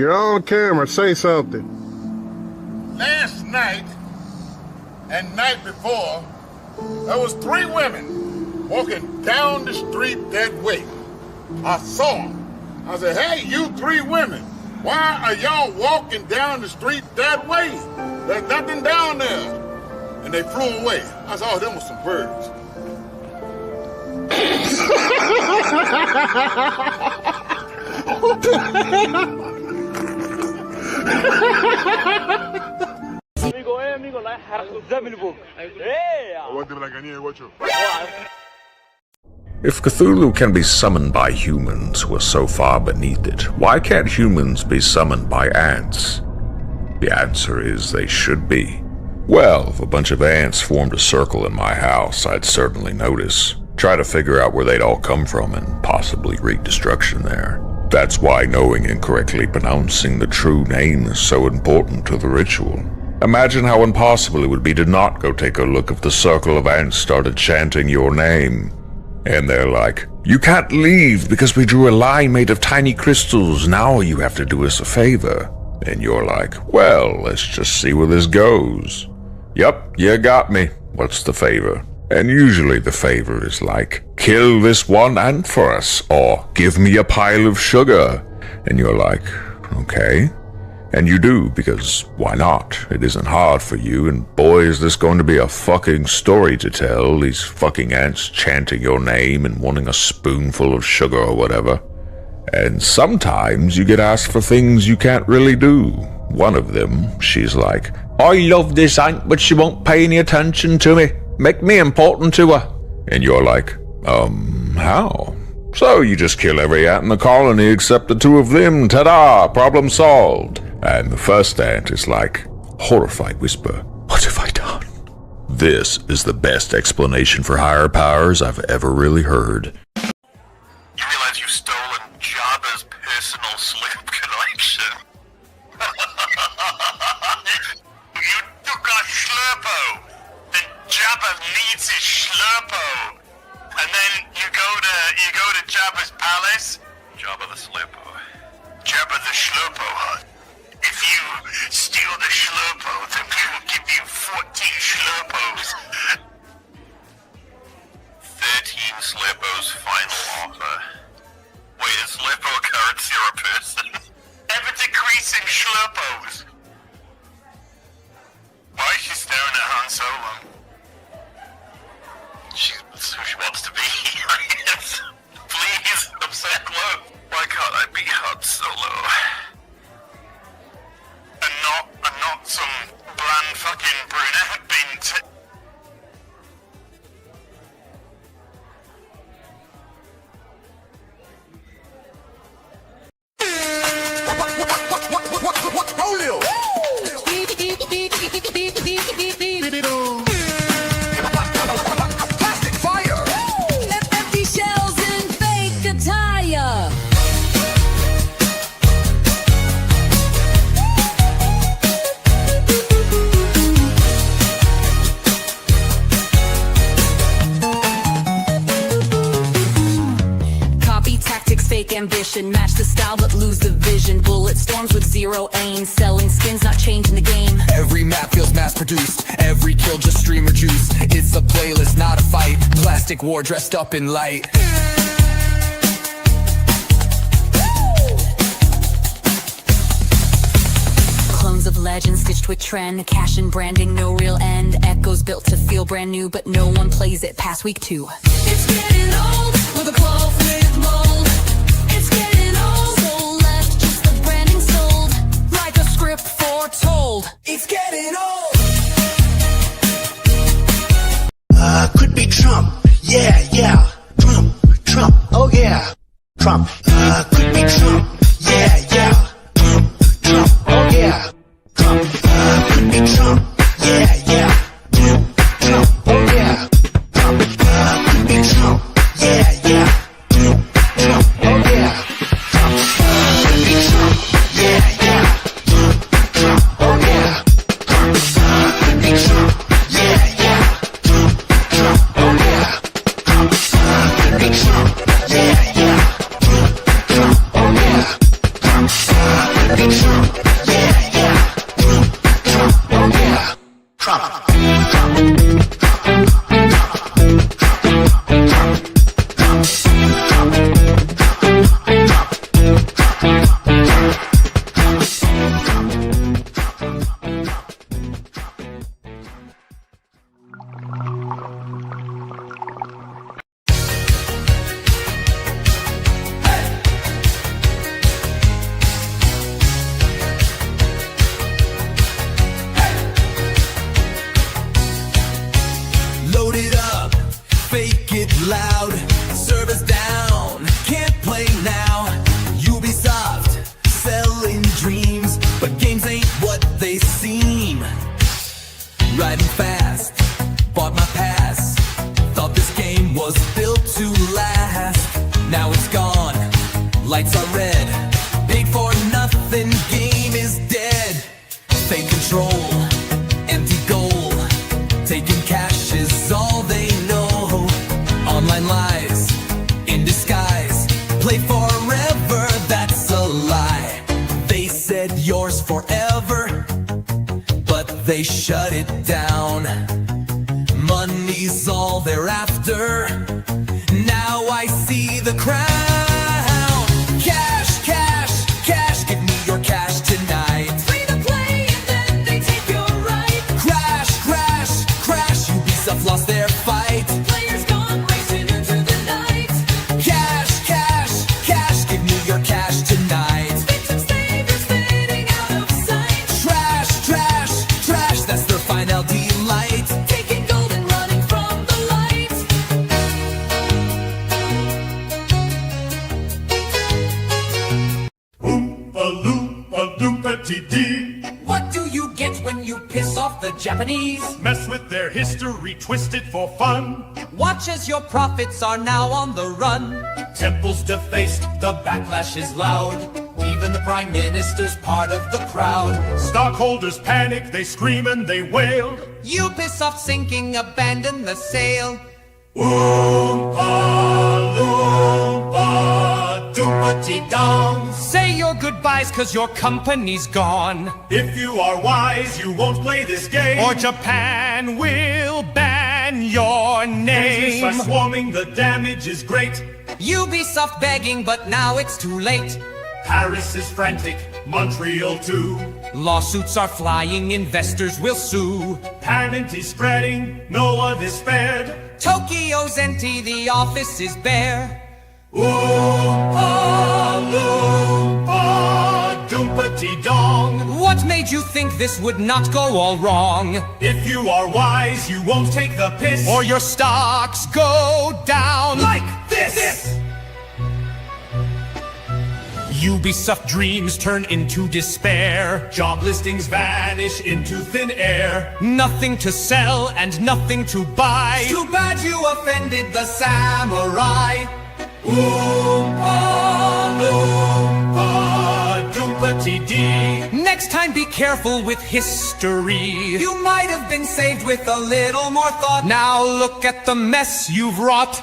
Get on camera, say something. Last night and night before, there was 3 women walking down the street that way. I saw them. I said, hey, you 3 women, why are y'all walking down the street that way? There's nothing down there. And they flew away. I said, oh, them was some birds. If Cthulhu can be summoned by humans who are so far beneath it, why can't humans be summoned by ants? The answer is they should be. Well, if a bunch of ants formed a circle in my house, I'd certainly notice. Try to figure out where they'd all come from and possibly wreak destruction there. That's why knowing and correctly pronouncing the true name is so important to the ritual. Imagine how impossible it would be to not go take a look if the circle of ants started chanting your name. And they're like, you can't leave because we drew a line made of tiny crystals, now you have to do us a favor. And you're like, well, let's just see where this goes. Yup, you got me. What's the favor? And usually the favor is like, kill this one ant for us, or give me a pile of sugar. And you're like, okay. And you do, because why not? It isn't hard for you, and boy is this going to be a fucking story to tell, these fucking ants chanting your name and wanting a spoonful of sugar or whatever. And sometimes you get asked for things you can't really do. One of them, she's like, I love this ant, but she won't pay any attention to me. Make me important to her. And you're like, how? So you just kill every ant in the colony except the 2 of them. Ta-da! Problem solved. And the first ant is like, horrified whisper, what have I done? This is the best explanation for higher powers I've ever really heard. You realize you've stolen Jabba's personal sloop collection? You took our Slurpo! And Jabba needs his Slurpo! And then you go to Jabba's palace? Jabba the Slurpo. Jabba the Slurpo hut. If you steal the Slurpo, then we will give you 14 Slurpos. 13 Slurpos final offer. Wait, is Slurpo a currency or a person? Ever-decreasing Slurpos. Why is she staring at Han Solo? She's who she wants to be. Please, I'm so close. Why can't I be Han Solo? And not some bland fucking brunette bint. Plastic fire! Empty shells and fake attire. Copy tactics, fake ambition, match the style but lose the vision. Bullet storms with zero aim, selling skins, not changing the game. Every map feels mass-produced, every kill just streamer juice. It's a playlist, not a fight. Plastic war dressed up in light. Clones of legends stitched with trend, cash and branding, no real end. Echoes built to feel brand new, but no one plays it past week 2. It's getting old, with a cloth with mold. It's getting old, so left, just the branding sold. Like a script foretold. It's getting old. Could be Trump, yeah, Trump, oh yeah, Trump. Could be Trump, yeah, Trump, oh yeah, Trump. Could be Trump, yeah, Trump, oh yeah, Trump. Could be Trump, yeah, Trump, oh yeah, Trump. Could be Trump, yeah, Trump, oh yeah, Trump. Could be Trump, yeah. Oh yeah, Trump, could be Trump, yeah, Trump, oh yeah, Trump, could be fake it loud. Servers down, can't play now. Ubisoft, selling dreams, but games ain't what they seem. Riding fast, bought my pass. Thought this game was built to last. Now it's gone, lights are red. Big for nothing, game is dead. Fake control, empty goal. Taking cash is all they know. Online lies, in disguise. Play forever, that's a lie. They said yours forever, but they shut it down. Money's all they're after. Now I see the crown. Cash, cash, cash, give me your cash tonight. Free to play and then they take your right. Crash, crash, crash, Ubisoft lost their fight. Players gone racing into the night. Cash, cash, cash, give me your cash tonight. Victim saviors fading out of sight. Trash, trash, trash, that's their final delight. Taking gold and running from the light. Oompa-loompa-doompa-dee-dee. What do you get when you piss off the Japanese? Mess with their history, twist it for fun. Watch as your prophets are now on the run. Temples defaced, the backlash is loud. Even the prime minister's part of the crowd. Stockholders panic, they scream and they wail. Ubisoft sinking, abandon the sail. Oompa-loompa-doompa-dee-dong. Say your goodbyes cause your company's gone. If you are wise, you won't play this game. Or Japan will ban your Business are name. swarming, the damage is great. Ubisoft begging, but now it's too late. Paris is frantic, Montreal too. Lawsuits are flying, investors will sue. Panic is spreading, no one is spared. Tokyo's empty, the office is bare. Oompa-loompa-doompa-dee-dong. What made you think this would not go all wrong? If you are wise, you won't take the piss. Or your stocks go down like this. Ubisoft dreams turn into despair. Job listings vanish into thin air. Nothing to sell and nothing to buy. Too bad you offended the samurai. Oompa-loompa-doompa-dee-dee. Next time be careful with history. You might have been saved with a little more thought. Now look at the mess you've wrought.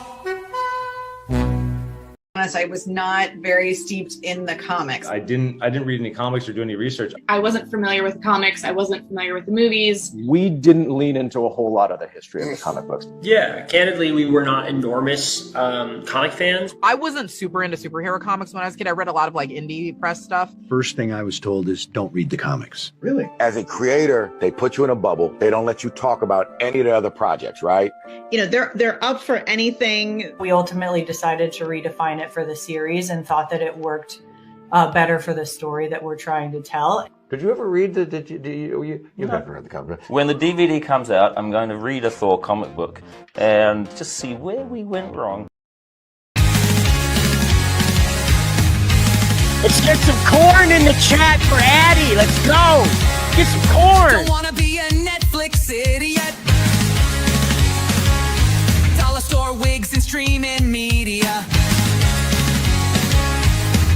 I was not very steeped in the comics. I didn't read any comics or do any research. I wasn't familiar with comics. I wasn't familiar with the movies. We didn't lean into a whole lot of the history of the comic books. Yeah, candidly, we were not enormous comic fans. I wasn't super into superhero comics when I was a kid. I read a lot of like indie press stuff. First thing I was told is don't read the comics. Really? As a creator, they put you in a bubble. They don't let you talk about any of the other projects, right? You know, they're up for anything. We ultimately decided to redefine it for the series and thought that it worked better for the story that we're trying to tell. Did you ever read you've never read the comic? When the DVD comes out, I'm going to read a Thor comic book and just see where we went wrong. Let's get some corn in the chat for Addi. Let's go. Get some corn. Don't wanna be a Netflix idiot. Dollar store wigs and streaming media.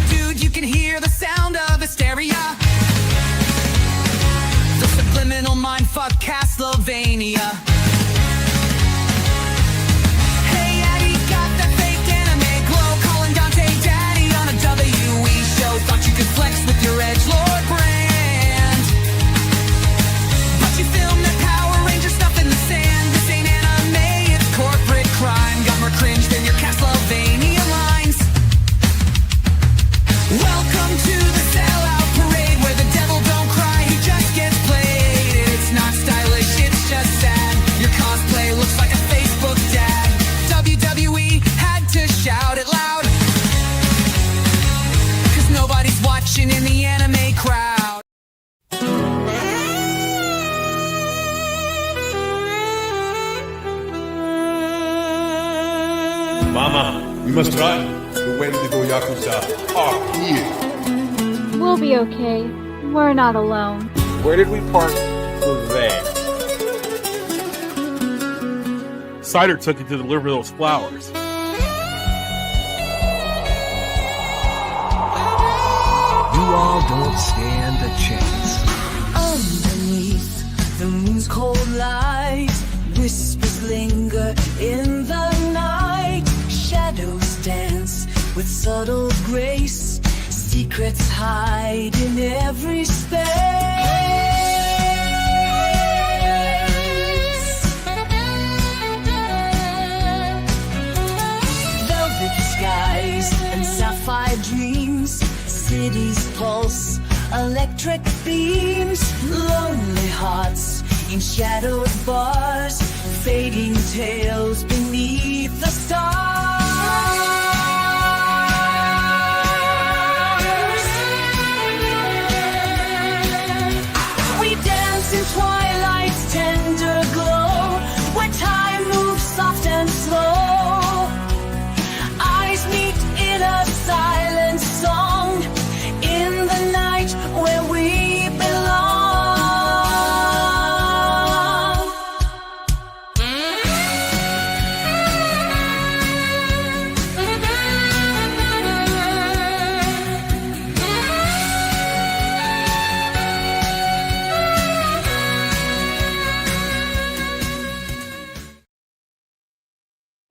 Dude, you can hear the sound of hysteria. The subliminal mindfuck Castlevania. Hey, Addi, got that fake anime glow. Calling Dante Daddy on a WE show. Thought you could flex with your edgelord brand, but you filmed that Power Ranger stuff in We must run. The Wendigo Yakuza are here. We'll be okay. We're not alone. Where did we park the van? Cider took it to deliver those flowers. You all don't stand a chance. Underneath the moon's cold light, whispers linger in the night. Shadows dance with subtle grace. Secrets hide in every space. Velvet skies and sapphire dreams. Cities pulse, electric beams. Lonely hearts in shadowed bars. Fading tales beneath the stars. We dance in twilight's tender glow, where time moves soft and slow. Eyes meet in a silent song, in the night where we belong.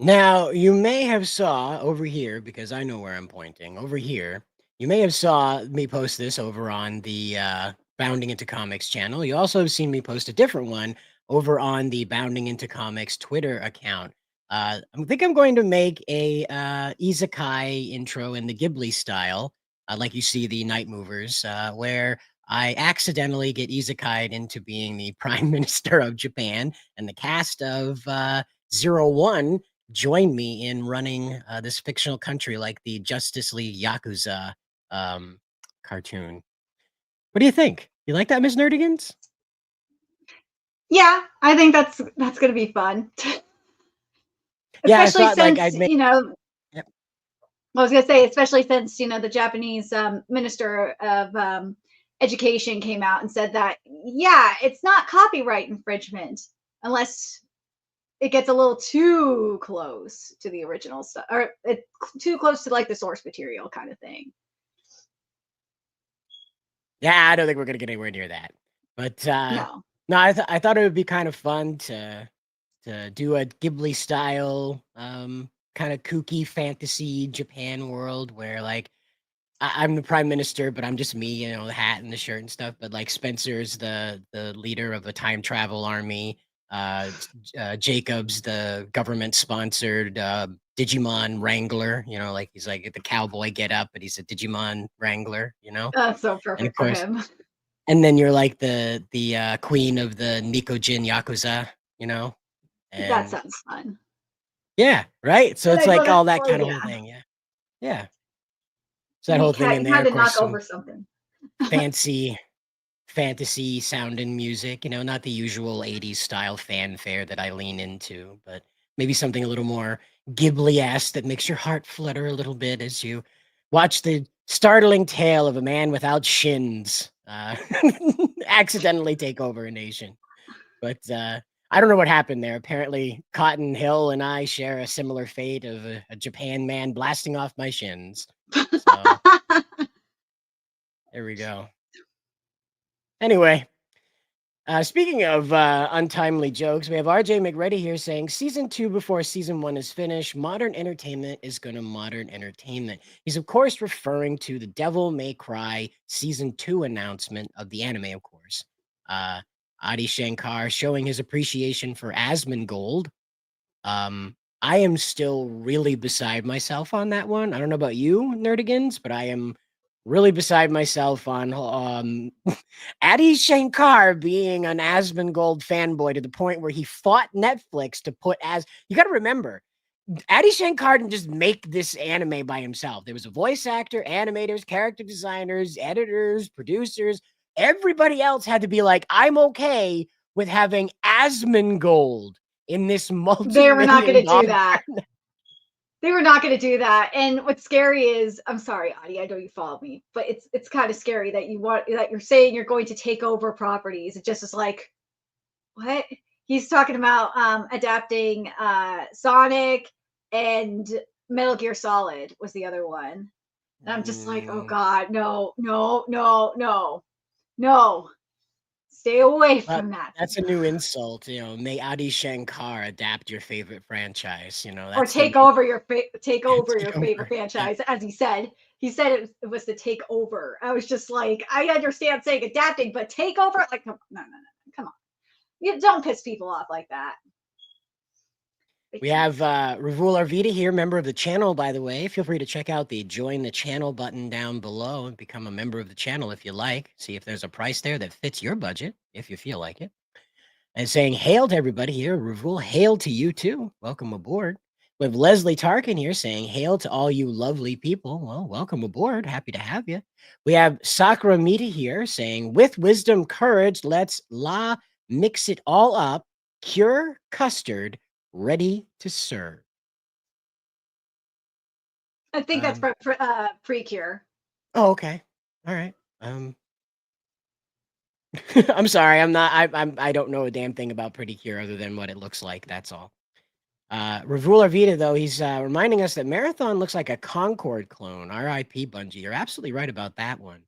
Now, you may have saw over here, because I know where I'm pointing, over here, you may have saw me post this over on the Bounding Into Comics channel. You also have seen me post a different one over on the Bounding Into Comics Twitter account. I think I'm going to make a isekai intro in the Ghibli style, like you see the Night Movers, where I accidentally get isekai'd into being the Prime Minister of Japan, and the cast of 01 join me in running this fictional country like the Justice League Yakuza cartoon. What do you think? You like that, Ms. Nerdigans? Yeah, I think that's going to be fun. Yeah, Especially I thought, since, I'd make... I was going to say, especially since, the Japanese Minister of Education came out and said that, yeah, it's not copyright infringement unless it gets a little too close to the original stuff, or too close to like the source material kind of thing. Yeah, I don't think we're gonna get anywhere near that. But no, I thought it would be kind of fun to do a Ghibli style, kind of kooky fantasy Japan world where like I'm the prime minister, but I'm just me, the hat and the shirt and stuff. But like Spencer's the leader of a time travel army. Jacob's the government-sponsored Digimon wrangler, like he's like the cowboy get up, but he's a Digimon wrangler, That's so perfect for him. And then you're like the queen of the Nikojin Yakuza, And, that sounds fun. Yeah, right? So it's like all that kind of whole thing, yeah. Yeah. So that whole thing in there, had to of course, knock over something. Fantasy sounding music, not the usual 80s style fanfare that I lean into, but maybe something a little more Ghibli-esque that makes your heart flutter a little bit as you watch the startling tale of a man without shins accidentally take over a nation. But I don't know what happened there. Apparently, Cotton Hill and I share a similar fate of a Japan man blasting off my shins. So, there we go. Anyway, speaking of untimely jokes, we have RJ McReady here saying, Season 2 before Season 1 is finished, modern entertainment is going to modern entertainment. He's, of course, referring to the Devil May Cry Season 2 announcement of the anime, of course. Addi Shankar showing his appreciation for Asmongold. I am still really beside myself on that one. I don't know about you, Nerdigans, but I am really beside myself on Addi Shankar being an Asmongold fanboy to the point where he fought Netflix to put you got to remember, Addi Shankar didn't just make this anime by himself. There was a voice actor, animators, character designers, editors, producers. Everybody else had to be like, I'm okay with having Asmongold in this multi-million. They were not going to do that. They were not going to do that. And what's scary is, I'm sorry, Addi, I know you follow me, but it's kind of scary that you're saying you're going to take over properties. It just is like, what? He's talking about adapting Sonic and Metal Gear Solid was the other one. And I'm just like, oh God, no, no, no, no, no. Stay away from that. That's a new insult. May Addi Shankar adapt your favorite franchise. Or take over your favorite franchise, as he said. He said it was to take over. I was just like, I understand saying adapting, but take over? Like, no, come on. You don't piss people off like that. We have Ravul Arvita here, member of the channel, by the way. Feel free to check out the join the channel button down below and become a member of the channel if you like. See if there's a price there that fits your budget, if you feel like it. And saying hail to everybody here. Ravul, hail to you too. Welcome aboard. We have Leslie Tarkin here saying hail to all you lovely people. Well, welcome aboard. Happy to have you. We have Sakura Mita here saying, with wisdom, courage, let's mix it all up. Cure custard, ready to serve. I think that's for pre-cure. Oh, okay. All right. I'm sorry. I don't know a damn thing about Pretty Cure other than what it looks like. That's all. Ravul Arvita, though, he's reminding us that Marathon looks like a Concord clone. R.I.P. Bungie. You're absolutely right about that one.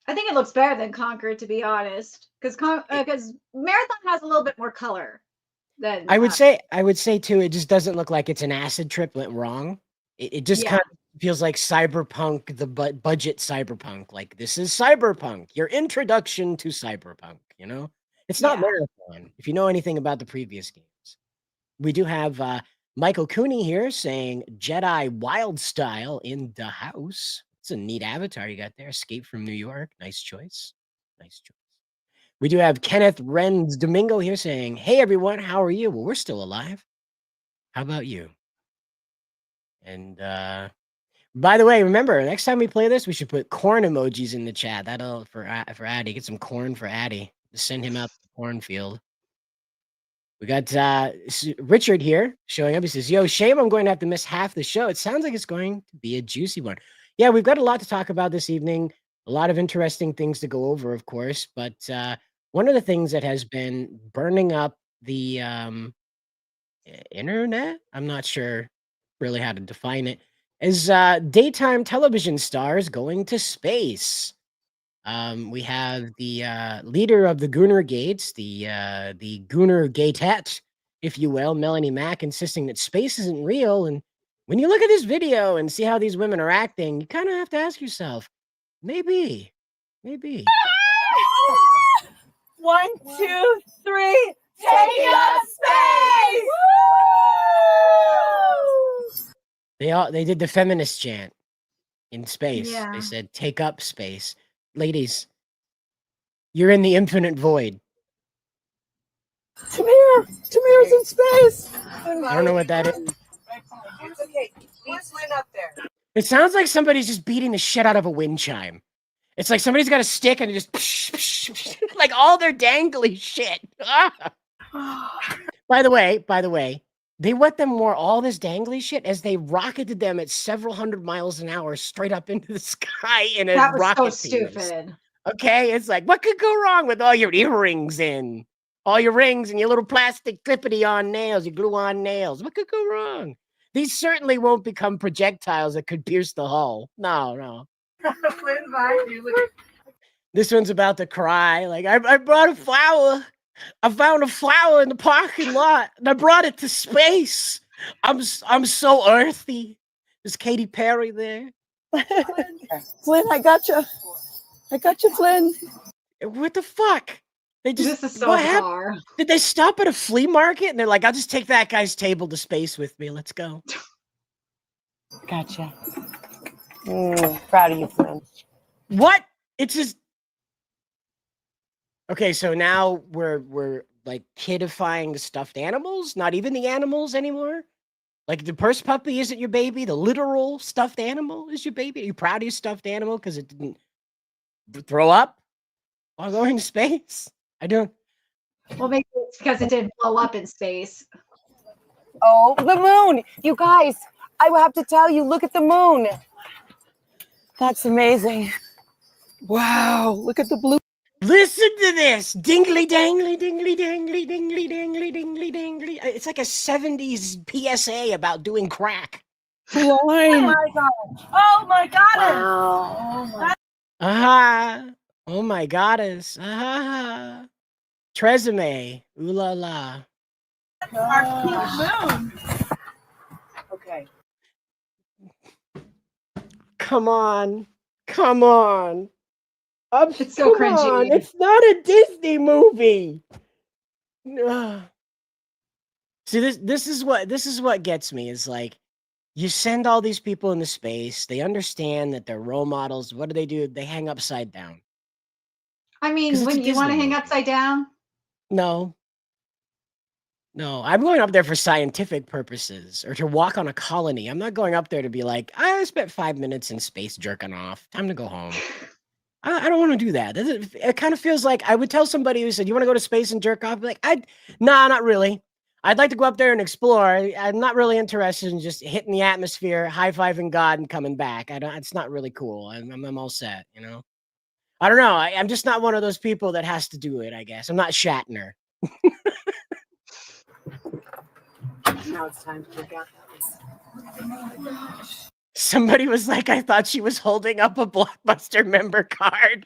I think it looks better than Concord, to be honest, because Marathon has a little bit more color than. I would say too. It just doesn't look like it's an acid trip went wrong. It just kind of feels like cyberpunk, the budget cyberpunk. Like, this is cyberpunk, your introduction to cyberpunk. It's not Marathon. If you know anything about the previous games, we do have Michael Cooney here saying Jedi Wild Style in the house. It's a neat avatar you got there. Escape from New York. Nice choice. Nice choice. We do have Kenneth Renz Domingo here saying, hey, everyone, how are you? Well, we're still alive. How about you? And by the way, remember, next time we play this, we should put corn emojis in the chat. That'll for Addi. Get some corn for Addi. Just send him out to the cornfield. We got Richard here showing up. He says, yo, shame I'm going to have to miss half the show. It sounds like it's going to be a juicy one. Yeah, we've got a lot to talk about this evening. A lot of interesting things to go over, of course. But one of the things that has been burning up the internet, I'm not sure really how to define it, is daytime television stars going to space. We have the leader of the Gooner Gates, the Gooner Gatette, if you will, Melanie Mack, insisting that space isn't real. And when you look at this video and see how these women are acting, you kind of have to ask yourself, maybe. 1, 2, 3, take up space! They did the feminist chant in space. Yeah. They said, take up space. Ladies, you're in the infinite void. Tamir's in space. I don't know what that is. Okay, let's line up there. It sounds like somebody's just beating the shit out of a wind chime. It's like somebody's got a stick and it just like all their dangly shit. By the way, they let them wear all this dangly shit as they rocketed them at several hundred miles an hour straight up into the sky in a That was rocket. so stupid. Okay, it's like, what could go wrong with all your earrings in? All your rings and your little plastic clippity on nails, your glue on nails. What could go wrong? These certainly won't become projectiles that could pierce the hull. No. This one's about to cry. Like, I brought a flower. I found a flower in the parking lot and I brought it to space. I'm so earthy. Is Katy Perry there? Flynn, I got you, Flynn. What the fuck? They just, this is so what bizarre. happened? Did they stop at a flea market and they're like, I'll just take that guy's table to space with me. Let's go. Gotcha. Proud of you, Flynn. What? It's just okay. So now we're like kidifying the stuffed animals. Not even the animals anymore. Like the purse puppy isn't your baby. The literal stuffed animal is your baby. Are you proud of your stuffed animal because it didn't throw up while going to space? I don't. Well, maybe it's because it didn't blow up in space. Oh, the moon. You guys, I will have to tell you, look at the moon. That's amazing. Wow, look at the blue. Listen to this. Dingly dangly, dingly dangly, dingly dangly, dingly dangly. It's like a 70s PSA about doing crack. Oh my God. Oh my God. Wow. Oh my. Aha. Oh my goddess. Aha. Tresemme. Ooh la la. Our pink moon. Okay. Come on. Come on. It's so come cringy. on. It's not a Disney movie. Ugh. See, this is what gets me is like you send all these people into space, they understand that they're role models. What do? They hang upside down. I mean, when you want to hang upside down? No. No, I'm going up there for scientific purposes or to walk on a colony. I'm not going up there to be like, I spent 5 minutes in space jerking off. Time to go home. I don't want to do that. It kind of feels like I would tell somebody who said, you want to go to space and jerk off? I'd be like, nah, not really. I'd like to go up there and explore. I'm not really interested in just hitting the atmosphere, high-fiving God and coming back. It's not really cool. I'm all set, you know? I don't know. I'm just not one of those people that has to do it, I guess. I'm not Shatner. Now it's time to check out that one. Oh my gosh. Somebody was like, I thought she was holding up a Blockbuster member card.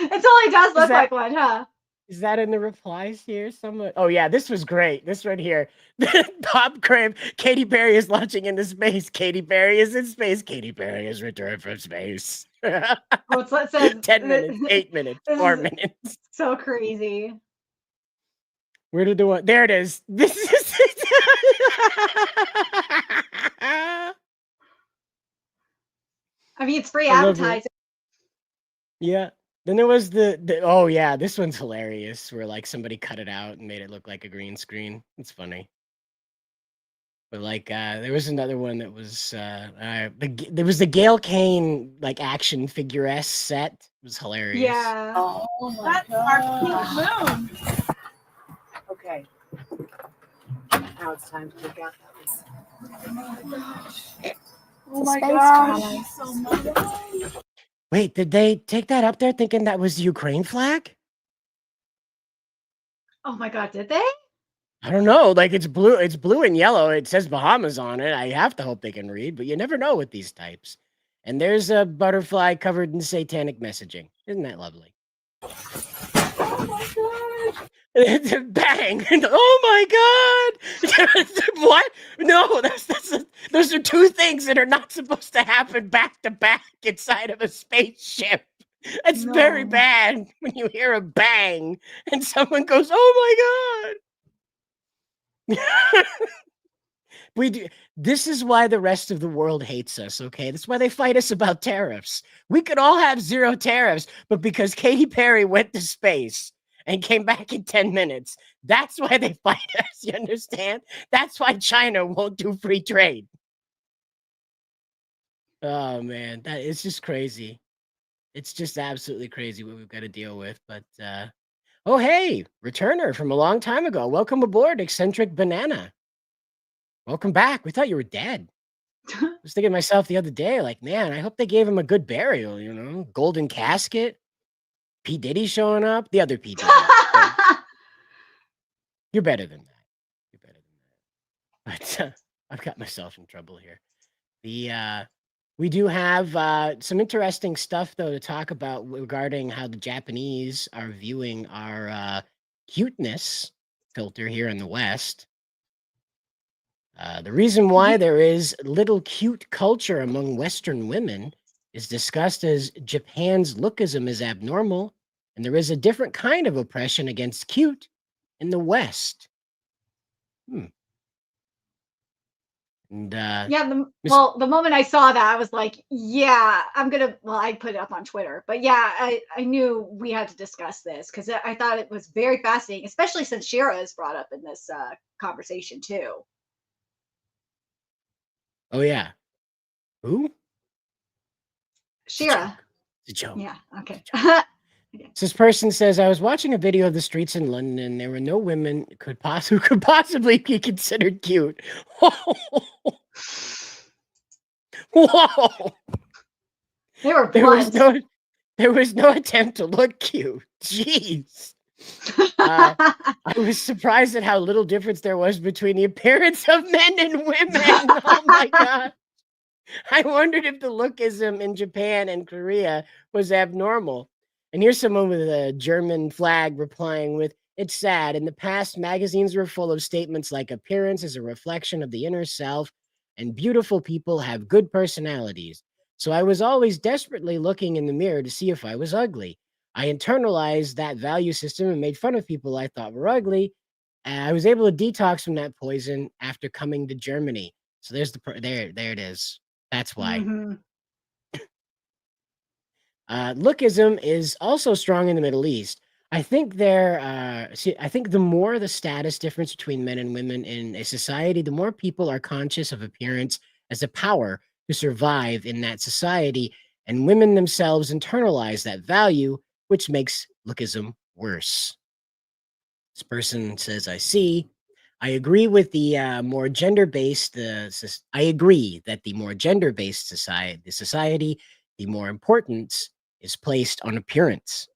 It totally does look like one, huh? Is that in the replies here? Someone. Oh yeah, this was great. This right here. Bob Crib. Katy Perry is launching into space. Katy Perry is in space. Katy Perry has returned from space. Oh, it says 10 minutes, 8 minutes, 4 minutes. So crazy. Where did the one? There it is. This is. I mean, it's free advertising. Yeah. Then there was the oh yeah, this one's hilarious where like somebody cut it out and made it look like a green screen. It's funny. But like there was another one that was there was the Gail Kane like action figure set. It was hilarious. Yeah. Oh my gosh. Our pink moon. Okay. Now it's time to check out that one. Oh my gosh. Oh my gosh. So much. Wait, did they take that up there thinking that was the Ukraine flag? Oh my God, did they? I don't know. Like it's blue and yellow. It says Bahamas on it. I have to hope they can read, but you never know with these types. And there's a butterfly covered in satanic messaging. Isn't that lovely? Oh my gosh. Bang! Oh my God! What? No, those are two things that are not supposed to happen back to back inside of a spaceship. It's very bad when you hear a bang and someone goes, "Oh my God!" We do. This is why the rest of the world hates us. Okay, that's why they fight us about tariffs. We could all have zero tariffs, but because Katy Perry went to space and came back in 10 minutes. That's why they fight us, you understand? That's why China won't do free trade. Oh, man, it's just crazy. It's just absolutely crazy what we've got to deal with. But, oh, hey, returner from a long time ago. Welcome aboard, Eccentric Banana. Welcome back. We thought you were dead. I was thinking to myself the other day, like, man, I hope they gave him a good burial, you know? Golden casket. P. Diddy showing up. The other P. Diddy. You're better than that. You're better than that. But I've got myself in trouble here. We do have some interesting stuff, though, to talk about regarding how the Japanese are viewing our cuteness filter here in the West. The reason why there is little cute culture among Western women is discussed as Japan's lookism is abnormal, and there is a different kind of oppression against cute in the West. And yeah, the moment I saw that, I was like, yeah, I put it up on Twitter, but yeah, I knew we had to discuss this because I thought it was very fascinating, especially since Shira is brought up in this conversation too. Oh yeah, who? Shira. It's a joke. Yeah. Okay. So this person says, I was watching a video of the streets in London and there were no women who could possibly be considered cute. Whoa. They were There was blunt. there was no attempt to look cute. Jeez. I was surprised at how little difference there was between the appearance of men and women. Oh my god. I wondered if the lookism in Japan and Korea was abnormal. And here's someone with a German flag replying with, it's sad. In the past, magazines were full of statements like appearance is a reflection of the inner self and beautiful people have good personalities. So I was always desperately looking in the mirror to see if I was ugly. I internalized that value system and made fun of people I thought were ugly. And I was able to detox from that poison after coming to Germany. So there's there it is. That's why. Mm-hmm. Lookism is also strong in the Middle East. I think I think the more the status difference between men and women in a society, the more people are conscious of appearance as a power to survive in that society, and women themselves internalize that value, which makes lookism worse. This person says, I see. I agree with the more gender-based. I agree that the more gender-based society, the more importance is placed on appearance.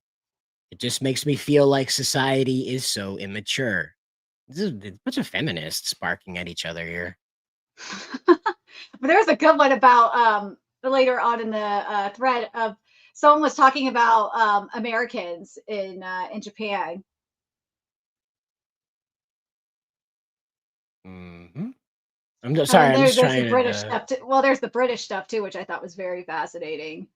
It just makes me feel like society is so immature. This is a bunch of feminists barking at each other here. But there's a good one about later on in the thread of someone was talking about Americans in Japan. Mm-hmm. I'm sorry. I'm just trying the British stuff too. Well, there's the British stuff too, which I thought was very fascinating.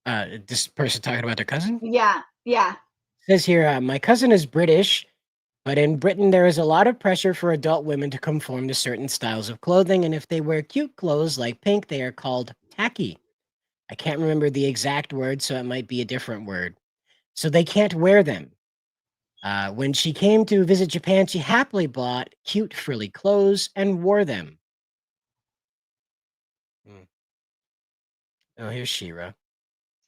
This person talking about their cousin? Yeah, yeah. It says here, my cousin is British, but in Britain there is a lot of pressure for adult women to conform to certain styles of clothing, and if they wear cute clothes like pink, they are called tacky. I can't remember the exact word, so it might be a different word. So they can't wear them. When she came to visit Japan, she happily bought cute frilly clothes and wore them. Oh, here's She-Ra.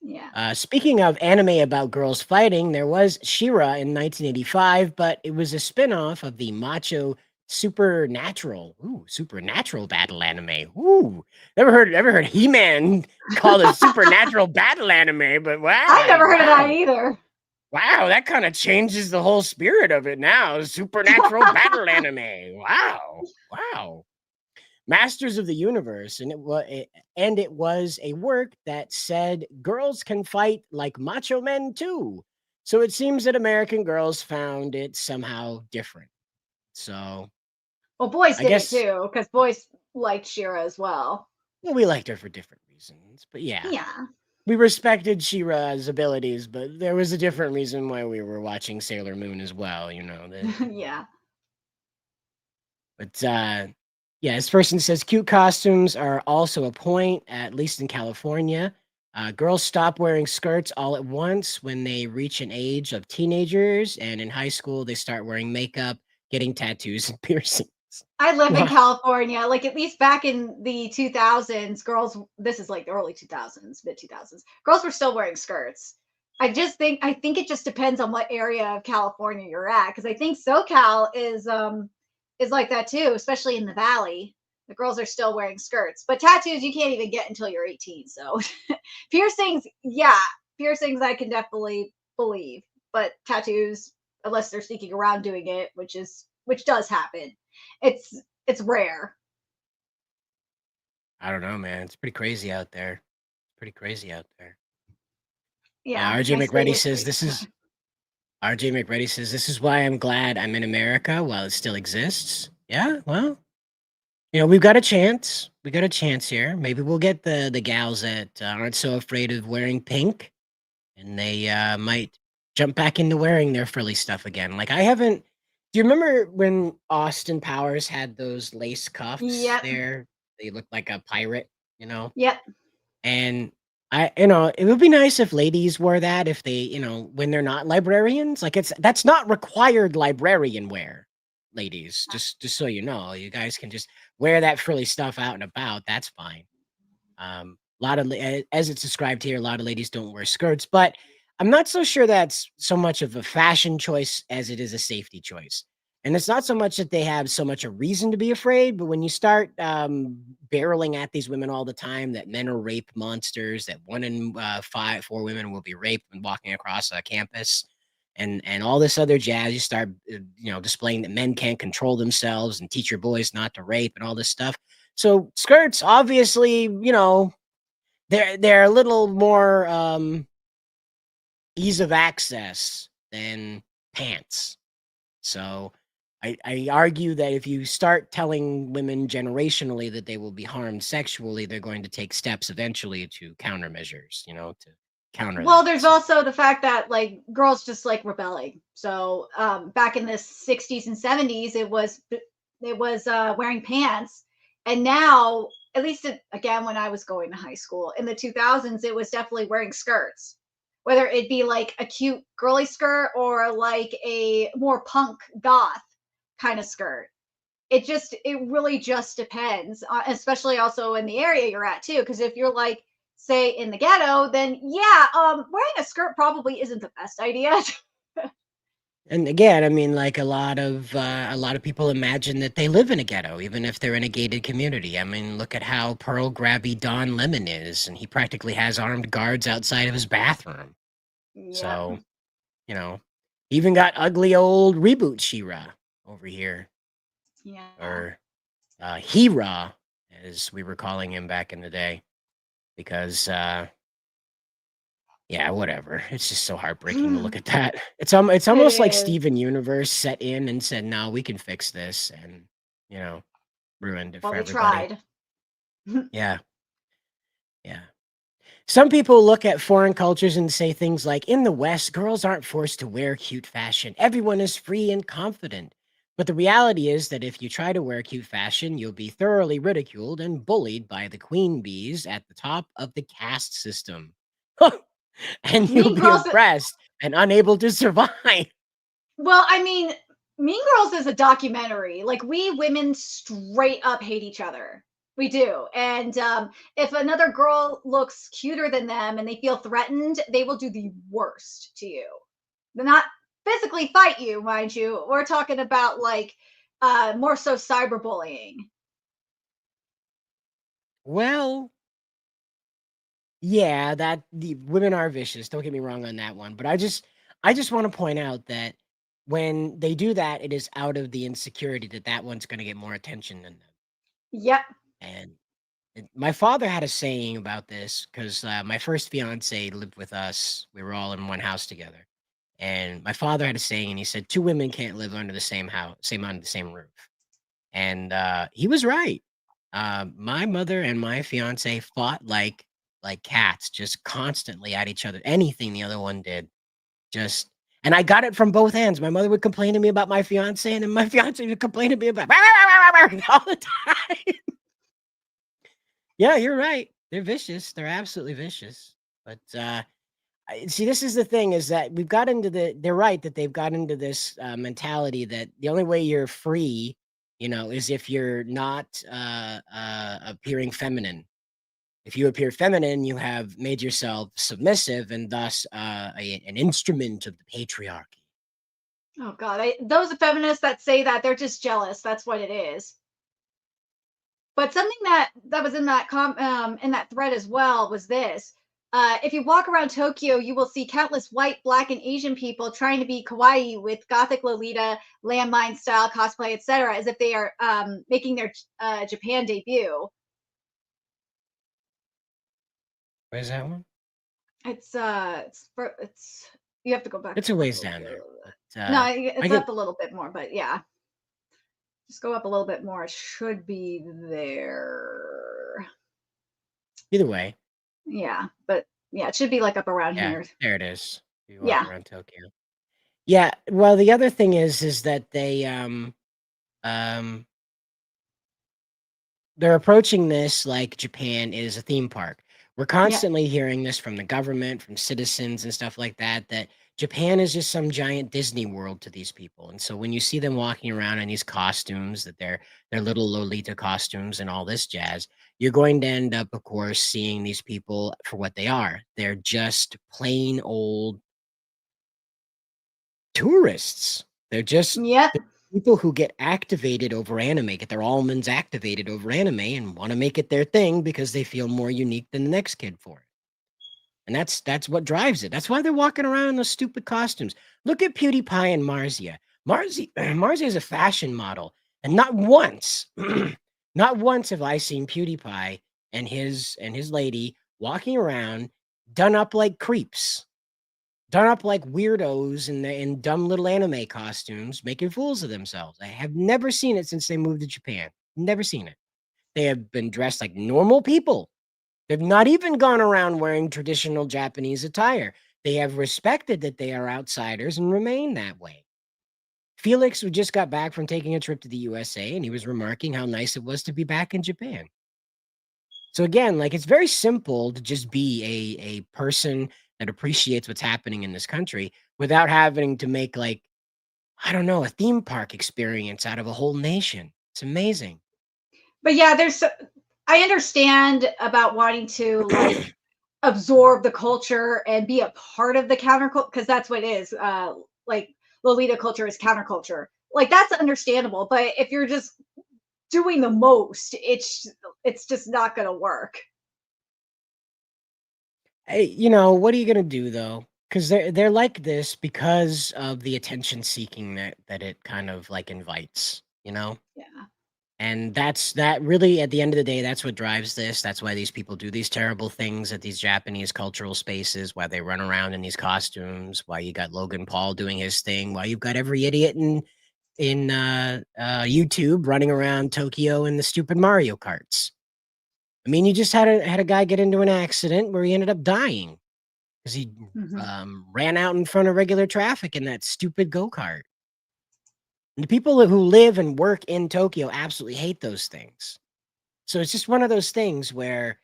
Yeah. Speaking of anime about girls fighting, there was She-Ra in 1985, but it was a spin-off of the macho supernatural battle anime. Ooh, ever heard He-Man called a supernatural battle anime? But wow, I never heard of that either. Wow, that kind of changes the whole spirit of it now. Supernatural battle anime. Wow. Masters of the Universe, and it was a work that said girls can fight like macho men too. So it seems that American girls found it somehow different. So, well, boys I did guess, it too, because boys liked She-Ra as well. Well, we liked her for different reasons, but yeah, we respected She-Ra's abilities, but there was a different reason why we were watching Sailor Moon as well. You know that. Yeah. But yeah, this person says cute costumes are also a point, at least in California. Girls stop wearing skirts all at once when they reach an age of teenagers, and in high school, they start wearing makeup, getting tattoos, and piercings. I live in California. Like, at least back in the 2000s, girls, this is like the early 2000s, mid 2000s, girls were still wearing skirts. I think it just depends on what area of California you're at, because I think SoCal is like that too, especially in the valley. The girls are still wearing skirts, but tattoos you can't even get until you're 18. So piercings I can definitely believe, but tattoos, unless they're sneaking around doing it, which does happen, it's rare. I don't know, man. It's pretty crazy out there. Yeah. RJ McReady says this is RJ McReady says this is why I'm glad I'm in America while it still exists. Yeah, well, you know, we've got a chance. We got a chance here. Maybe we'll get the gals that aren't so afraid of wearing pink, and they might jump back into wearing their frilly stuff again. Like I haven't. Do you remember when Austin Powers had those lace cuffs? Yep. There, they looked like a pirate. You know. Yep. And it would be nice if ladies wore that if they, when they're not librarians. Like that's not required librarian wear, ladies. Just so you know, you guys can just wear that frilly stuff out and about. That's fine. A lot of, as it's described here, a lot of ladies don't wear skirts, but I'm not so sure that's so much of a fashion choice as it is a safety choice. And it's not so much that they have so much a reason to be afraid, but when you start barreling at these women all the time that men are rape monsters, that 1 in 4 women will be raped when walking across a campus, and all this other jazz, you start displaying that men can't control themselves and teach your boys not to rape and all this stuff. So skirts, obviously, they're a little more ease of access than pants. So I argue that if you start telling women generationally that they will be harmed sexually, they're going to take steps eventually to countermeasures, to counter Well, that. there's also the fact that like girls just like rebelling. So back in the 60s and 70s, it was wearing pants, and now, at least again when I was going to high school in the 2000s, it was definitely wearing skirts, whether it be like a cute girly skirt or like a more punk goth kind of skirt. It really just depends, especially also in the area you're at too. Because if you're like, say, in the ghetto, then yeah, wearing a skirt probably isn't the best idea. And again, I mean, like a lot of people imagine that they live in a ghetto, even if they're in a gated community. I mean, look at how Pearl Grabby Don Lemon is, and he practically has armed guards outside of his bathroom. Yeah. So, even got ugly old reboot She-Ra over here. Yeah. Or He-Ra, as we were calling him back in the day. Because whatever. It's just so heartbreaking to look at that. It's almost like Steven Universe set in and said, "No, we can fix this," and ruined it for everybody. Tried. Yeah. Some people look at foreign cultures and say things like, "In the West, girls aren't forced to wear cute fashion. Everyone is free and confident." But the reality is that if you try to wear cute fashion, you'll be thoroughly ridiculed and bullied by the queen bees at the top of the caste system. And you'll be oppressed and unable to survive. Well, I mean, Mean Girls is a documentary. Like, we women straight up hate each other. We do. And if another girl looks cuter than them and they feel threatened, they will do the worst to you. They're not physically fight you, mind you. We're talking about like more so cyberbullying. Well, yeah, that the women are vicious. Don't get me wrong on that one. But I just want to point out that when they do that, it is out of the insecurity that one's going to get more attention than them. Yep. And my father had a saying about this because my first fiance lived with us. We were all in one house together. And my father had a saying, and he said, 2 women can't live under the same house, under the same roof. And he was right. My mother and my fiance fought like cats, just constantly at each other. Anything the other one did, and I got it from both ends. My mother would complain to me about my fiance, and then my fiance would complain to me about all the time. Yeah, you're right. They're vicious. They're absolutely vicious. But see, this is the thing: is that we've got into they're right that they've got into this mentality that the only way you're free, is if you're not appearing feminine. If you appear feminine, you have made yourself submissive and thus an instrument of the patriarchy. Oh God, those feminists that say that, they're just jealous. That's what it is. But something that was in that in that thread as well was this. If you walk around Tokyo, you will see countless white, black, and Asian people trying to be kawaii with gothic Lolita, landmine style cosplay, etc., as if they are making their Japan debut. Where's that one? It's you have to go back. It's a ways down there. But, no, it's up a little bit more, but yeah. Just go up a little bit more. It should be there. Either way. Yeah, but yeah, it should be like up around here. There it is. You walk Yeah. around Tokyo. Yeah. Well, the other thing is that they they're approaching this like Japan is a theme park. We're constantly hearing this from the government, from citizens and stuff like that, that Japan is just some giant Disney world to these people. And so when you see them walking around in these costumes, that they're little Lolita costumes and all this jazz, you're going to end up, of course, seeing these people for what they are. They're just plain old tourists. They're just Yep. people who get activated over anime, get their almonds activated over anime and want to make it their thing because they feel more unique than the next kid for it. And that's what drives it. That's why they're walking around in those stupid costumes. Look at PewDiePie and Marzia. Marzia is a fashion model, and not once, not once have I seen PewDiePie and his lady walking around done up like creeps, done up like weirdos in dumb little anime costumes, making fools of themselves. I have never seen it since they moved to Japan. Never seen it. They have been dressed like normal people. They've not even gone around wearing traditional Japanese attire. They have respected that they are outsiders and remain that way. Felix, who just got back from taking a trip to the USA, and he was remarking how nice it was to be back in Japan. So again, like, it's very simple to just be a person that appreciates what's happening in this country without having to make, like, I don't know, a theme park experience out of a whole nation. It's amazing. But yeah, I understand about wanting to like absorb the culture and be a part of the counterculture, because that's what it is. Like Lolita culture is counterculture. Like that's understandable. But if you're just doing the most, it's just not going to work. Hey, you know, what are you gonna do though? Because they're like this because of the attention seeking that it kind of like invites, you know? Yeah. And that really, at the end of the day, that's what drives this. That's why these people do these terrible things at these Japanese cultural spaces, why they run around in these costumes, why you got Logan Paul doing his thing, why you've got every idiot in YouTube running around Tokyo in the stupid Mario Karts. I mean, you just had a guy get into an accident where he ended up dying because he ran out in front of regular traffic in that stupid go-kart. And the people who live and work in Tokyo absolutely hate those things. So it's just one of those things where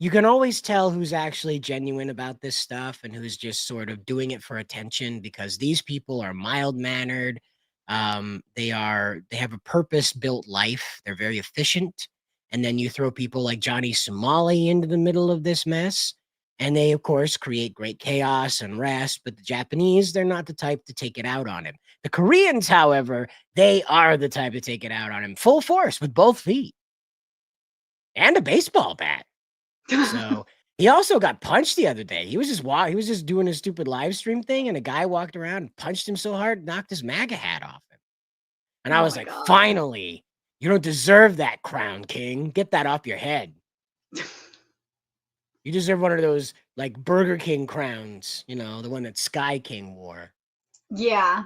you can always tell who's actually genuine about this stuff and who's just sort of doing it for attention, because these people are mild-mannered. They have a purpose-built life. They're very efficient. And then you throw people like Johnny Somali into the middle of this mess, and they, of course, create great chaos and unrest. But the Japanese, they're not the type to take it out on him. The Koreans, however, they are the type to take it out on him full force with both feet and a baseball bat. So he also got punched the other day. He was just doing his stupid live stream thing, and a guy walked around and punched him so hard, knocked his MAGA hat off him. And I was like, God. finally, you don't deserve that crown, King. Get that off your head. You deserve one of those like Burger King crowns, you know, the one that Sky King wore. Yeah.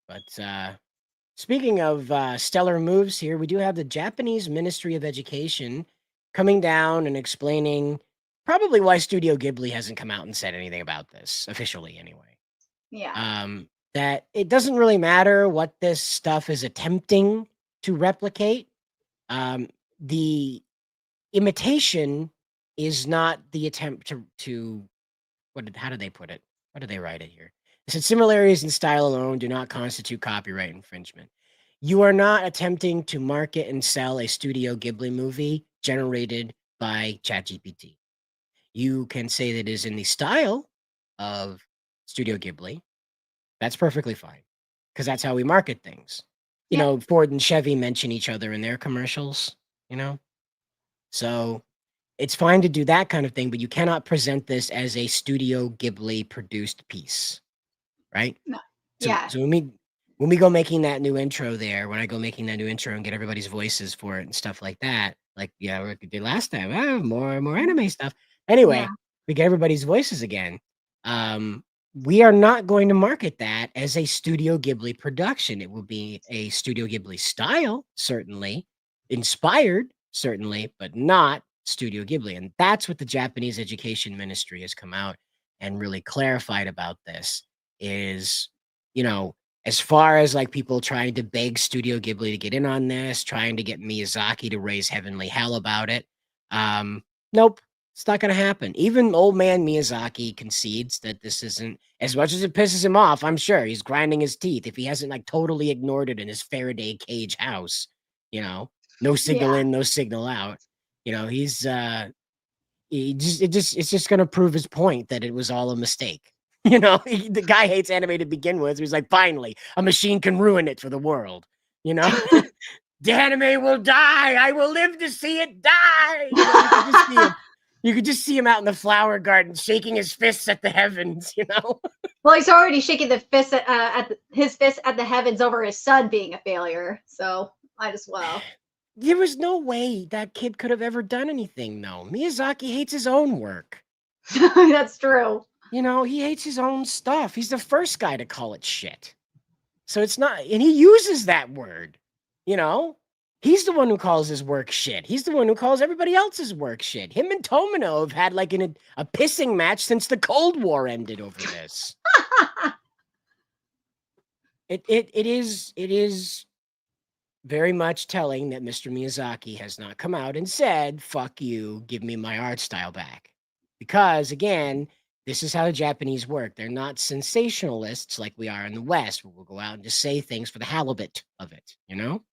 But speaking of stellar moves here, we do have the Japanese Ministry of Education coming down and explaining probably why Studio Ghibli hasn't come out and said anything about this, officially anyway. Yeah. That it doesn't really matter what this stuff is attempting to replicate. The imitation is not the attempt to how did they put it? How did they write it here? They said similarities in style alone do not constitute copyright infringement. You are not attempting to market and sell a Studio Ghibli movie generated by ChatGPT. You can say that it is in the style of Studio Ghibli. That's perfectly fine, because that's how we market things. You know, Ford and Chevy mention each other in their commercials, you know? So it's fine to do that kind of thing, but you cannot present this as a Studio Ghibli produced piece, right? No. So, Yeah. So when we go making that new intro there, when I go making that new intro and get everybody's voices for it and stuff like that, like we did last time, more anime stuff. Anyway, we get everybody's voices again. We are not going to market that as a Studio Ghibli production. It will be a Studio Ghibli style, certainly, inspired, certainly, but not Studio Ghibli. And that's what the Japanese Education Ministry has come out and really clarified about this is, you know, as far as like people trying to beg Studio Ghibli to get in on this, trying to get Miyazaki to raise heavenly hell about it. Nope, it's not going to happen. Even old man Miyazaki concedes that this isn't, as much as it pisses him off, I'm sure he's grinding his teeth if he hasn't like totally ignored it in his Faraday cage house, you know, no signal in, no signal out. You know, it's just going to prove his point that it was all a mistake. You know, the guy hates anime to begin with. He's like, finally, a machine can ruin it for the world. You know, the anime will die. I will live to see it die. You know, you could just see him. You could just see him out in the flower garden shaking his fists at the heavens. You know. Well, he's already shaking the fist his fist at the heavens over his son being a failure. So might as well. There was no way that kid could have ever done anything. No, Miyazaki hates his own work. That's true. You know, he hates his own stuff. He's the first guy to call it shit. So it's not, and he uses that word, you know? He's the one who calls his work shit. He's the one who calls everybody else's work shit. Him and Tomino have had like a pissing match since the Cold War ended over this. It is very much telling that Mr. Miyazaki has not come out and said, fuck you, give me my art style back. Because again, this is how the Japanese work. They're not sensationalists like we are in the West, where we'll go out and just say things for the halibut of it, you know?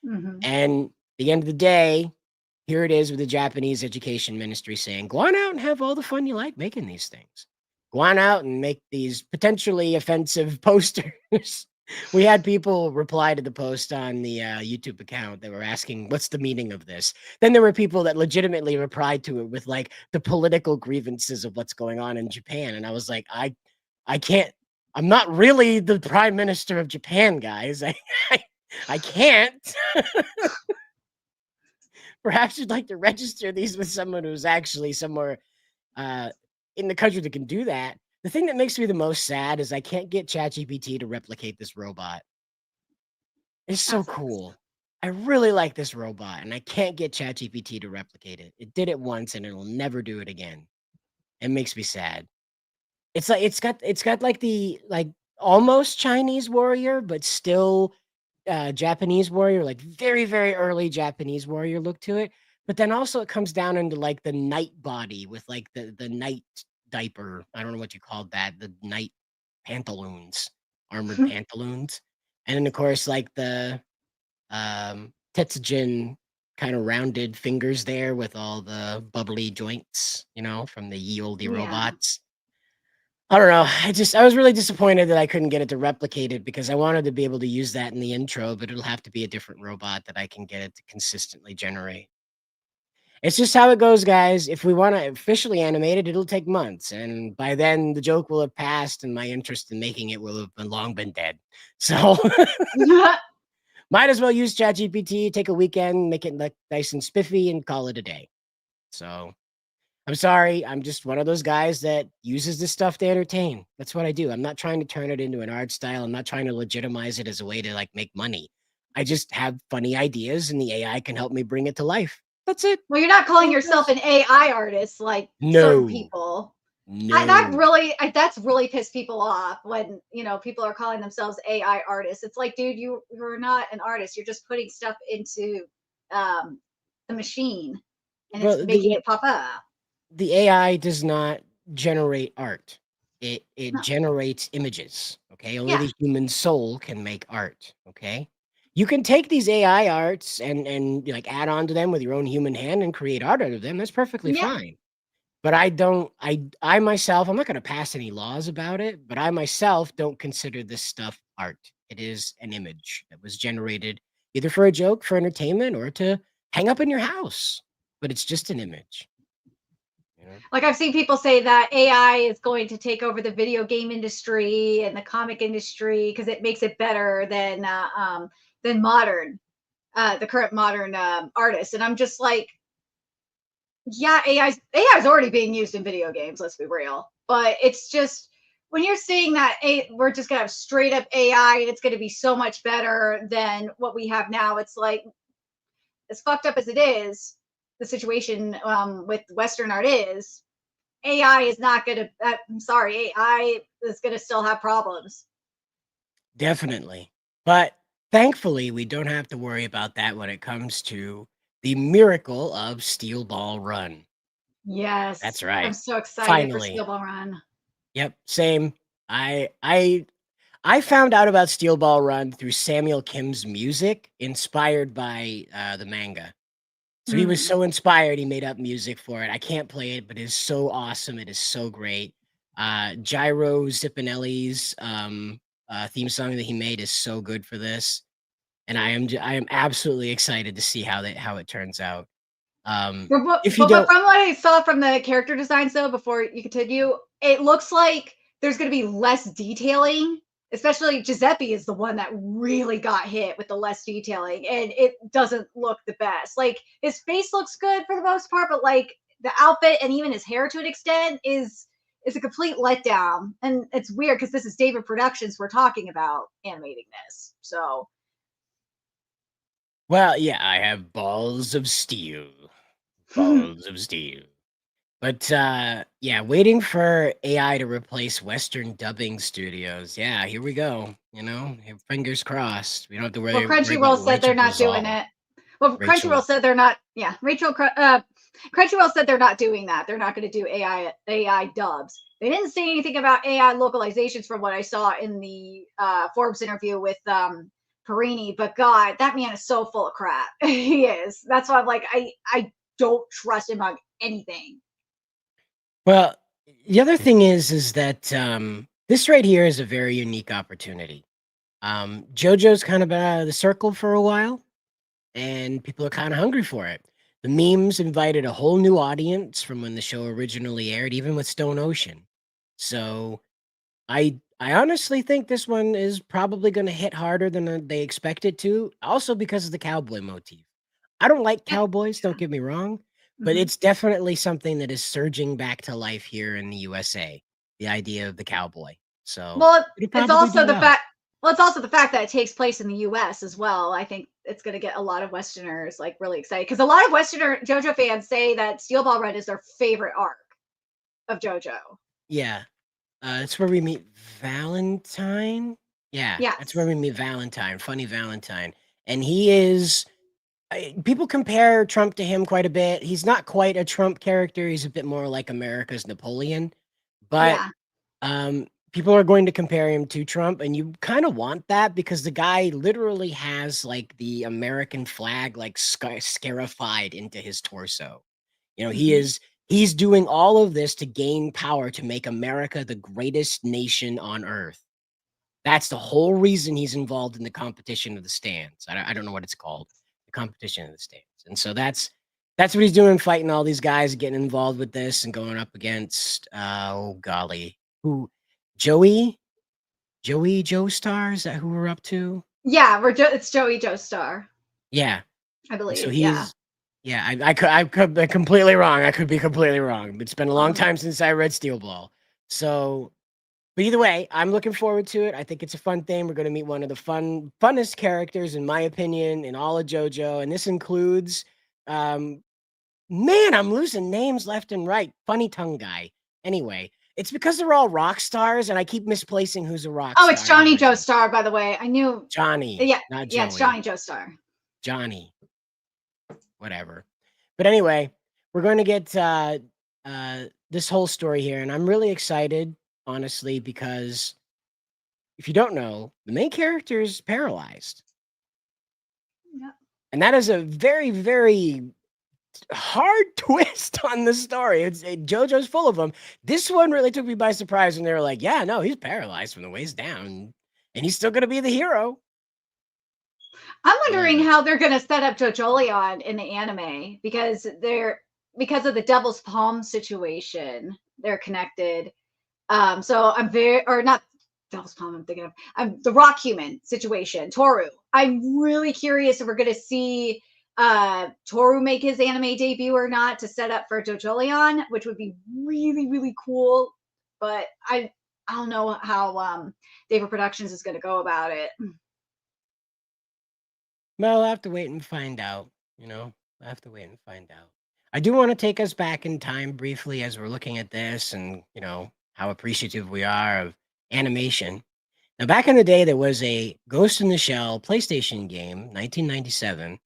Mm-hmm. And at the end of the day, here it is with the Japanese education ministry saying, go on out and have all the fun you like making these things. Go on out and make these potentially offensive posters. We had people reply to the post on the YouTube account. They were asking, what's the meaning of this? Then there were people that legitimately replied to it with like the political grievances of what's going on in Japan. And I was like, I can't, I'm not really the prime minister of Japan, guys. I can't. Perhaps you'd like to register these with someone who's actually somewhere in the country that can do that. The thing that makes me the most sad is I can't get ChatGPT to replicate this robot. It's so cool. I really like this robot, and I can't get ChatGPT to replicate it. It did it once, and it'll never do it again. It makes me sad. It's like it's got like the almost Chinese warrior, but still Japanese warrior, like very, very early Japanese warrior look to it. But then also it comes down into like the knight body with like the knight diaper. I don't know what you called that. The knight pantaloons, armored pantaloons. And then of course like the Tetsujin kind of rounded fingers there with all the bubbly joints, you know, from the ye olde robots. I don't know. I was really disappointed that I couldn't get it to replicate it because I wanted to be able to use that in the intro, but it'll have to be a different robot that I can get it to consistently generate. It's just how it goes, guys. If we want to officially animate it, it'll take months. And by then the joke will have passed and my interest in making it will have long been dead. So might as well use ChatGPT, take a weekend, make it like nice and spiffy and call it a day. So I'm sorry. I'm just one of those guys that uses this stuff to entertain. That's what I do. I'm not trying to turn it into an art style. I'm not trying to legitimize it as a way to like make money. I just have funny ideas and the AI can help me bring it to life. That's it. Well, you're not calling yourself an AI artist like certain people. No. That's really pissed people off when, you know, people are calling themselves AI artists. It's like, dude, you're not an artist. You're just putting stuff into the machine and it's making it pop up. The AI does not generate art. It generates images. Okay. Only the human soul can make art. Okay. You can take these AI arts and like add on to them with your own human hand and create art out of them. That's perfectly fine. But I myself, I'm not going to pass any laws about it, but I myself don't consider this stuff art. It is an image that was generated either for a joke, for entertainment, or to hang up in your house. But it's just an image. Like I've seen people say that AI is going to take over the video game industry and the comic industry because it makes it better than modern, the current modern artists. And I'm just like, yeah, AI is already being used in video games. Let's be real. But it's just when you're seeing that we're just gonna have straight up AI and it's gonna be so much better than what we have now. It's like, as fucked up as it is, the situation with Western art is, AI is not going to, I'm sorry, AI is going to still have problems. Definitely. But thankfully, we don't have to worry about that when it comes to the miracle of Steel Ball Run. Yes. That's right. I'm so excited Finally. for Steel Ball Run. Yep, same. I found out about Steel Ball Run through Samuel Kim's music, inspired by the manga. So he was so inspired, he made up music for it. I can't play it, but it is so awesome. It is so great. Gyro Zippinelli's theme song that he made is so good for this, and I am absolutely excited to see how it turns out. If you don't, from what I saw from the character designs, though, before you continue, it looks like there's going to be less detailing. Especially Giuseppe is the one that really got hit with the less detailing, and it doesn't look the best. Like his face looks good for the most part, but like the outfit and even his hair to an extent is a complete letdown. And it's weird because this is David Productions we're talking about animating this. So, well, yeah, I have balls of steel. Balls of steel. But yeah, waiting for AI to replace Western dubbing studios. Yeah, here we go. Fingers crossed. We don't have to worry, well, worry about Crunchyroll said they're Rachel not doing Dolezal. it. Well, Rachel. Crunchyroll said they're not. Yeah, Crunchyroll said they're not doing that. They're not going to do AI dubs. They didn't say anything about AI localizations from what I saw in the Forbes interview with Perini. But God, that man is so full of crap. He is. That's why I'm like, I don't trust him on anything. Well, the other thing is that this right here is a very unique opportunity. JoJo's kind of been out of the circle for a while, and people are kind of hungry for it. The memes invited a whole new audience from when the show originally aired, even with Stone Ocean. So I honestly think this one is probably going to hit harder than they expect it to, also because of the cowboy motif. I don't like cowboys, don't get me wrong, but it's definitely something that is surging back to life here in the USA, the idea of the cowboy. So Well, it'll it's probably also do the well. fact. Well, it's also the fact that it takes place in the U.S. as well. I think it's going to get a lot of Westerners like really excited because a lot of Westerner JoJo fans say that Steel Ball Red is their favorite arc of JoJo. Yeah, it's where we meet Valentine. Yeah, that's where Yes. we meet Valentine, funny Valentine, and he is. People compare Trump to him quite a bit. He's not quite a Trump character. He's a bit more like America's Napoleon, but Yeah. people are going to compare him to Trump, and you kind of want that because the guy literally has like the American flag like scarified into his torso. He's doing all of this to gain power to make America the greatest nation on earth. That's the whole reason he's involved in the competition of the stands. I don't know what it's called, the competition of the stands. And so that's what he's doing, fighting all these guys, getting involved with this, and going up against oh golly, who Joey Joestar, is that who we're up to? Yeah, it's Joey Joestar. Yeah, I believe. so he's yeah. I could be completely wrong. I could be completely wrong. It's been a long time since I read Steel Ball, so. But either way, I'm looking forward to it. I think it's a fun thing. We're going to meet one of the funnest characters, in my opinion, in all of JoJo. And this includes, man, I'm losing names left and right. Funny tongue guy. Anyway, it's because they're all rock stars, and I keep misplacing who's a rock star. Oh, it's Johnny Joestar, by the way. I knew Johnny. Yeah, not Joey. yeah, it's Johnny Joestar. Johnny. Whatever. But anyway, we're going to get this whole story here, and I'm really excited. Honestly, because if you don't know, the main character is paralyzed. Yep. And that is a very, very hard twist on the story. JoJo's full of them. This one really took me by surprise when they were like, yeah, no, he's paralyzed from the waist down, and he's still going to be the hero. I'm wondering how they're going to set up JoJolion in the anime because of the Devil's Palm situation, they're connected. So I'm not Devil's Palm, I'm thinking of the Rock Human situation, Toru. I'm really curious if we're going to see Toru make his anime debut or not to set up for JoJolion, which would be really, really cool. But I don't know how David Productions is going to go about it. Well, I'll have to wait and find out. I'll have to wait and find out. I do want to take us back in time briefly as we're looking at this and, how appreciative we are of animation. Now, back in the day, there was a Ghost in the Shell PlayStation game, 1997,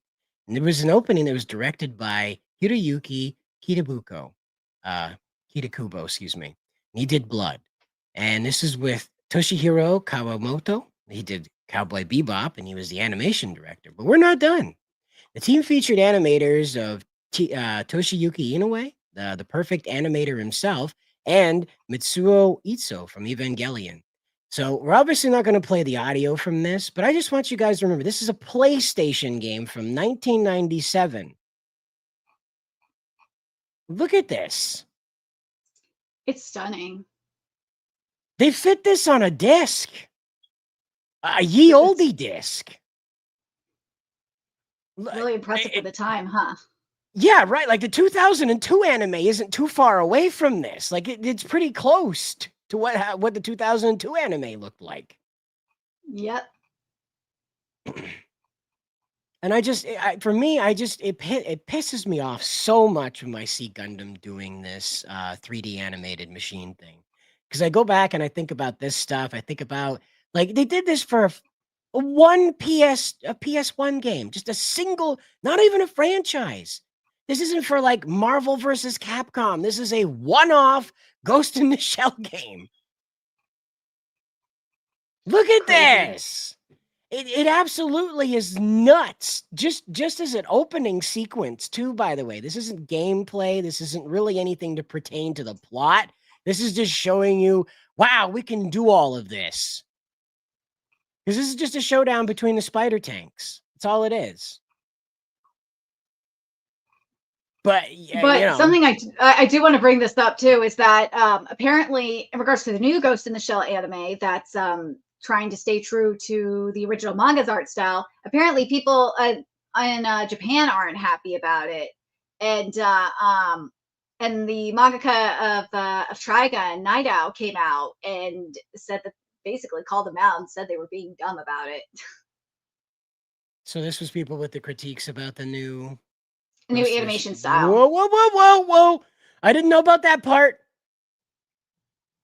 and there was an opening that was directed by Hiroyuki Kitabuko, Kitakubo, excuse me. And he did Blood. And this is with Toshihiro Kawamoto. He did Cowboy Bebop, and he was the animation director. But we're not done. The team featured animators of Toshiyuki Inoue, the perfect animator himself, and Mitsuo Itso from Evangelion. So we're obviously not going to play the audio from this, but I just want you guys to remember this is a PlayStation game from 1997. Look at this. It's stunning. They fit this on a disc. A ye olde disc. Really impressive for the time, huh? Yeah, right. Like the 2002 anime isn't too far away from this. Like it's pretty close to what the 2002 anime looked like. Yep. And it pisses me off so much when I see Gundam doing this 3D animated machine thing. Because I go back and I think about this stuff. I think about, like, they did this for a PS1 game, just a single, not even a franchise. This isn't for like Marvel versus Capcom. This is a one-off Ghost in the Shell game. Look at this. It absolutely is nuts. Just as an opening sequence, too, by the way. This isn't gameplay. This isn't really anything to pertain to the plot. This is just showing you, wow, we can do all of this. Because this is just a showdown between the spider tanks. That's all it is. But something I do want to bring this up too is that apparently, in regards to the new Ghost in the Shell anime, that's trying to stay true to the original manga's art style. Apparently, people in Japan aren't happy about it, and the mangaka of Trigun, Night came out and said that, basically called them out and said they were being dumb about it. So this was people with the critiques about the new animation style. Whoa. I didn't know about that part.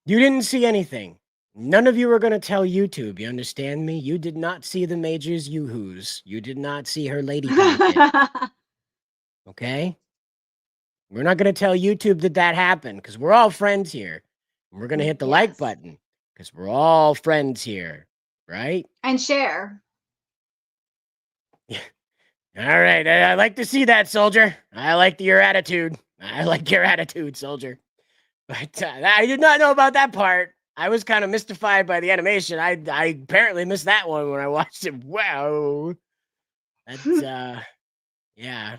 You didn't see anything. None of you are going to tell YouTube. You understand me? You did not see the Major's Yoo-Hoos. You did not see her lady pocket. Okay? We're not going to tell YouTube that happened because we're all friends here. And we're going to hit the like button because we're all friends here. Right? And share. All right. I like to see that, soldier. I like your attitude. I like your attitude, soldier. But I did not know about that part. I was kind of mystified by the animation. I apparently missed that one when I watched it. Wow. That's, yeah.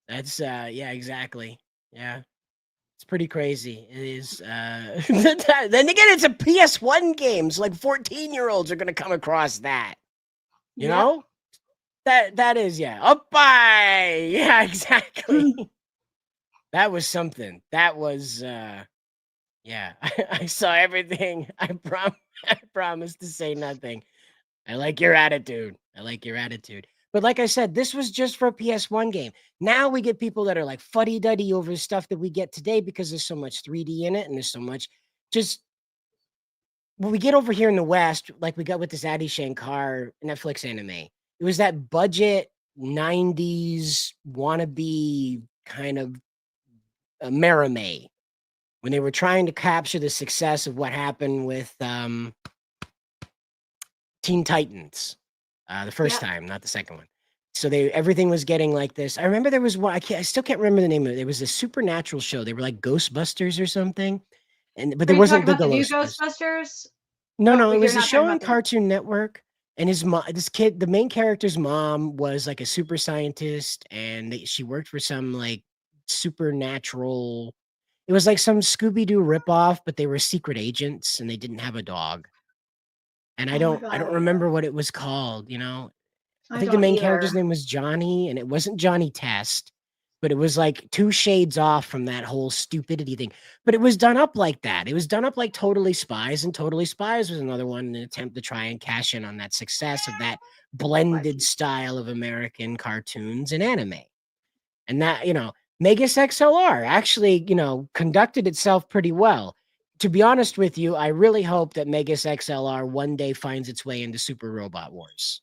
That's, yeah, exactly. Yeah. It's pretty crazy. It is. Then again, it's a PS1 game. So like 14-year-olds are going to come across that. You know? That is, yeah. Up by. Yeah, exactly. That was something. That was, yeah. I saw everything. I promised to say nothing. I like your attitude. I like your attitude. But like I said, this was just for a PS1 game. Now we get people that are like fuddy-duddy over stuff that we get today because there's so much 3D in it and there's so much just when we get over here in the West, like we got with this Addi Shankar Netflix anime. It was that budget 90s wannabe kind of Marime when they were trying to capture the success of what happened with Teen Titans the first time, not the second one. So everything was getting like this. I remember there was one. I still can't remember the name of it. It was a supernatural show. They were like Ghostbusters or something, but there wasn't the Ghostbusters. No, it was a show on Cartoon Network. And his mom, the main character's mom was like a super scientist, and she worked for some like supernatural. It was like some Scooby-Doo ripoff, but they were secret agents and they didn't have a dog. And I don't remember what it was called, you know. I think the main character's name was Johnny, and it wasn't Johnny Test, but it was like 2 shades off from that whole stupidity thing. But it was done up like that. It was done up like Totally Spies, and Totally Spies was another one in an attempt to try and cash in on that success of that blended style of American cartoons and anime. And that, you know, Megas XLR actually, you know, conducted itself pretty well. To be honest with you, I really hope that Megas XLR one day finds its way into Super Robot Wars.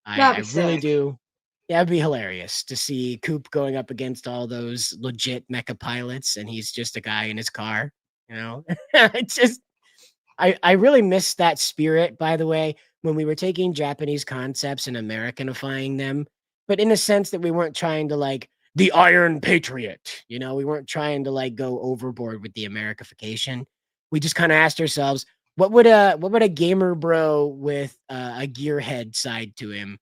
I really do. Yeah, it'd be hilarious to see Coop going up against all those legit mecha pilots, and he's just a guy in his car. You know, I really miss that spirit. By the way, when we were taking Japanese concepts and Americanifying them, but in a sense that we weren't trying to like the Iron Patriot. You know, we weren't trying to like go overboard with the Americification. We just kind of asked ourselves, what would a gamer bro with a gearhead side to him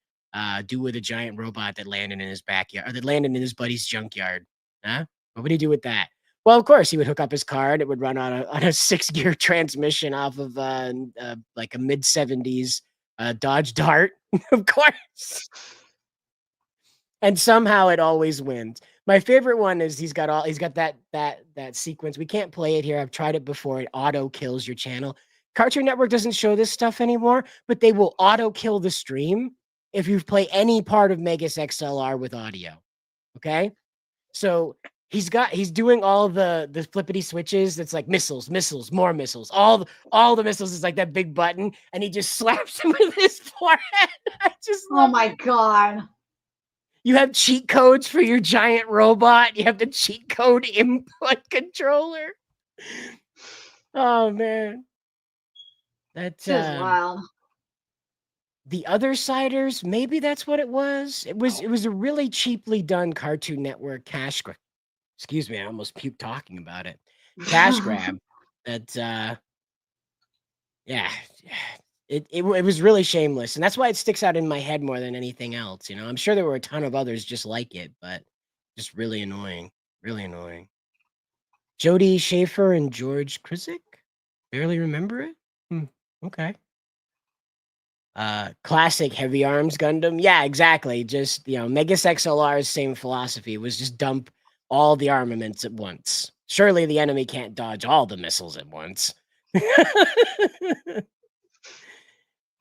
do with a giant robot that landed in his backyard or that landed in his buddy's junkyard? Huh? What would he do with that? Well, of course, he would hook up his car and it would run on a 6-gear transmission off of like a mid-70s Dodge Dart, of course. And somehow it always wins. My favorite one is he's got that sequence. We can't play it here. I've tried it before. It auto kills your channel. Cartoon Network doesn't show this stuff anymore, but they will auto kill the stream if you play any part of Megas XLR with audio. Okay? So he's doing all the flippity switches. That's like missiles, more missiles. All the missiles is like that big button, and he just slaps him with his forehead. I just Oh my god. You have cheat codes for your giant robot. You have the cheat code input controller. Oh man. That's wild. The Other Siders, maybe that's what it was. It was a really cheaply done Cartoon Network cash grab. Excuse me, I almost puked talking about it. Cash grab. That yeah. It was really shameless, and that's why it sticks out in my head more than anything else. You know, I'm sure there were a ton of others just like it, but just really annoying. Really annoying. Jody Schaefer and George Krizik? Barely remember it? Okay. Classic Heavy Arms Gundam. Yeah, exactly. Just, you know, Megas XLR's same philosophy. It was just dump all the armaments at once. Surely the enemy can't dodge all the missiles at once.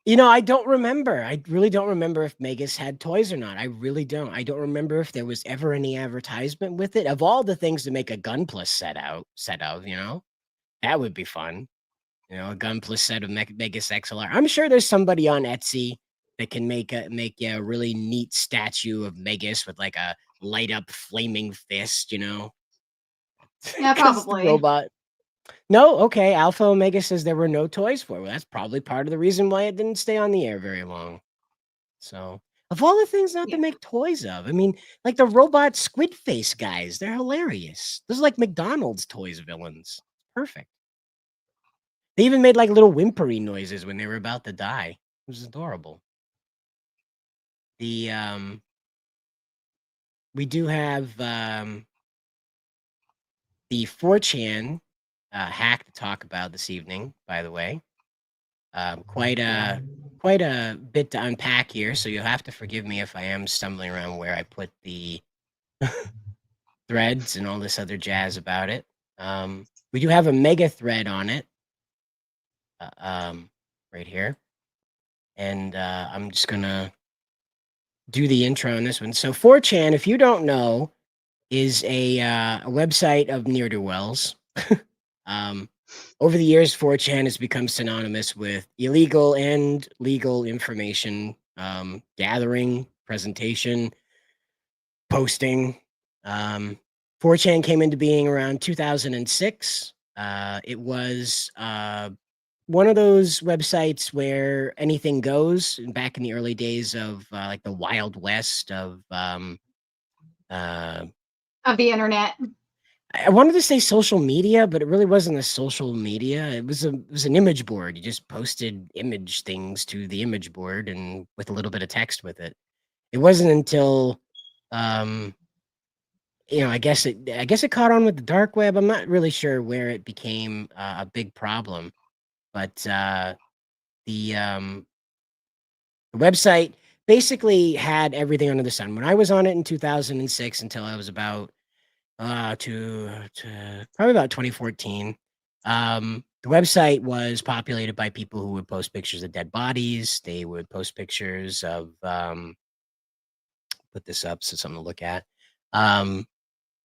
You know, I don't remember. I really don't remember if Megas had toys or not. I really don't. I don't remember if there was ever any advertisement with it. Of all the things to make a Gun Plus set of, you know, that would be fun. You know, a Gun Plus set of Megas XLR. I'm sure there's somebody on Etsy that can make a really neat statue of Megas with like a light up flaming fist, you know. Yeah, probably. Robot. No, okay. Alpha Omega says there were no toys for it. Well, that's probably part of the reason why it didn't stay on the air very long. So, of all the things not to make toys of, I mean, like the robot squid face guys, they're hilarious. Those are like McDonald's toys villains. Perfect. They even made like little whimpering noises when they were about to die. It was adorable. We do have the 4chan hack to talk about this evening, by the way. Quite a bit to unpack here, so you'll have to forgive me if I am stumbling around where I put the threads and all this other jazz about it. We do have a mega thread on it, right here, and I'm just gonna do the intro on this one. So 4chan, if you don't know, is a website of ne'er-do-wells. Over the years, 4chan has become synonymous with illegal and legal information gathering, presentation, posting. 4chan came into being around 2006. It was one of those websites where anything goes. Back in the early days of like the Wild West of the internet. I wanted to say social media, but it really wasn't a social media. It was an image board. You just posted image things to the image board and with a little bit of text with it. It wasn't until you know, I guess it caught on with the dark web. I'm not really sure where it became a big problem, but the website basically had everything under the sun. When I was on it in 2006 until I was about to probably about 2014. The website was populated by people who would post pictures of dead bodies. They would post pictures of put this up so something to look at.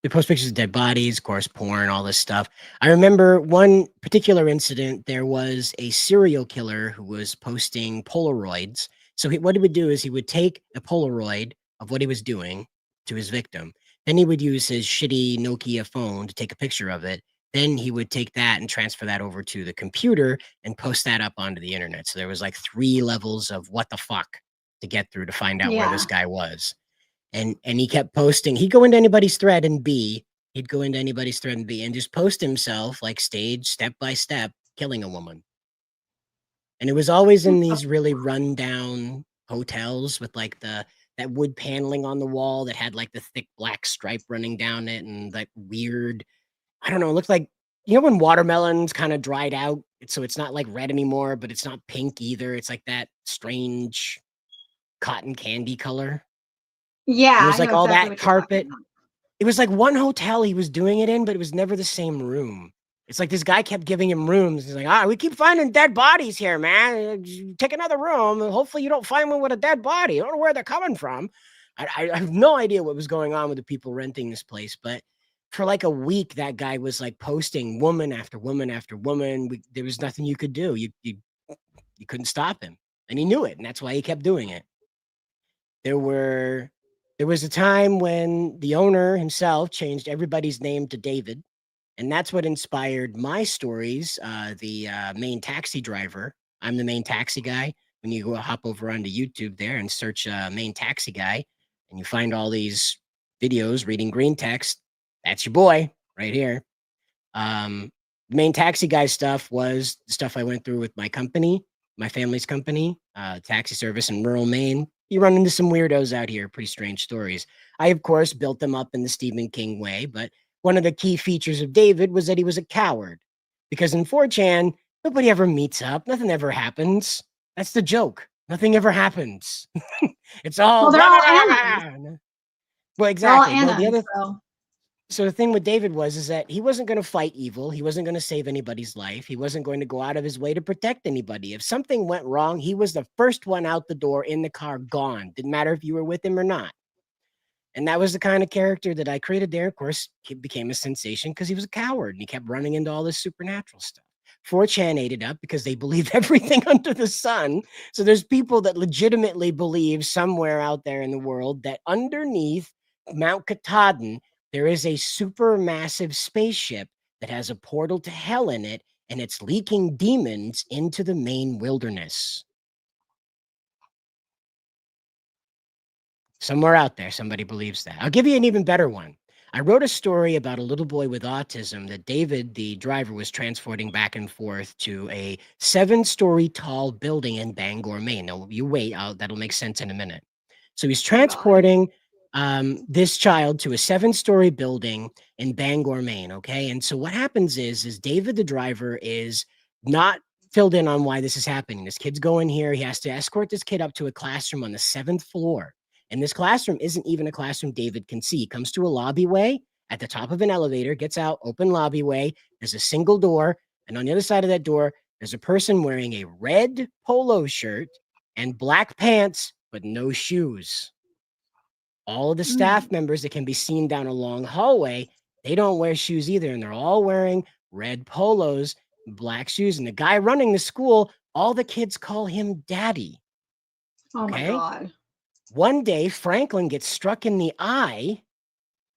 They post pictures of dead bodies, of course, porn, all this stuff. I remember one particular incident. There was a serial killer who was posting Polaroids. So what he would do is he would take a Polaroid of what he was doing to his victim. Then he would use his shitty Nokia phone to take a picture of it. Then he would take that and transfer that over to the computer and post that up onto the internet. So there was like 3 levels of what the fuck to get through to find out where this guy was. And he kept posting. He'd go into anybody's thread and he'd go into anybody's thread and just post himself like stage step by step killing a woman. And it was always in these really rundown hotels with like that wood paneling on the wall that had like the thick black stripe running down it and like weird, I don't know, it looked like, you know, when watermelons kind of dried out, so it's not like red anymore, but it's not pink either. It's like that strange cotton candy color. Yeah, It was I like know all exactly that what you're talking carpet. about. It was like one hotel he was doing it in, but it was never the same room. It's like this guy kept giving him rooms. He's like, we keep finding dead bodies here, man. Take another room. Hopefully you don't find one with a dead body. I don't know where they're coming from. I have no idea what was going on with the people renting this place, but for like a week, that guy was like posting woman after woman after woman. There was nothing you could do. You couldn't stop him, and he knew it, and that's why he kept doing it. There was a time when the owner himself changed everybody's name to David, and that's what inspired my stories. The Maine taxi driver. I'm the Maine taxi guy. When you go hop over onto YouTube there and search Maine taxi guy, and you find all these videos reading green text, that's your boy right here. Maine taxi guy stuff was the stuff I went through with my company, my family's company, taxi service in rural Maine. You run into some weirdos out here, pretty strange stories. I, of course, built them up in the Stephen King way, but one of the key features of David was that he was a coward. Because in 4chan, nobody ever meets up. Nothing ever happens. That's the joke. Nothing ever happens. It's all... Well, they're all animals. Well, exactly. They're all Well, the animals, other... So the thing with David is that he wasn't going to fight evil. He wasn't going to save anybody's life. He wasn't going to go out of his way to protect anybody. If something went wrong, he was the first one out the door in the car, gone. Didn't matter if you were with him or not. And that was the kind of character that I created there. Of course, he became a sensation because he was a coward and he kept running into all this supernatural stuff. 4chan ate it up because they believe everything under the sun. So there's people that legitimately believe somewhere out there in the world that underneath Mount Katahdin, there is a supermassive spaceship that has a portal to hell in it, and it's leaking demons into the Maine wilderness. Somewhere out there, somebody believes that. I'll give you an even better one. I wrote a story about a little boy with autism that David, the driver, was transporting back and forth to a 7-story tall building in Bangor, Maine. Now, you wait, that'll make sense in a minute. So he's transporting this child to a 7-story building in Bangor, Maine, okay? And so what happens is David, the driver, is not filled in on why this is happening. This kid's going here. He has to escort this kid up to a classroom on the 7th floor. And this classroom isn't even a classroom David can see. He comes to a lobbyway at the top of an elevator, gets out, open lobbyway. There's a single door. And on the other side of that door, there's a person wearing a red polo shirt and black pants, but no shoes. All of the staff members that can be seen down a long hallway, they don't wear shoes either. And they're all wearing red polos, black shoes. And the guy running the school, all the kids call him Daddy. Oh my God. One day, Franklin gets struck in the eye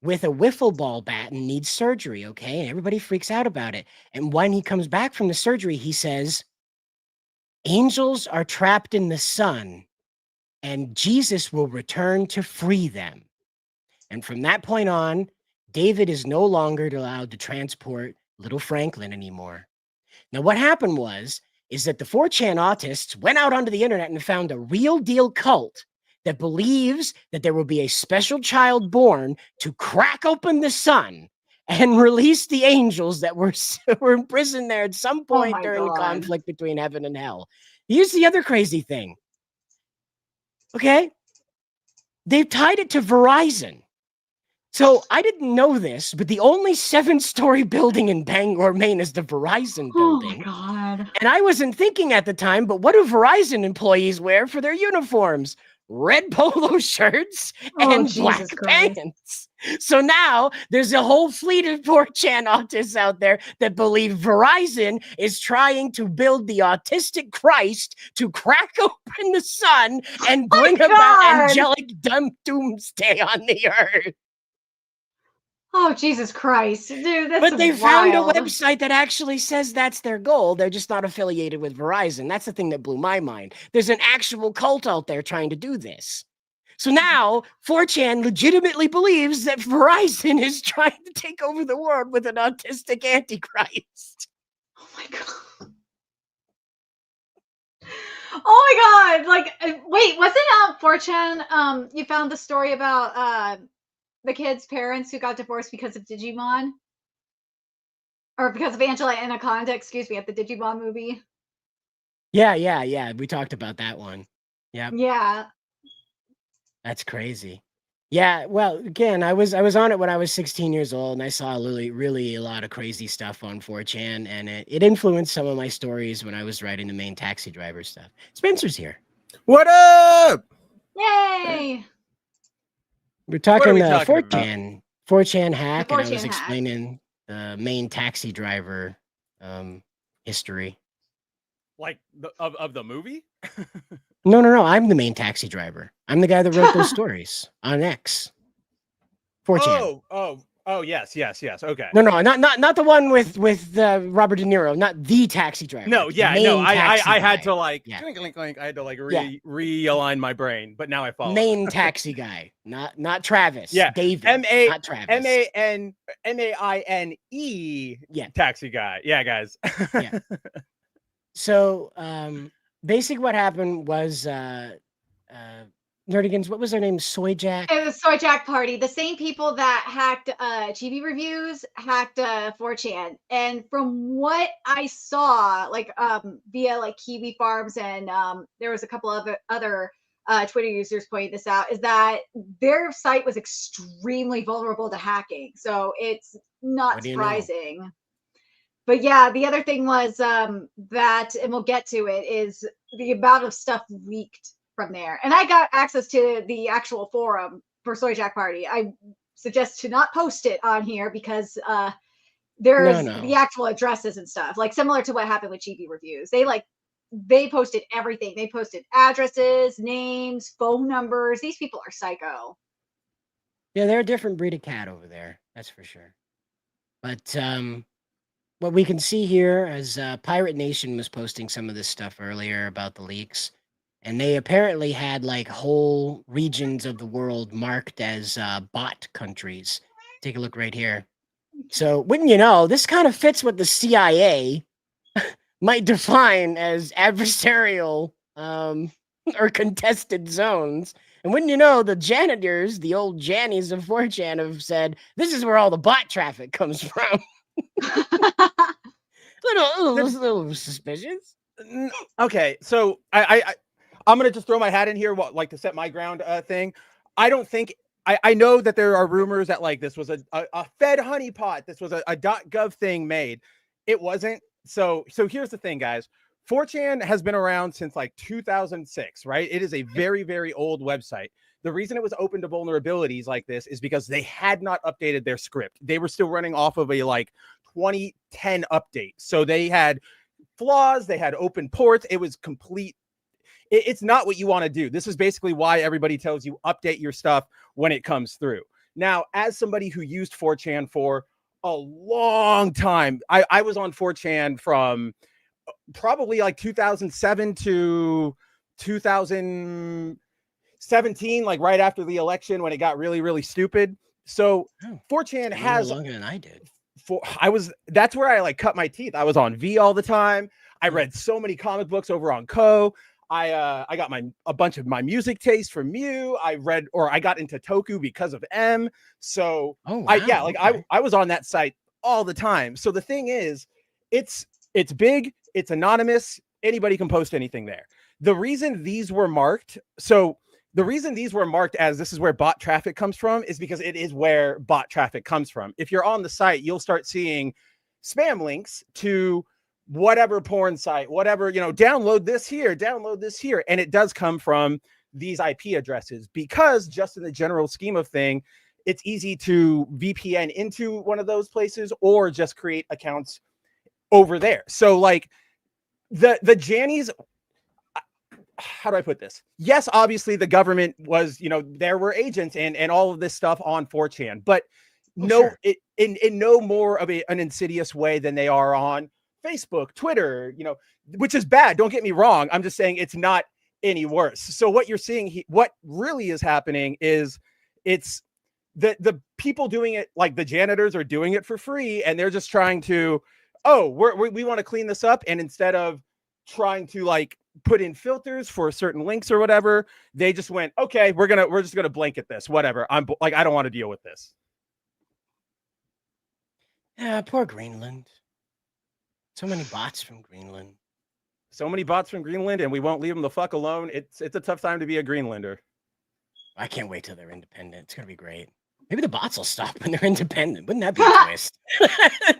with a wiffle ball bat and needs surgery, okay? And everybody freaks out about it. And when he comes back from the surgery, he says, angels are trapped in the sun, and Jesus will return to free them. And from that point on, David is no longer allowed to transport little Franklin anymore. Now, what happened is that the 4chan autists went out onto the internet and found a real deal cult that believes that there will be a special child born to crack open the sun and release the angels that were imprisoned there at some point during the conflict between heaven and hell. Here's the other crazy thing. Okay? They've tied it to Verizon. So I didn't know this, but the only 7-story building in Bangor, Maine is the Verizon building. Oh my God. And I wasn't thinking at the time, but what do Verizon employees wear for their uniforms? Red polo shirts and black pants. So now there's a whole fleet of 4chan autists out there that believe Verizon is trying to build the autistic Christ to crack open the sun and bring about angelic doomsday on the earth. Oh, Jesus Christ. Dude, that's But they found a wild. website that actually says that's their goal. They're just not affiliated with Verizon. That's the thing that blew my mind. There's an actual cult out there trying to do this. So now 4chan legitimately believes that Verizon is trying to take over the world with an autistic antichrist. Oh my god. Oh my god! Like, wait, wasn't 4chan? You found the story about the kid's parents who got divorced because of Digimon, or because of Angela Anaconda? Excuse me, at the Digimon movie. Yeah. We talked about that one. Yeah. Yeah. That's crazy. Yeah, well, again, I was on it when I was 16 years old, and I saw really a lot of crazy stuff on 4chan, and it influenced some of my stories when I was writing the Maine taxi driver stuff. Spencer's here. What up? Yay! We're talking, we talking about? 4chan hack, and I 4chan was hack. explaining the Maine taxi driver history. Like of the movie? No, I'm the main taxi driver. I'm the guy that wrote those stories on X. 4chan. Oh, yes. Okay. No, not the one with Robert De Niro, not the taxi driver. No, the yeah, main no. I taxi had guy. to like Yeah. clink. I had to like realign my brain, but now I follow. Main taxi guy, not Travis. Yeah, David. Not Travis. Maine. Yeah, taxi guy. Yeah, guys. Yeah. So, basically, what happened was, Nerdigans, what was their name? Soyjack? It was Soyjack Party. The same people that hacked GB reviews hacked 4chan. And from what I saw, like via like Kiwi Farms and there was a couple of other Twitter users pointing this out, is that their site was extremely vulnerable to hacking. So it's not surprising. But yeah, the other thing was that, and we'll get to it, is the amount of stuff leaked from there. And I got access to the actual forum for Soyjack Party. I suggest to not post it on here because there's the actual addresses and stuff, like similar to what happened with Chibi Reviews. They posted everything. They posted addresses, names, phone numbers. These people are psycho. Yeah, they're a different breed of cat over there. That's for sure. But what we can see here is Pirate Nation was posting some of this stuff earlier about the leaks. And they apparently had like whole regions of the world marked as bot countries. Take a look right here. So wouldn't you know, this kind of fits what the CIA might define as adversarial or contested zones. And wouldn't you know, the janitors, the old Jannies of 4chan have said, this is where all the bot traffic comes from. little suspicious. Okay, so I'm gonna just throw my hat in here, like to set my ground thing. I don't think I know that there are rumors that like this was a Fed honeypot. This was a .gov thing made. It wasn't. So here's the thing, guys. 4chan has been around since like 2006, right? It is a very, very old website. The reason it was open to vulnerabilities like this is because they had not updated their script. They were still running off of a like 2010 update. So they had flaws, they had open ports. It was complete. It's not what you want to do. This is basically why everybody tells you update your stuff when it comes through. Now, as somebody who used 4chan for a long time, I was on 4chan from probably like 2007 to 2017, like right after the election when it got really, really stupid. So 4chan has longer than I did. That's where I like cut my teeth. I was on V all the time. I read so many comic books over on Co. I got a bunch of my music taste from Mew. I got into Toku because of M. So I was on that site all the time. So the thing is, it's big, it's anonymous, anybody can post anything there. The reason these were marked as this is where bot traffic comes from is because it is where bot traffic comes from. If you're on the site, you'll start seeing spam links to whatever porn site, whatever, download this here. And it does come from these IP addresses because just in the general scheme of thing, it's easy to VPN into one of those places or just create accounts over there. So like the Jannies, how do I put this? Yes, obviously the government was, there were agents and all of this stuff on 4chan, but in no more of an insidious way than they are on Facebook, Twitter, which is bad. Don't get me wrong. I'm just saying it's not any worse. So what you're seeing, what really is happening is it's the people doing it, like the janitors are doing it for free, and they're just trying to, oh, we want to clean this up, and instead of trying to like put in filters for certain links or whatever, they just went, okay, we're just gonna blanket this, whatever. I'm like, I don't want to deal with this. Yeah, poor Greenland. So many bots from Greenland. So many bots from Greenland, and we won't leave them the fuck alone. It's a tough time to be a Greenlander. I can't wait till they're independent. It's gonna be great. Maybe the bots will stop when they're independent. Wouldn't that be a twist?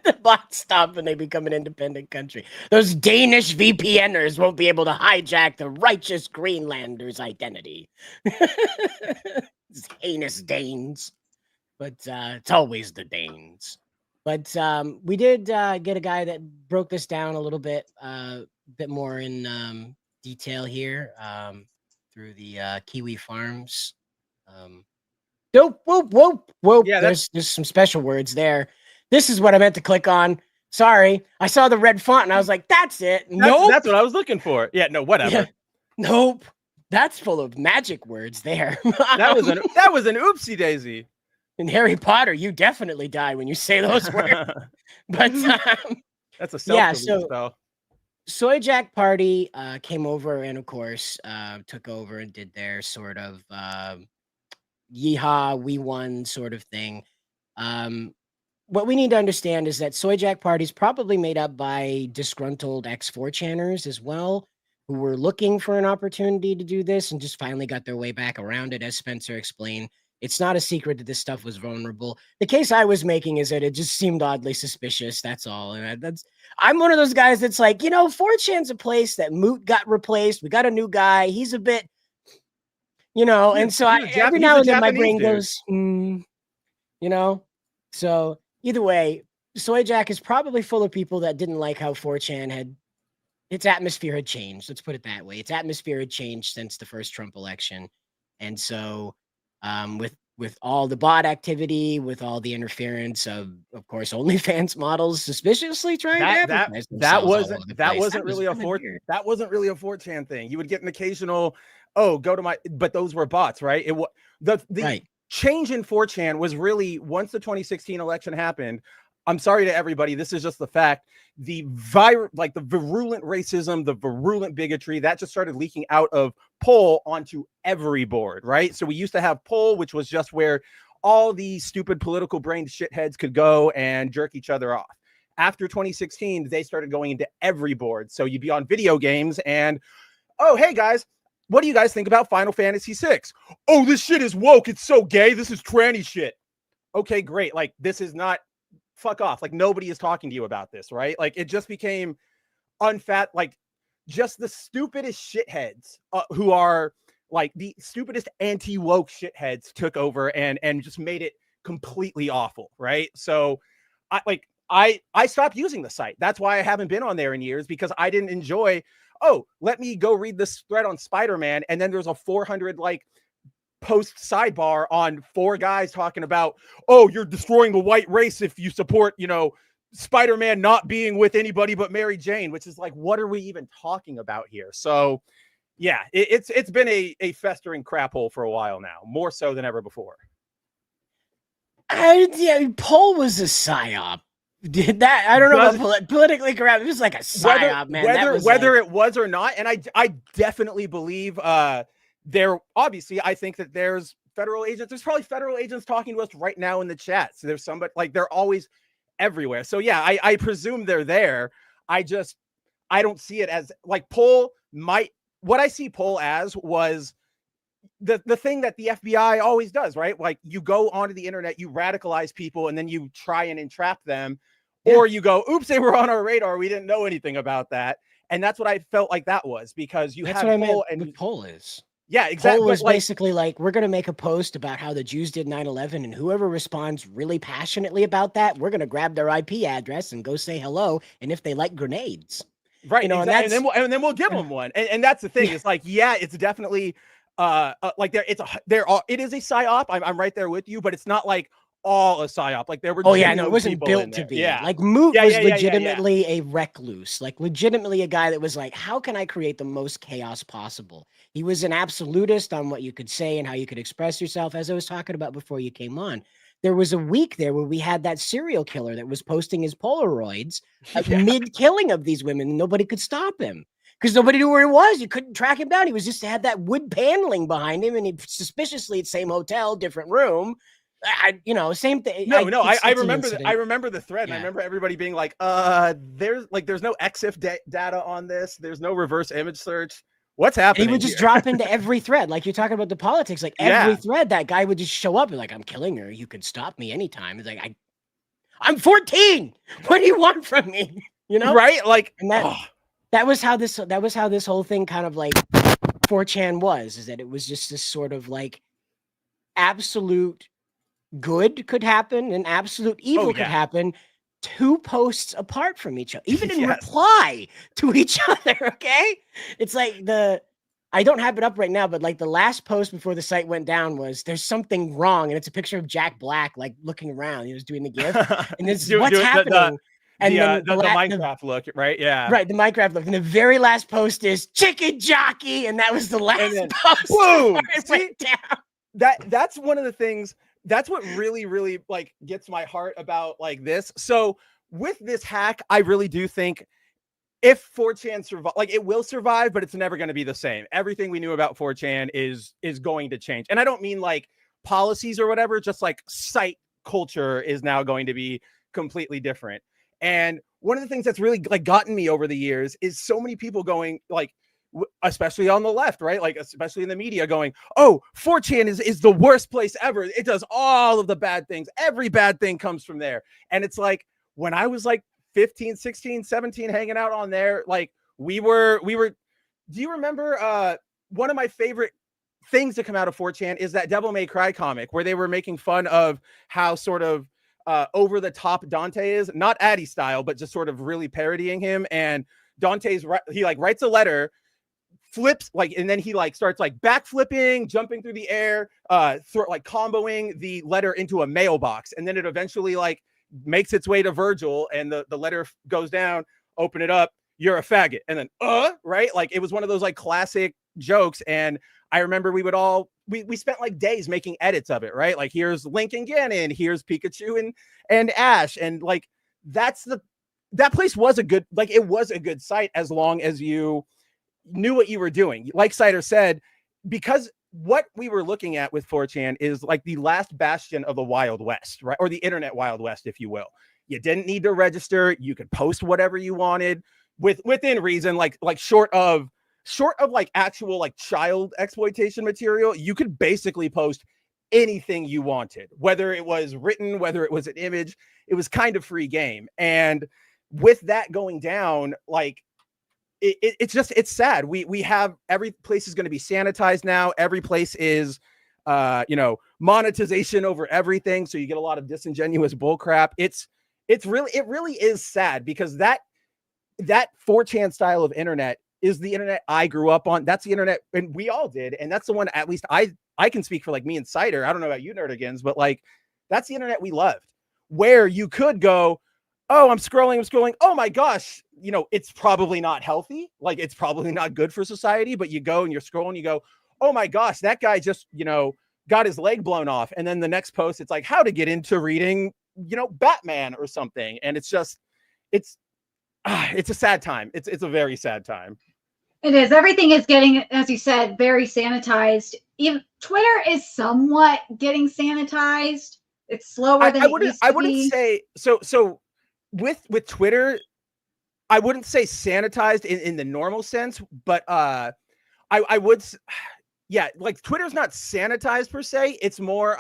The bots stop when they become an independent country. Those Danish VPNers won't be able to hijack the righteous Greenlanders' identity. These heinous Danes. But it's always the Danes. But we did get a guy that broke this down a little bit more in detail here through the Kiwi Farms. Dope, whoop. Yeah, there's some special words there. This is what I meant to click on. Sorry, I saw the red font and I was like, "That's it." Nope, that's what I was looking for. Yeah, no, whatever. Yeah. Nope, that's full of magic words there. that was an oopsie daisy. In Harry Potter, you definitely die when you say those words. But that's a spell. Soyjack Party came over and, of course, took over and did their sort of yeehaw, we won sort of thing. What we need to understand is that Soyjack Party is probably made up by disgruntled ex-4chaners as well, who were looking for an opportunity to do this and just finally got their way back around it, as Spencer explained. It's not a secret that this stuff was vulnerable. The case I was making is that it just seemed oddly suspicious. That's all. And I'm one of those guys that's like, 4chan's a place that Moot got replaced. We got a new guy. He's a bit, and so every now and then my brain goes, So either way, Soyjack is probably full of people that didn't like how 4chan its atmosphere had changed. Let's put it that way. Its atmosphere had changed since the first Trump election. And so with all the bot activity, with all the interference of course, OnlyFans models suspiciously trying to advertise that wasn't really a 4chan thing. You would get an occasional, but those were bots, right? The change in 4chan was really once the 2016 election happened. I'm sorry to everybody. This is just the fact. The virulent racism, the virulent bigotry that just started leaking out of Poll onto every board, right? So we used to have Poll, which was just where all the stupid political brained shitheads could go and jerk each other off. After 2016, they started going into every board. So you'd be on video games and, oh, hey guys, what do you guys think about Final Fantasy VI? Oh, this shit is woke. It's so gay. This is tranny shit. Okay, great. Like, this is not, fuck off. Like, nobody is talking to you about this, right? Like, it just became like just the stupidest shitheads who are like the stupidest anti-woke shitheads took over and just made it completely awful, right? So I stopped using the site. That's why I haven't been on there in years, because I didn't enjoy, let me go read this thread on Spider-Man, and then there's a 400 post sidebar on 4 guys talking about, you're destroying the white race if you support, Spider-Man not being with anybody but Mary Jane, which is like, what are we even talking about here? So yeah, it's been a festering crap hole for a while now, more so than ever before. Poll was a psyop. Did that? I don't know about politically correct. It was like a psyop, man. Whether it was or not, and I definitely believe there. Obviously, I think that there's federal agents. There's probably federal agents talking to us right now in the chat. So there's somebody, they're always everywhere. So yeah, I presume they're there. I don't see it as Poll might. What I see Poll as was the thing that the FBI always does, right? Like, you go onto the internet, you radicalize people, and then you try and entrap them, or you go, oops, they were on our radar, we didn't know anything about that. And that's what I felt like that was, because you have Poll, and Poll is. Yeah, exactly. Poll was basically like, we're going to make a post about how the Jews did 9/11, and whoever responds really passionately about that, we're going to grab their IP address and go say hello, and if they like grenades. Right, exactly. And then we'll give them one. And that's the thing. It's like, yeah, it's definitely it is a psyop. I'm right there with you, but it's not like all a psyop. Like there were Oh yeah, no, genuine it wasn't people built in to there. be. Yeah. Like Moot Yeah, was yeah, yeah, yeah, yeah. legitimately a recluse, like legitimately a guy that was like, how can I create the most chaos possible? He was an absolutist on what you could say and how you could express yourself, as I was talking about before you came on. There was a week there where we had that serial killer that was posting his Polaroids mid-killing of these women, and nobody could stop him because nobody knew where he was. You couldn't track him down. He was just had that wood paneling behind him, and he suspiciously at same hotel, different room. Same thing. I it's an remember incident. I remember the thread, and I remember everybody being like, there's no EXIF data on this. There's no reverse image search. What's happening? And he would just drop into every thread. Like you're talking about the politics, like every thread, that guy would just show up and like, I'm killing her. You could stop me anytime. It's like, I'm 14. What do you want from me? You know? Right? Like, and that was how this whole thing kind of like 4chan was, is that it was just this sort of like absolute good could happen and absolute evil could happen 2 posts apart from each other, even in reply to each other. Okay. It's like I don't have it up right now, but like the last post before the site went down was there's something wrong. And it's a picture of Jack Black, like looking around, he was doing the GIF and this is what's happening. And then the Minecraft look, right? Yeah. Right. The Minecraft look. And the very last post is chicken jockey. And that was the last post. Boom. It went down. That's one of the things. That's what really, really like gets my heart about like this. So with this hack, I really do think if 4chan survive, like it will survive, but it's never going to be the same. Everything we knew about 4chan is going to change. And I don't mean like policies or whatever, just like site culture is now going to be completely different. And one of the things that's really like gotten me over the years is so many people going like, especially on the left, right? Like, especially in the media going, oh, 4chan is the worst place ever. It does all of the bad things. Every bad thing comes from there. And it's like, when I was like 15, 16, 17, hanging out on there, like we were, do you remember one of my favorite things to come out of 4chan is that Devil May Cry comic where they were making fun of how sort of over the top Dante is, not Addi style, but just sort of really parodying him. And Dante's, he like writes a letter, flips like, and then he like starts like backflipping, jumping through the air, like comboing the letter into a mailbox, and then it eventually like makes its way to Virgil, and the letter goes down. Open it up, you're a faggot, and then right, like it was one of those like classic jokes. And I remember we would all we spent like days making edits of it, right? Like here's Link and Ganon, here's Pikachu and Ash, and like that place was a good, like it was a good site as long as you knew what you were doing. Like Cider said, because what we were looking at with 4chan is like the last bastion of the Wild West, right? Or the internet Wild West, if you will. You didn't need to register. You could post whatever you wanted within reason, like short of like actual like child exploitation material. You could basically post anything you wanted, whether it was written, whether it was an image. It was kind of free game. And with that going down, like it's sad. We have, every place is going to be sanitized now. Every place is, monetization over everything. So you get a lot of disingenuous bull crap. It really is sad, because that 4chan style of internet is the internet I grew up on. That's the internet, and we all did. And that's the one, at least I can speak for like me and Cider. I don't know about you nerdigans, but like, that's the internet we loved, where you could go, oh, I'm scrolling. Oh my gosh. It's probably not healthy. Like it's probably not good for society, but you go and you're scrolling, you go, oh my gosh, that guy just, got his leg blown off. And then the next post, it's like how to get into reading, Batman or something. And it's just, it's a sad time. It's a very sad time. It is. Everything is getting, as you said, very sanitized. Even Twitter is somewhat getting sanitized. It's slower than it used to be. I wouldn't say so. With Twitter, I wouldn't say sanitized in the normal sense, but I would, yeah, like Twitter's not sanitized per se. It's more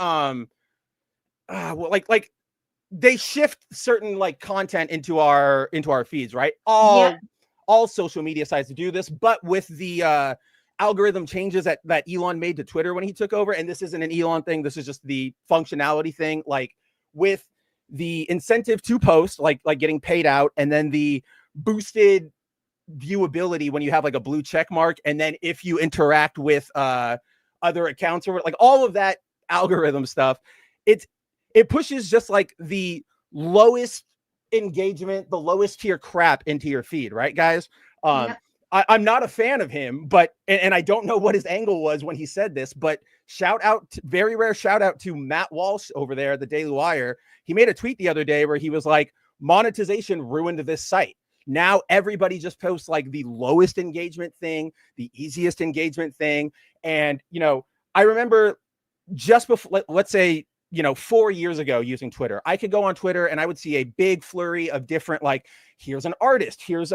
like they shift certain like content into our feeds, right? All social media sites do this, but with the algorithm changes that Elon made to Twitter when he took over, and this isn't an Elon thing, this is just the functionality thing, like with the incentive to post, like getting paid out, and then the boosted viewability when you have like a blue check mark, and then if you interact with other accounts or like all of that algorithm stuff, it pushes just like the lowest engagement, the lowest tier crap into your feed, right, guys? Yep. I'm not a fan of him, but and I don't know what his angle was when he said this, but very rare shout out to Matt Walsh over there at the Daily Wire. He made a tweet the other day where he was like, monetization ruined this site. Now everybody just posts like the lowest engagement thing, the easiest engagement thing. And, you know, I remember just before, let's say, you know, 4 years ago using Twitter, I could go on Twitter and I would see a big flurry of different, like, here's an artist, here's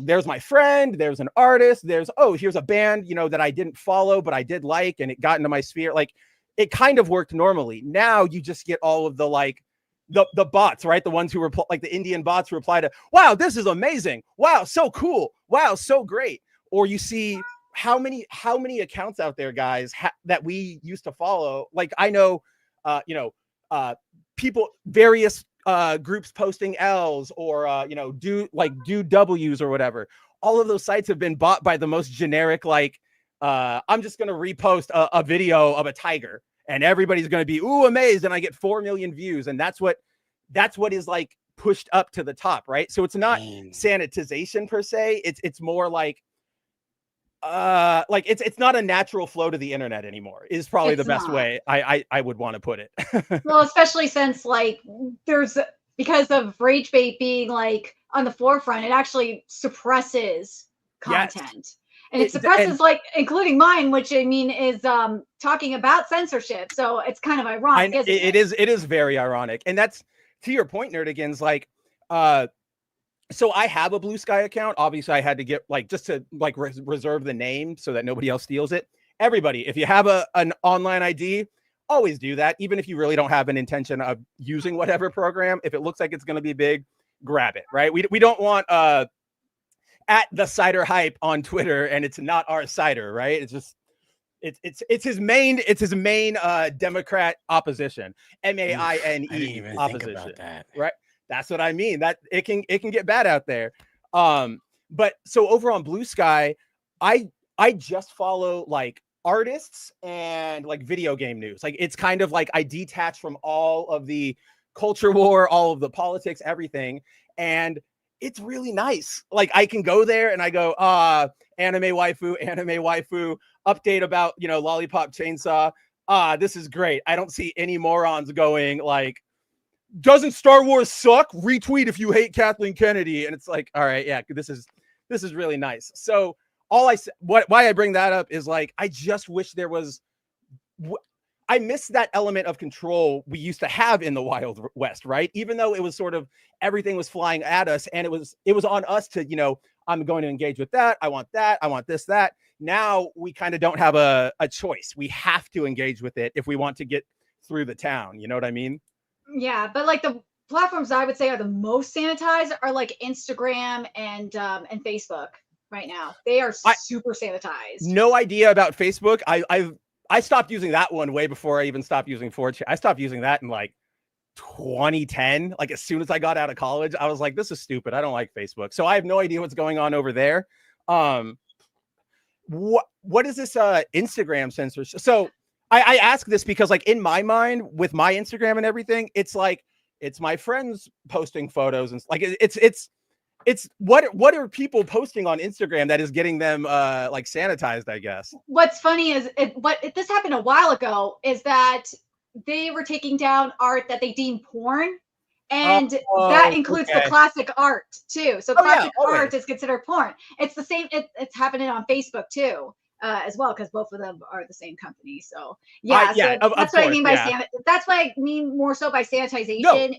there's my friend, there's an artist, here's a band, you know, that I didn't follow, but I did like, and it got into my sphere. Like, it kind of worked normally. Now you just get all of the, like, the bots, right? The ones who were like the Indian bots who reply to, wow, this is amazing. Wow, so cool. Wow, so great. Or you see how many accounts out there, guys, that we used to follow. Like, I know, people, various groups posting L's or, do W's or whatever. All of those sites have been bought by the most generic, like, I'm just going to repost a video of a tiger. And everybody's going to be, ooh, amazed. And I get 4 million views. And that's what is like pushed up to the top. Right. So it's not sanitization per se. It's more like it's not a natural flow to the internet anymore is probably the best way I would want to put it. Well, especially since like because of rage bait being like on the forefront, it actually suppresses content. Yes. And it suppresses, like, including mine, which I mean is talking about censorship. So it's kind of ironic, isn't it? It is very ironic. And that's, to your point, Nerdigans, like, so I have a Blue Sky account. Obviously, I had to get, like, just to, like, reserve the name so that nobody else steals it. Everybody, if you have an online ID, always do that. Even if you really don't have an intention of using whatever program, if it looks like it's going to be big, grab it, right? We don't want... at the cider hype on Twitter, and it's not our cider, right? It's just it's his main Democrat opposition, MAINE opposition. Think about that. Right? That's what I mean. That it can get bad out there. But so over on Blue Sky, I just follow like artists and like video game news. Like, it's kind of like I detach from all of the culture war, all of the politics, everything, and it's really nice. Like, I can go there and I go, anime waifu, update about, Lollipop Chainsaw. This is great. I don't see any morons going like, doesn't Star Wars suck? Retweet if you hate Kathleen Kennedy. And it's like, all right, yeah, this is really nice. So why I bring that up is like, I just wish there was, I miss that element of control we used to have in the Wild West, right? Even though it was sort of everything was flying at us, and it was on us to, I'm going to engage with that. I want this, that. Now we kind of don't have a choice. We have to engage with it if we want to get through the town. You know what I mean? Yeah, but like the platforms I would say are the most sanitized are like Instagram and Facebook right now. They are super sanitized. No idea about Facebook. I stopped using that one way before I even stopped using 4chan. I stopped using that in like 2010. Like, as soon as I got out of college, I was like, this is stupid. I don't like Facebook. So I have no idea what's going on over there. What is this Instagram censorship? So I ask this because, like, in my mind, with my Instagram and everything, it's like, it's my friends posting photos and like it's what are people posting on Instagram that is getting them like sanitized, I guess. What's funny is this happened a while ago is that they were taking down art that they deem porn, and that includes the classic art too. So classic art is considered porn. It's the same. It's happening on Facebook too. As well, because both of them are the same company. So that's what I mean by that's what I mean more so by sanitization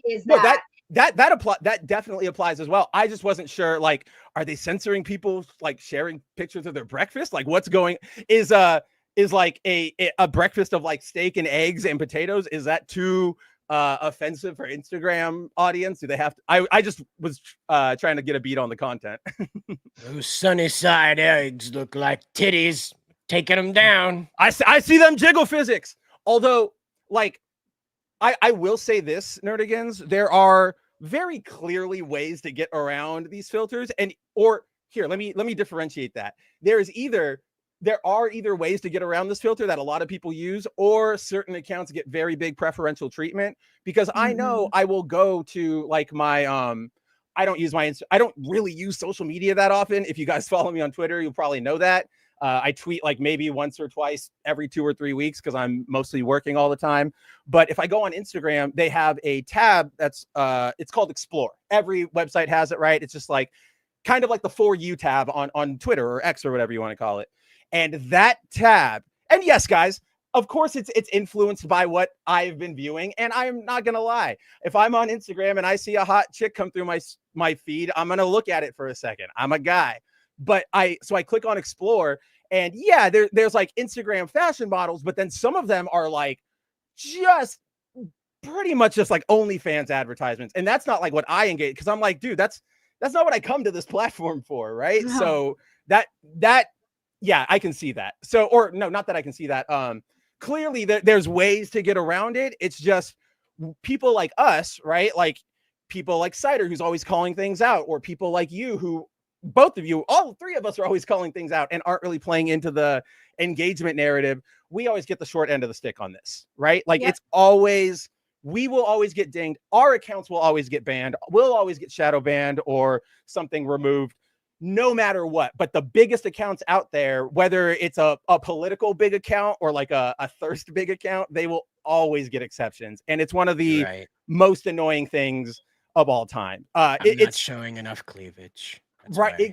that definitely applies as well. I just wasn't sure, like, are they censoring people like sharing pictures of their breakfast? Like, what's going is like a breakfast of like steak and eggs and potatoes, is that too offensive for Instagram audience? Do they have to I just was trying to get a beat on the content. Those sunny side eggs look like titties. Taking them down. I see them jiggle physics. Although, like, I will say this, Nerdigans, there are very clearly ways to get around these filters. Let me differentiate that. There is either there are either ways to get around this filter that a lot of people use, or certain accounts get very big preferential treatment, because I know I will go to like my I don't really use social media that often. If you guys follow me on Twitter, you'll probably know that. I tweet like maybe once or twice every 2 or 3 weeks because I'm mostly working all the time. But if I go on Instagram, they have a tab that's it's called Explore. Every website has it, right? It's just like kind of like the For You tab on Twitter or X or whatever you want to call it. And that tab, and yes, guys, of course it's influenced by what I've been viewing. And I'm not gonna lie, if I'm on Instagram and I see a hot chick come through my feed, I'm gonna look at it for a second. I'm a guy. But I click on Explore, and yeah, there's like Instagram fashion models, but then some of them are like just pretty much just like OnlyFans advertisements. And that's not like what I engage, because I'm like, dude, that's not what I come to this platform for, right? No. So that yeah, I can see that. So, or no, not that I can see that. Clearly there's ways to get around it. It's just people like us, right? Like people like Cider, who's always calling things out, or people like you, who both of you, all three of us are always calling things out and aren't really playing into the engagement narrative. We always get the short end of the stick on this, right? Like it's always, we will always get dinged. Our accounts will always get banned. We'll always get shadow banned or something removed, no matter what. But the biggest accounts out there, whether it's a political big account or like a thirst big account, they will always get exceptions. And it's one of the most annoying things of all time. It's showing enough cleavage.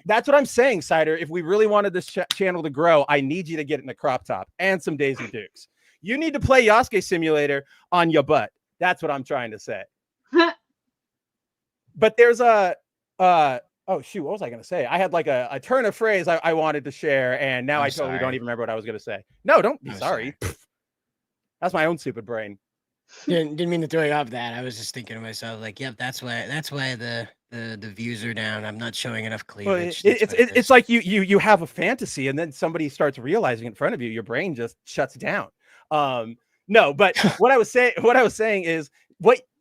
That's what I'm saying, Cider. If we really wanted this channel to grow, I need you to get in a crop top and some Daisy Dukes. You need to play Yasuke Simulator on your butt. That's what I'm trying to say. But there's a oh shoot, what was I gonna say? I had like a turn of phrase I wanted to share, and now I totally don't even remember what I was gonna say. No, don't be sorry. That's my own stupid brain. Didn't mean to throw you off that. I was just thinking to myself, like, yep, that's why the views are down. I'm not showing enough cleavage. Well, it's like you have a fantasy, and then somebody starts realizing in front of you, your brain just shuts down. No, but what I was saying is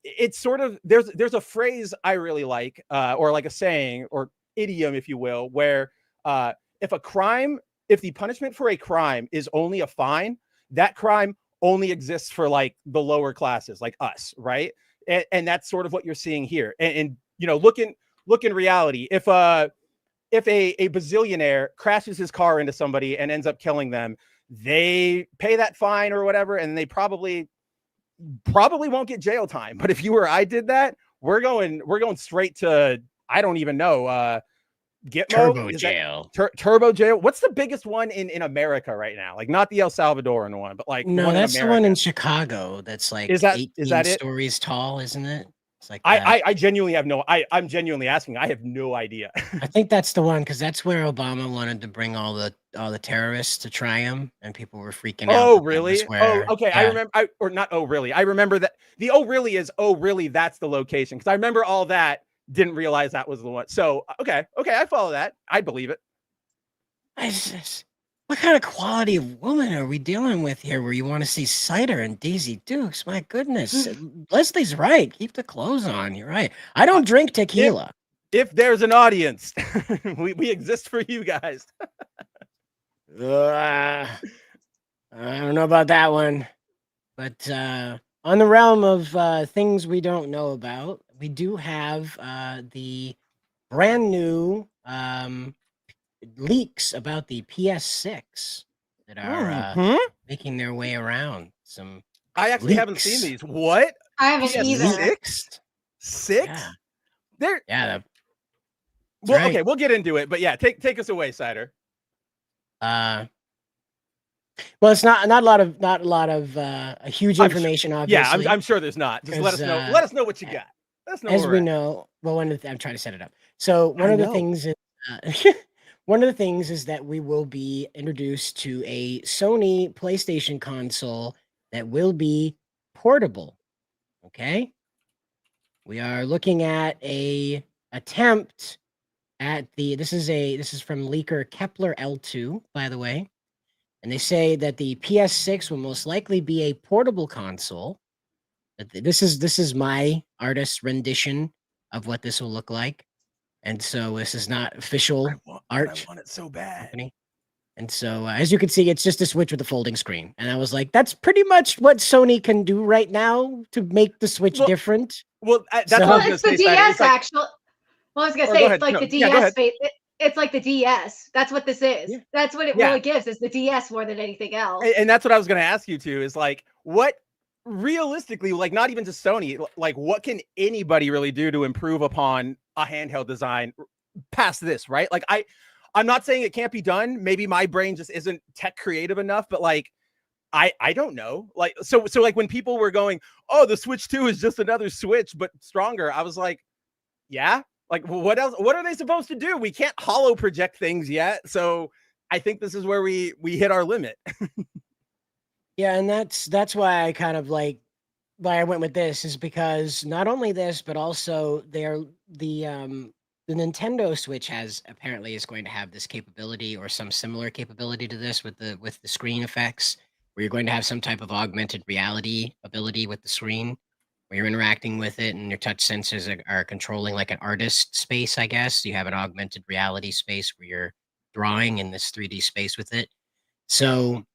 it's sort of, there's a phrase I really like, or like a saying or idiom, if you will, where if the punishment for a crime is only a fine, that crime only exists for like the lower classes, like us, right? And that's sort of what you're seeing here. And you know, look in reality, if a bazillionaire crashes his car into somebody and ends up killing them, they pay that fine or whatever, and they probably won't get jail time. But if you or I did that, we're going straight to, I don't even know, Turbo jail. Turbo jail. What's the biggest one in America right now? Like not the El Salvadoran one, but like no, that's the one in Chicago. That's like is that 18 stories tall, isn't it? It's like I genuinely have no. I'm genuinely asking. I have no idea. I think that's the one, because that's where Obama wanted to bring all the terrorists to try him, and people were freaking out. Oh really? Oh okay. Yeah. I remember. Or not. Oh really? I remember that. The oh really is oh really. That's the location, because I remember all that. Didn't realize that was the one. So okay, I follow that. I believe it. What kind of quality of woman are we dealing with here, where you want to see Cider and Daisy Dukes? My goodness, Leslie's right. Keep the clothes on. You're right. I don't drink tequila. If there's an audience, we exist for you guys. I don't know about that one, but on the realm of things we don't know about, we do have the brand new leaks about the PS6 that are making their way around. I actually haven't seen these. What? I haven't either. Six? Yeah. Well, right. Okay, we'll get into it, but yeah, take us away, Cider. Well, it's not a lot of huge information, obviously. Yeah, I'm sure there's not. Just let us know. Let us know what you got. As we know, well, I'm trying to set it up. So one of the things is that we will be introduced to a Sony PlayStation console that will be portable. Okay, we are looking at a attempt at this is from leaker Kepler L2, by the way, and they say that the PS6 will most likely be a portable console. This is my artist's rendition of what this will look like, and so this is not official art. I want it so bad. Company. And so, as you can see, it's just a Switch with a folding screen. And I was like, that's pretty much what Sony can do right now to make the Switch different. Well, that's So- what I was Well, gonna it's the say, Cider. DS It's like, actually. Well, I was gonna Or say go it's ahead. like No, the yeah, go DS ahead. face. It's like the DS. That's what this is. Yeah. That's what it Yeah. really gives. Is the DS more than anything else. And that's what I was going to ask you too, is like, what realistically, like, not even just Sony, like, what can anybody really do to improve upon a handheld design past this, right? Like, I'm not saying it can't be done. Maybe my brain just isn't tech creative enough, but like, I don't know. Like, so like when people were going, oh, the Switch 2 is just another Switch, but stronger. I was like, yeah, like, what else? What are they supposed to do? We can't hollow project things yet. So I think this is where we hit our limit. Yeah, and that's why I kind of like why I went with this is because not only this, but also the Nintendo Switch apparently is going to have this capability or some similar capability to this with the screen effects, where you're going to have some type of augmented reality ability with the screen, where you're interacting with it and your touch sensors are controlling like an artist space, I guess. You have an augmented reality space where you're drawing in this 3D space with it. So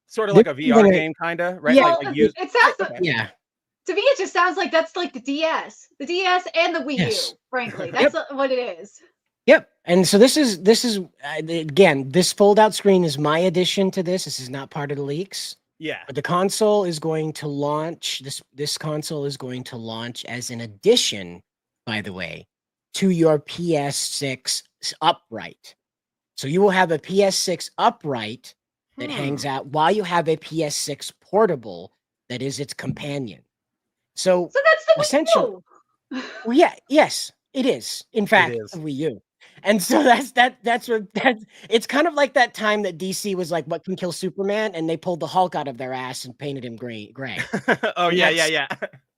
sort of like a VR game, kind of, right? Yeah, like it sounds. yeah. To me, it just sounds like that's like the DS and the Wii Yes. U. Frankly, that's what it is. Yep. And so this is again, this fold out screen is my addition to this. This is not part of the leaks. Yeah. But the console is going to launch this console is going to launch as an addition, by the way, to your PS6 upright. So you will have a PS6 upright that hangs out while you have a PS6 portable that is its companion. So that's the essentially, well, yeah, yes, it is. In fact, the Wii U. And so that's it's kind of like that time that DC was like, what can kill Superman? And they pulled the Hulk out of their ass and painted him gray. Oh, And yeah.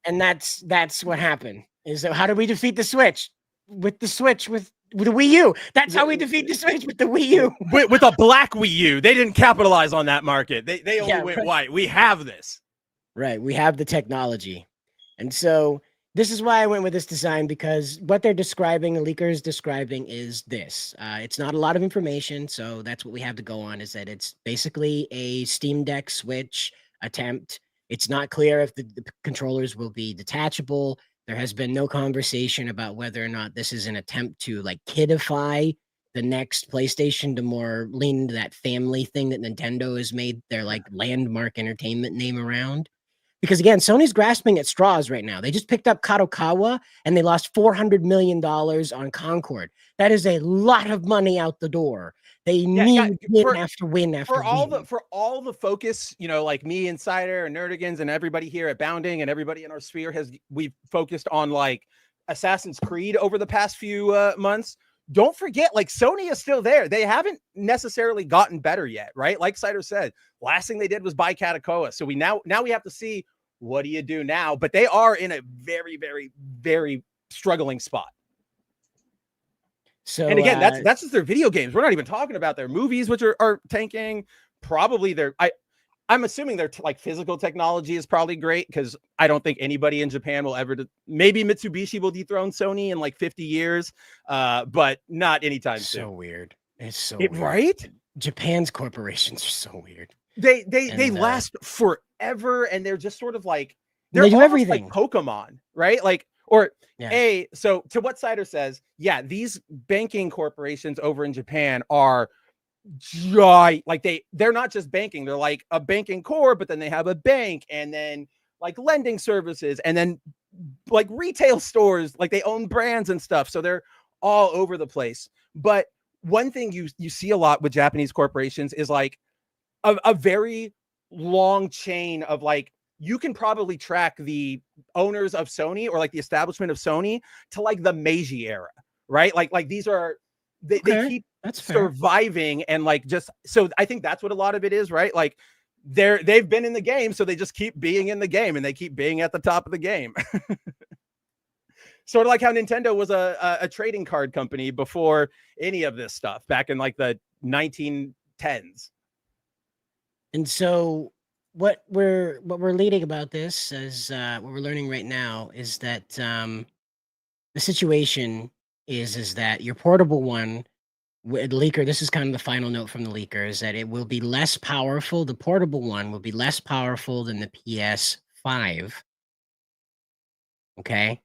And that's what happened. Is that how do we defeat the Switch? With the Wii U. That's how we defeat the Switch with the Wii U. with a black Wii U. They didn't capitalize on that market. They only went white. We have this. Right. We have the technology. And so this is why I went with this design, because what they're describing, the leaker is describing, is this. It's not a lot of information, so that's what we have to go on, is that it's basically a Steam Deck Switch attempt. It's not clear if the controllers will be detachable. There has been no conversation about whether or not this is an attempt to like kidify the next PlayStation to more lean into that family thing that Nintendo has made their like landmark entertainment name around. Because again, Sony's grasping at straws right now. They just picked up Kadokawa and they lost $400 million on Concord. That is a lot of money out the door. They need win after win after win. For all the focus, like me, Insider, and Nerdigans, and everybody here at Bounding, and everybody in our sphere we've focused on like Assassin's Creed over the past few months. Don't forget, like, Sony is still there. They haven't necessarily gotten better yet, right? Like Cider said, last thing they did was buy Kadokawa. So now we have to see, what do you do now? But they are in a very, very, very struggling spot. So, and again, that's just their video games. We're not even talking about their movies, which are tanking. Probably I'm assuming their like physical technology is probably great, because I don't think anybody in Japan will ever. Maybe Mitsubishi will dethrone Sony in like 50 years, but not anytime soon. So weird. It's so weird. Right. Japan's corporations are so weird. They last forever, and they're just sort of like they do everything like Pokemon, right? Like, or so to what Cider says, yeah, these banking corporations over in Japan are like they're not just banking, they're like a banking core, but then they have a bank, and then like lending services, and then like retail stores, like they own brands and stuff, so they're all over the place. But one thing you see a lot with Japanese corporations is like a very long chain of like, you can probably track the owners of Sony or like the establishment of Sony to like the Meiji era, right? Like these are they keep surviving, and like, just so I think that's what a lot of it is, right? Like they've been in the game, so they just keep being in the game, and they keep being at the top of the game. Sort of like how Nintendo was a trading card company before any of this stuff back in like the 1910s. And so what we're leading about this is what we're learning right now is that the situation is that your portable one leaker, this is kind of the final note from the leaker, is that it will be less powerful. The portable one will be less powerful than the PS5. Okay.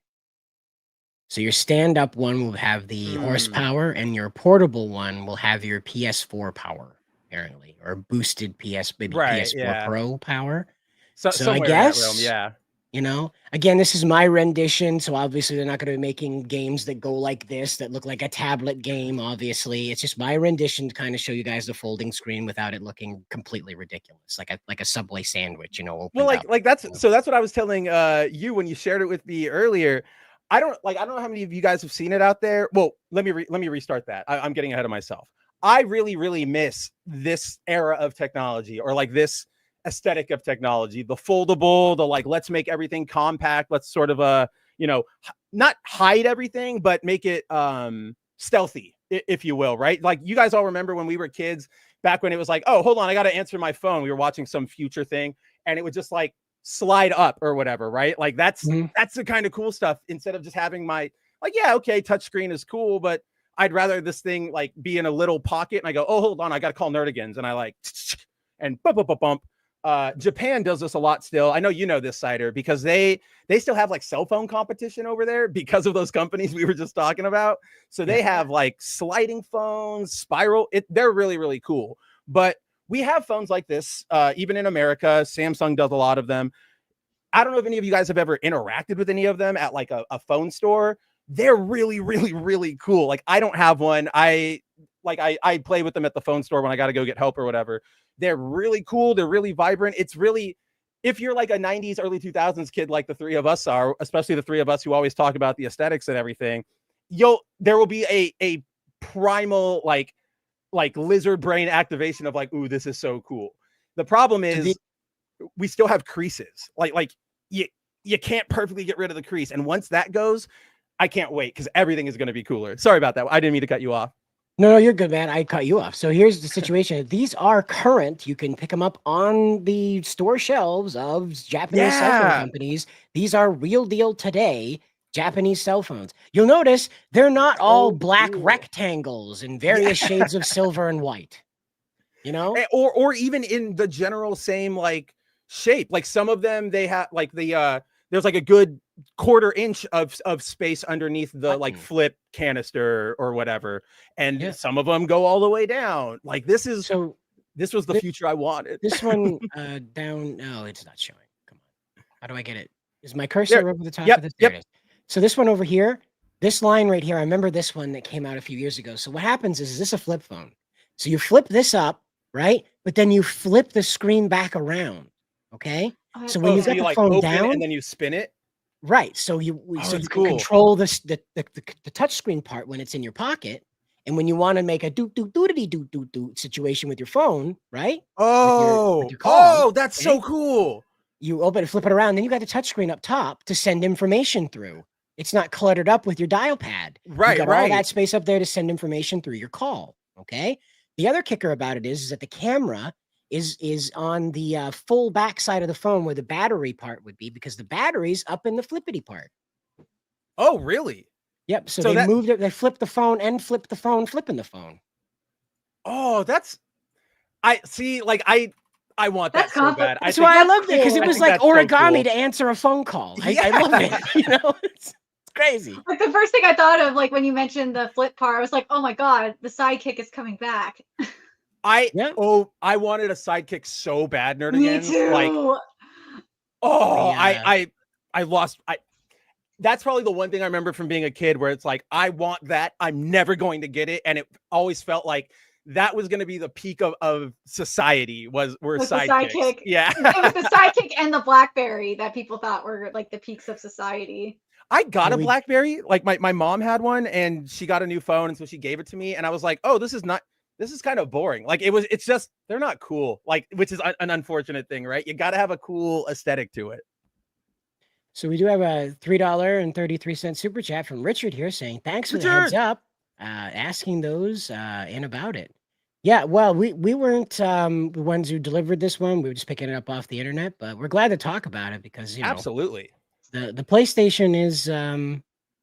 So your stand-up one will have the horsepower, and your portable one will have your PS4 power, apparently, or boosted maybe PS4 Pro power. So I somewhere in that realm, guess, yeah. you know, again, this is my rendition, so obviously they're not going to be making games that go like this, that look like a tablet game, obviously. It's just my rendition to kind of show you guys the folding screen without it looking completely ridiculous, like a Subway sandwich, you know, Well, opened up, that's you know? so that's what I was telling you when you shared it with me earlier. I don't know how many of you guys have seen it out there. Well, let me restart that. I'm getting ahead of myself. I really miss this era of technology, or like this aesthetic of technology, the foldable, the like, let's make everything compact. Let's sort of, you know, not hide everything, but make it stealthy, if you will, right? Like, you guys all remember when we were kids, back when it was like, oh, hold on, I got to answer my phone. We were watching some future thing, and it would just like slide up or whatever, right? Like that's the kind of cool stuff, instead of just having my, like, yeah, okay, touchscreen is cool, but I'd rather this thing like be in a little pocket, and I go, oh, hold on, I got to call Nerdigans, and I like, and bump. Japan does this a lot still. I know you know this, Cider, because they still have like cell phone competition over there because of those companies we were just talking about. So they have like sliding phones, spiral. They're really cool. But we have phones like this, even in America. Samsung does a lot of them. I don't know if any of you guys have ever interacted with any of them at like a phone store. They're really cool. Like, I don't have one. I play with them at the phone store when I got to go get help or whatever. They're really cool. They're really vibrant. It's really, if you're like a 90s, early 2000s kid, like the three of us are, especially the three of us who always talk about the aesthetics and everything, there will be a primal, like lizard brain activation of like, ooh, this is so cool. The problem is we still have creases. Like you can't perfectly get rid of the crease. And once that goes, I can't wait, because everything is going to be cooler. Sorry about that. I didn't mean to cut you off. No, you're good, man. I cut you off. So here's the situation. These are current. You can pick them up on the store shelves of Japanese cell phone companies. These are real deal today Japanese cell phones. You'll notice they're not all black rectangles in various shades of silver and white. You know? Or even in the general same like shape. Like, some of them, they have like there's like a good quarter-inch of space underneath the like flip canister or whatever, and some of them go all the way down. Like, this was the future I wanted. This one down. No, it's not showing. Come on, how do I get it? Is my cursor over the top of this? There it is. So this one over here, this line right here, I remember this one that came out a few years ago. So what happens is this a flip phone? So you flip this up, right? But then you flip the screen back around. Okay. So when you get the like phone open down, and then you spin it. Right. So you can control the touch screen part when it's in your pocket. And when you want to make a do situation with your phone, right? With your call, that's so cool. You open it, flip it around, then you got the touch screen up top to send information through. It's not cluttered up with your dial pad. Right, you got all that space up there to send information through your call. Okay. The other kicker about it is that the camera is on the full back side of the phone where the battery part would be, because the battery's up in the flippity part. Oh, really? Yep. So they moved it. They flipped the phone and flipped the phone, flipping the phone. Oh, I see. Like, I want that so bad. That's why I loved it, because it was like origami to answer a phone call. I love it. You know, it's crazy. Like, the first thing I thought of, like when you mentioned the flip part, I was like, oh my god, the sidekick is coming back. I wanted a sidekick so bad, Nerdigans. Me too. Like, I lost. That's probably the one thing I remember from being a kid, where it's like, I want that. I'm never going to get it. And it always felt like that was going to be the peak of society were sidekicks. Yeah. It was the sidekick and the BlackBerry that people thought were like the peaks of society. I got a BlackBerry. Like, my mom had one, and she got a new phone, and so she gave it to me, and I was like, oh, this is kind of boring. Like, it's just, they're not cool, like, which is an unfortunate thing, right? You got to have a cool aesthetic to it. So we do have a $3.33 super chat from Richard here saying, thanks for the heads up, asking those in about it. Yeah, well, we weren't the ones who delivered this one. We were just picking it up off the internet, but we're glad to talk about it because, you know, absolutely. The PlayStation is,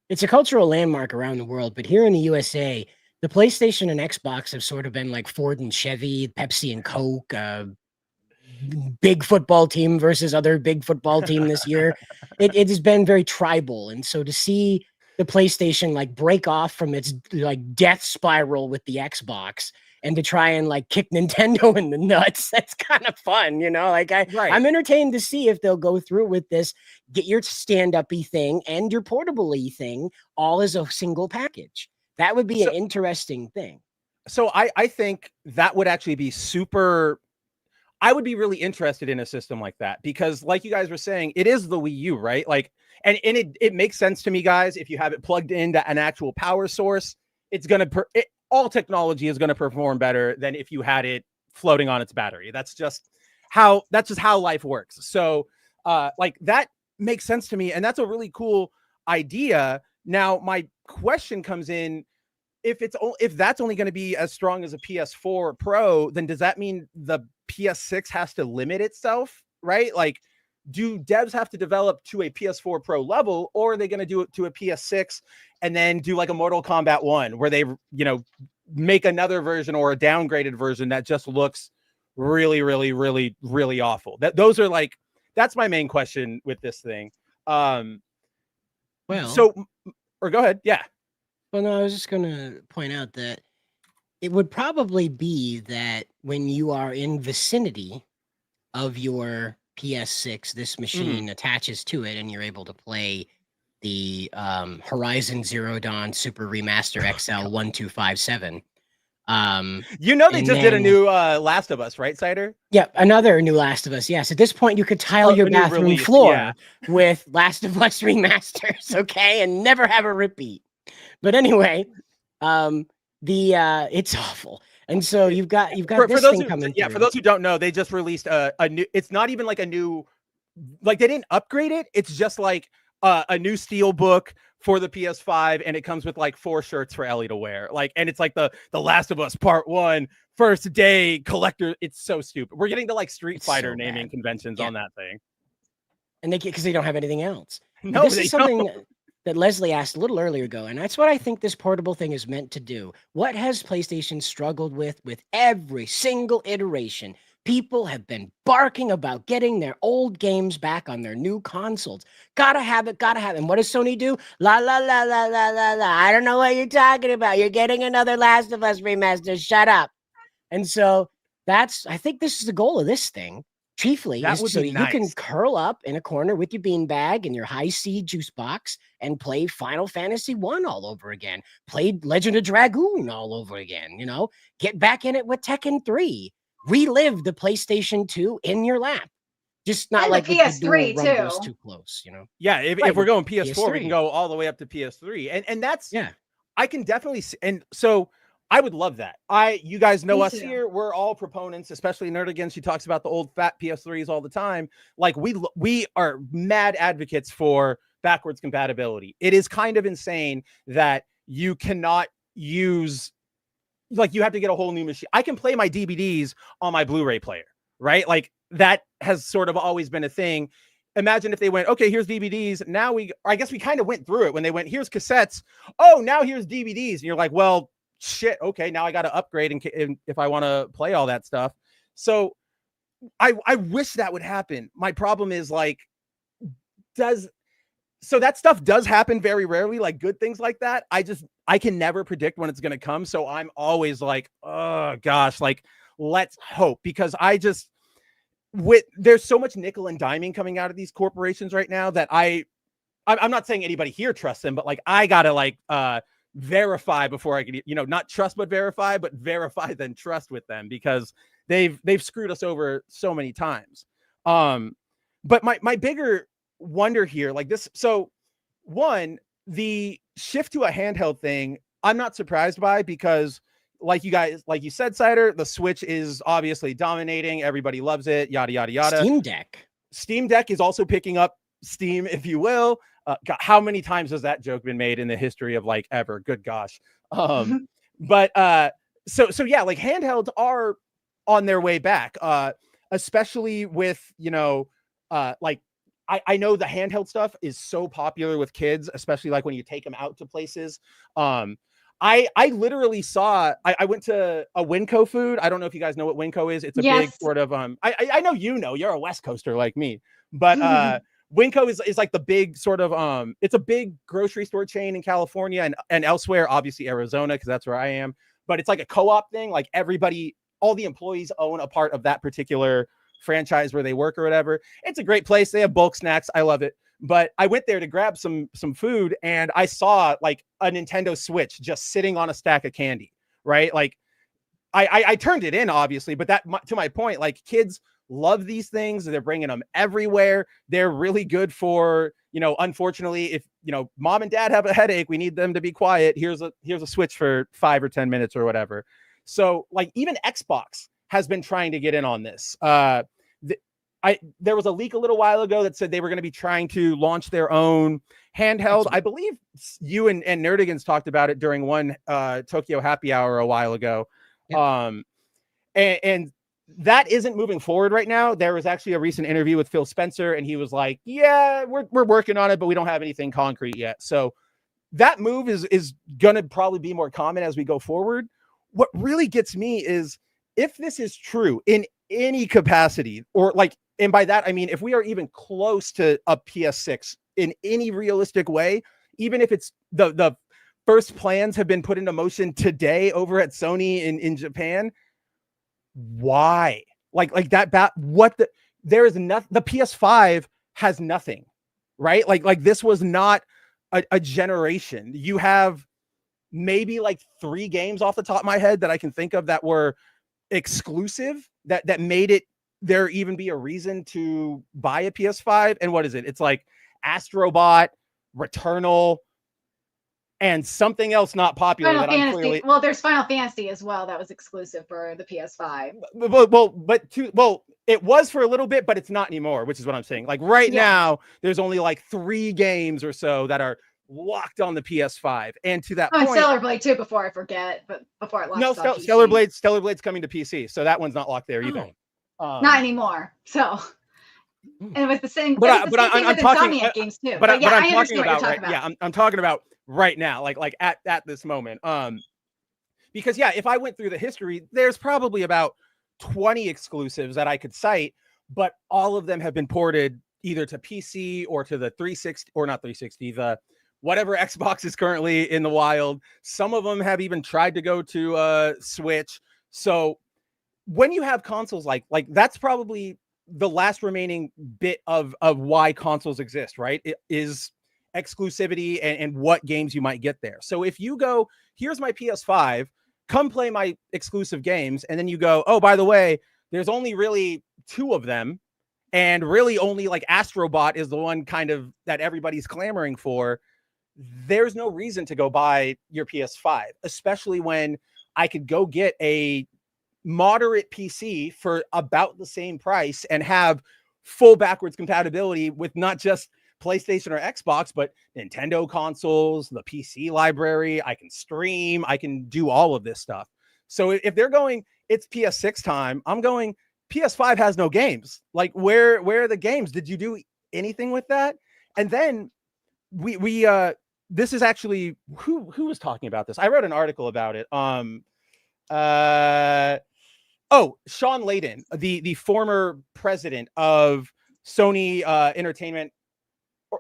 it's a cultural landmark around the world, but here in the USA, the PlayStation and Xbox have sort of been like Ford and Chevy, Pepsi and Coke, big football team versus other big football team this year. It has been very tribal. And so to see the PlayStation like break off from its like death spiral with the Xbox and to try and like kick Nintendo in the nuts, that's kind of fun, you know? Like I'm entertained to see if they'll go through with this, get your stand-up-y thing and your portable-y thing all as a single package. That would be an interesting thing. So I think that would actually be super. I would be really interested in a system like that because, like you guys were saying, it is the Wii U, right? Like, and it makes sense to me, guys. If you have it plugged into an actual power source, it's gonna all technology is gonna perform better than if you had it floating on its battery. That's just how life works. So, like that makes sense to me, and that's a really cool idea. Now, my question comes in. If that's only going to be as strong as a PS4 Pro, then does that mean the PS6 has to limit itself, right? Like, do devs have to develop to a PS4 Pro level, or are they going to do it to a PS6 and then do like a Mortal Kombat 1 where they, make another version or a downgraded version that just looks really, really, really, really awful? Those are like, that's my main question with this thing. Go ahead. Yeah. Well, no, I was just going to point out that it would probably be that when you are in vicinity of your PS6, this machine attaches to it and you're able to play the Horizon Zero Dawn Super Remaster XL 1257. They just did a new Last of Us, right, Cider? Yeah, another new Last of Us. Yes, at this point you could tile your bathroom floor with Last of Us remasters, okay, and never have a repeat. But anyway, it's awful. And so you've got this thing coming. Yeah, for those who don't know, they just released a new. It's not even like a new, like they didn't upgrade it. It's just like a new steel book for the PS5, and it comes with like 4 shirts for Ellie to wear. Like, and it's like the Last of Us Part 1 first day collector. It's so stupid. We're getting to like Street Fighter naming conventions on that thing, and because they don't have anything else. No, this is something that Leslie asked a little earlier ago, and that's what I think this portable thing is meant to do. What has PlayStation struggled with every single iteration? People have been barking about getting their old games back on their new consoles. Gotta have it, gotta have it. And what does Sony do? La, la, la, la, la, la, la. I don't know what you're talking about. You're getting another Last of Us remaster. Shut up. And so I think this is the goal of this thing. Chiefly, is so you can curl up in a corner with your beanbag and your high C juice box and play Final Fantasy 1 all over again. Play Legend of Dragoon all over again. Get back in it with Tekken 3. Relive the PlayStation 2 in your lap. Just not and like the PS3 too close. Yeah, if we're going PS4, we can go all the way up to PS3, and that's I can definitely see, and so. I would love that. You guys know us here. We're all proponents, especially Nerdigans. She talks about the old fat PS3s all the time. Like we are mad advocates for backwards compatibility. It is kind of insane that you cannot use, like you have to get a whole new machine. I can play my DVDs on my Blu-ray player, right? Like that has sort of always been a thing. Imagine if they went, okay, here's DVDs. Now I guess we kind of went through it when they went, here's cassettes. Oh, now here's DVDs. And you're like, well, shit, okay, now I got to upgrade if I want to play all that stuff. So I wish that would happen. My problem is like, so that stuff does happen very rarely, like good things like that. I can never predict when it's going to come. So I'm always like, oh gosh, like let's hope, because there's so much nickel and diming coming out of these corporations right now that I'm not saying anybody here trusts them, but like I gotta verify before I can, not trust but verify then trust with them, because they've screwed us over so many times. But my bigger wonder here, like this, so one, the shift to a handheld thing, I'm not surprised by, because like you said, Cider, the Switch is obviously dominating. Everybody loves it, yada, yada, yada. Steam Deck is also picking up steam, if you will. God, how many times has that joke been made in the history of like ever? Good gosh. But so yeah, like handhelds are on their way back, especially with, like I know the handheld stuff is so popular with kids, especially like when you take them out to places. I literally saw, I went to a Winco food. I don't know if you guys know what Winco is. It's a big Yes. sort of, I know, you're a West Coaster like me, but Winco is like the big sort of, it's a big grocery store chain in California and elsewhere, obviously Arizona, because that's where I am. But it's like a co-op thing. Like everybody, all the employees own a part of that particular franchise where they work or whatever. It's a great place. They have bulk snacks. I love it. But I went there to grab some food, and I saw like a Nintendo Switch just sitting on a stack of candy, right? Like I turned it in, obviously, but that, to my point, like kids love these things. They're bringing them everywhere. They're really good for, unfortunately, if, mom and dad have a headache, we need them to be quiet. Here's a Switch for 5 or 10 minutes or whatever. So like even Xbox has been trying to get in on this. There was a leak a little while ago that said they were going to be trying to launch their own handheld. I believe you and Nerdigans talked about it during one Tokyo Happy Hour a while ago. Yep. And that isn't moving forward right now. There was actually a recent interview with Phil Spencer, and he was like, yeah, we're working on it, but we don't have anything concrete yet. So that move is going to probably be more common as we go forward. What really gets me is if this is true in any capacity, or like, and by that, I mean, if we are even close to a PS6 in any realistic way, even if it's the first plans have been put into motion today over at Sony in Japan, why? Like that, there is nothing. The PS5 has nothing, right? Like this was not a generation. You have maybe like 3 games off the top of my head that I can think of that were exclusive that made it there even be a reason to buy a PS5. And what is it? It's like Astrobot, Returnal, and something else not popular. Final that Fantasy. I'm clearly... Well, there's Final Fantasy as well that was exclusive for the PS5. Well, it was for a little bit, but it's not anymore, which is what I'm saying. Like right now, there's only like 3 games or so that are locked on the PS5. And to that point, Stellar Blade too, before I forget, but before it launches. No, Stellar Blade's coming to PC, so that one's not locked there either. Not anymore. So, and it was the same. But I'm talking Insomniac games too. But yeah, I understand what you're talking about. Yeah, I'm talking about right now, like at this moment. Because yeah, if I went through the history, there's probably about 20 exclusives that I could cite, but all of them have been ported either to PC or to the 360, or not 360, the whatever Xbox is currently in the wild. Some of them have even tried to go to Switch. So when you have consoles like that's probably the last remaining bit of why consoles exist, right? It is exclusivity and what games you might get there. So if you go, here's my PS5, come play my exclusive games, and then you go, oh, by the way, there's only really 2 of them, and really only like Astrobot is the one kind of that everybody's clamoring for. There's no reason to go buy your PS5, especially when I could go get a moderate PC for about the same price and have full backwards compatibility with not just PlayStation or Xbox, but Nintendo consoles, the PC library. I can stream, I can do all of this stuff. So if they're going, it's PS6 time, I'm going, PS5 has no games. Like where are the games? Did you do anything with that? And then we this is actually who was talking about this. I wrote an article about it. Sean Layden, the former president of Sony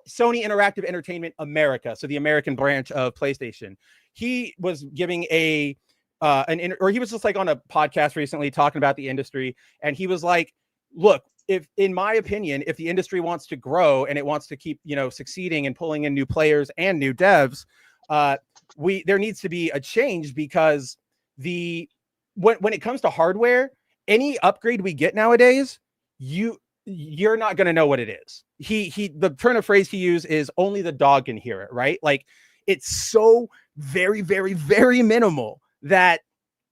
Sony Interactive Entertainment America, so the American branch of PlayStation. He was giving he was just like on a podcast recently talking about the industry, and he was like, look, if in my opinion, if the industry wants to grow and it wants to keep, succeeding and pulling in new players and new devs, there needs to be a change, because when it comes to hardware, any upgrade we get nowadays, you're not going to know what it is. The turn of phrase he used is only the dog can hear it, right? Like it's so very, very, very minimal that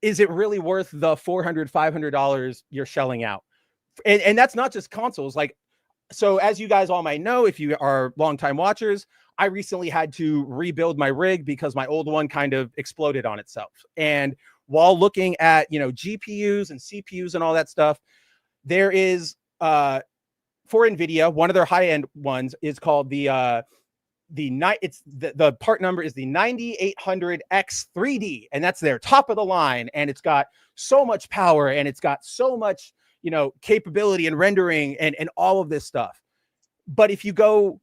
is it really worth the $400, $500 you're shelling out? And that's not just consoles. Like, so as you guys all might know, if you are longtime watchers, I recently had to rebuild my rig because my old one kind of exploded on itself. And while looking at, GPUs and CPUs and all that stuff, there is, for NVIDIA, one of their high-end ones is called the the part number is the 9800X 3D, and that's their top of the line, and it's got so much power, and it's got so much, capability and rendering and all of this stuff. But if you go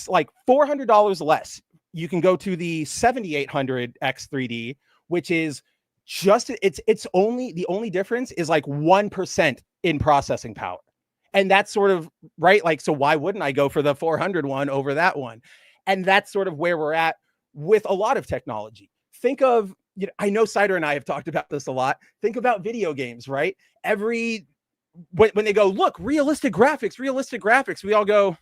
like $400 less, you can go to the 7800X 3D, which is just it's only the only difference is like 1% in processing power. And that's sort of right. Like, so why wouldn't I go for the 400 one over that one? And that's sort of where we're at with a lot of technology. Think of, I know Cider and I have talked about this a lot. Think about video games, right? When they go, look, realistic graphics, we all go,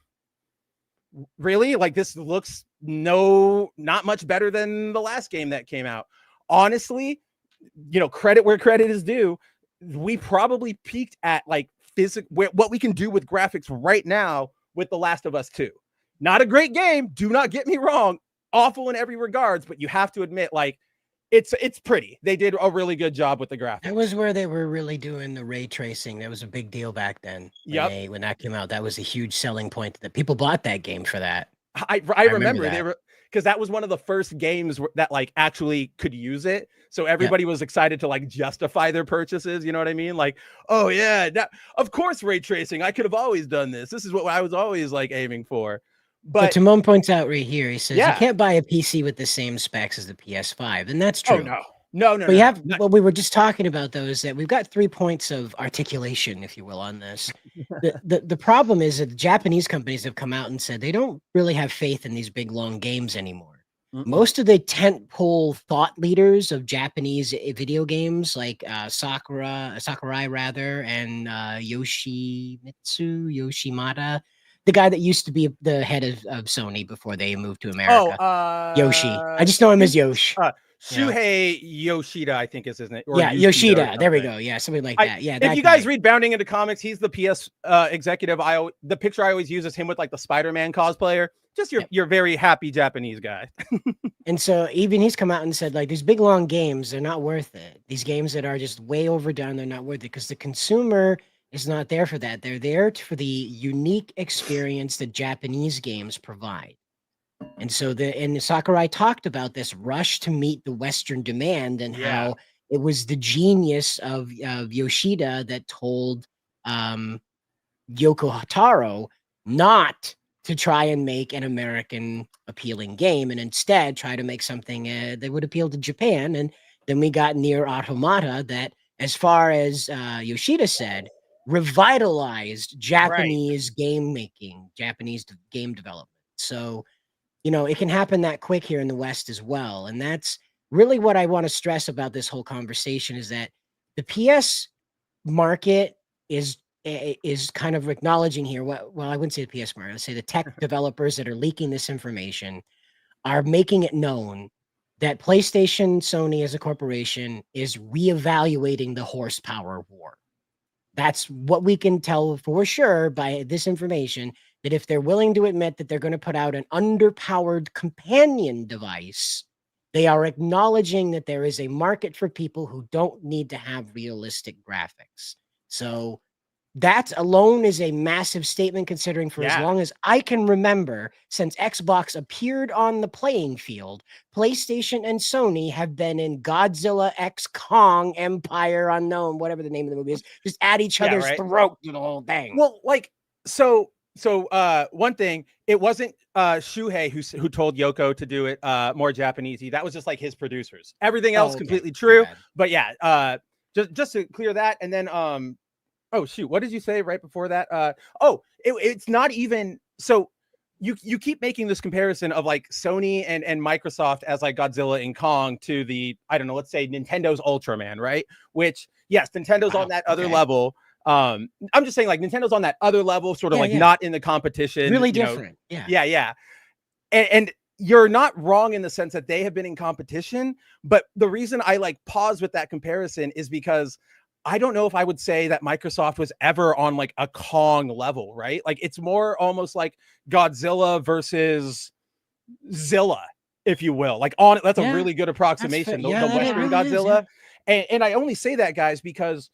really? Like, this looks not much better than the last game that came out. Honestly, credit where credit is due. We probably peaked at like what we can do with graphics right now with The Last of Us 2. Not a great game, do not get me wrong, awful in every regards, but you have to admit, like, it's pretty. They did a really good job with the graphics. That was where they were really doing the ray tracing. That was a big deal back then. When that came out, that was a huge selling point that people bought that game for that. I remember they were, because that was one of the first games that like actually could use it. So everybody was excited to like justify their purchases. You know what I mean? Like, oh yeah, of course, ray tracing. I could have always done this. This is what I was always like aiming for. But Timon points out right here, he says you can't buy a PC with the same specs as the PS5. And that's true. Oh, no. But what we were just talking about, though, is that we've got 3 points of articulation, if you will, on this. The problem is that the Japanese companies have come out and said they don't really have faith in these big, long games anymore. Most of the tentpole thought leaders of Japanese video games, like Sakurai rather, and Yoshimata, the guy that used to be the head of Sony before they moved to America. Yoshi. I just know him as Yoshi. Shuhei Yoshida, I think is his name. Yeah, Yoshida. There we go. Yeah, something like that. Yeah. If you guys read Bounding into Comics, he's the PS executive. The picture I always use is him with like the Spider-Man cosplayer. Just your very happy Japanese guy. And so even he's come out and said, like, these big long games, they're not worth it. These games that are just way overdone, they're not worth it because the consumer is not there for that. They're there for the unique experience that Japanese games provide. And so Sakurai talked about this rush to meet the Western demand and how it was the genius of Yoshida that told Yoko Hataro not to try and make an American appealing game and instead try to make something that would appeal to Japan. And then we got Nier Automata that, as far as Yoshida said, revitalized Japanese game making, Japanese game development. So, it can happen that quick here in the West as well. And that's really what I want to stress about this whole conversation is that the PS market is kind of acknowledging here. Well, I wouldn't say the PS market. I'd say the tech developers that are leaking this information are making it known that PlayStation, Sony as a corporation is reevaluating the horsepower war. That's what we can tell for sure by this information, that if they're willing to admit that they're going to put out an underpowered companion device, they are acknowledging that there is a market for people who don't need to have realistic graphics. So that alone is a massive statement, considering for as long as I can remember, since Xbox appeared on the playing field, PlayStation and Sony have been in Godzilla X Kong Empire Unknown, whatever the name of the movie is, just at each other's throat, the whole thing. Well, like, so one thing, it wasn't Shuhei who told Yoko to do it more Japanesey. That was just like his producers. Everything else completely true. But just to clear that, and then oh shoot, what did you say right before that? It's not even so. You keep making this comparison of like Sony and Microsoft as like Godzilla and Kong to the, I don't know, let's say Nintendo's Ultraman, right? Which yes, Nintendo's on that other level. I'm just saying, like, Nintendo's on that other level, sort of not in the competition. Really different. And you're not wrong in the sense that they have been in competition. But the reason I like pause with that comparison is because I don't know if I would say that Microsoft was ever on like a Kong level, right? Like, it's more almost like Godzilla versus Zilla, if you will. Like, that's a really good approximation. The Western Godzilla. And I only say that, guys, because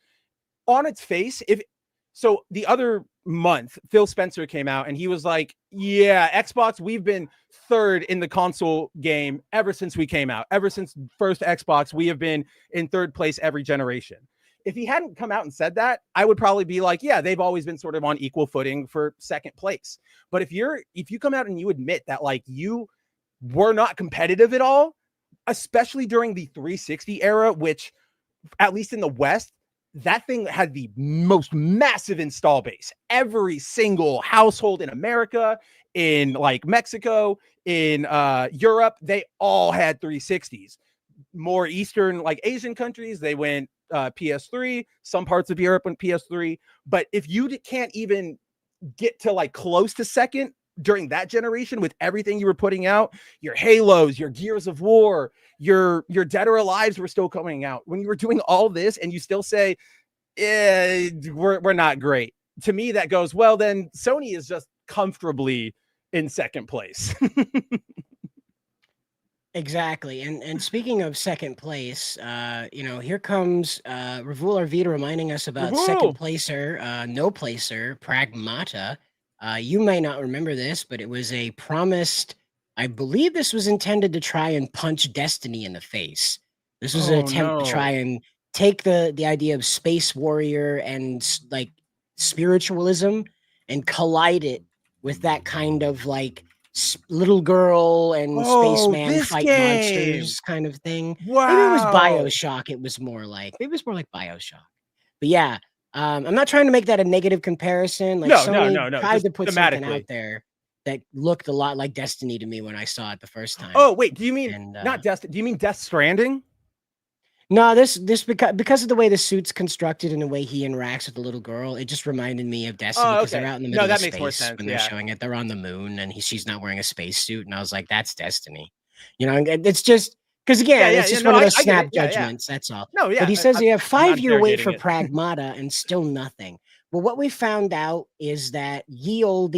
on its face, the other month, Phil Spencer came out and he was like, yeah, Xbox, we've been third in the console game ever since we came out. Ever since first Xbox, we have been in third place every generation. If he hadn't come out and said that, I would probably be like, yeah, they've always been sort of on equal footing for second place. But if you come out and you admit that like you were not competitive at all, especially during the 360 era, which at least in the West, that thing had the most massive install base. Every single household in America, in like Mexico, in Europe, they all had 360s. More Eastern, like Asian countries, they went PS3. Some parts of Europe went PS3. But if you can't even get to like close to second during that generation with everything you were putting out, your Halos, your Gears of War, your Dead or Alives were still coming out. When you were doing all this and you still say, we're not great. To me, that goes, well, then Sony is just comfortably in second place. Exactly. And speaking of second place, here comes Ravul Arvita reminding us about second placer, no placer, Pragmata. You may not remember this, but it was a promised, I believe this was intended to try and punch Destiny in the face. This was an attempt to try and take the idea of space warrior and like spiritualism and collide it with that kind of like little girl and spaceman fight monsters kind of thing. Wow. Maybe it was BioShock. Maybe it was more like BioShock. But yeah, I'm not trying to make that a negative comparison. Like Sony tried to put something out there that looked a lot like Destiny to me when I saw it the first time. Oh wait, do you mean not Destiny? Do you mean Death Stranding? No, this because of the way the suit's constructed and the way he interacts with the little girl, it just reminded me of Destiny because they're out in the middle of space more sense, when they're showing it. They're on the moon and she's not wearing a spacesuit, and I was like, "That's Destiny." You know, it's just because again, it's just one of those snap judgments. That's all. No, yeah. But he says you have 5-year wait for Pragmata and still nothing. Well, what we found out is that ye olde,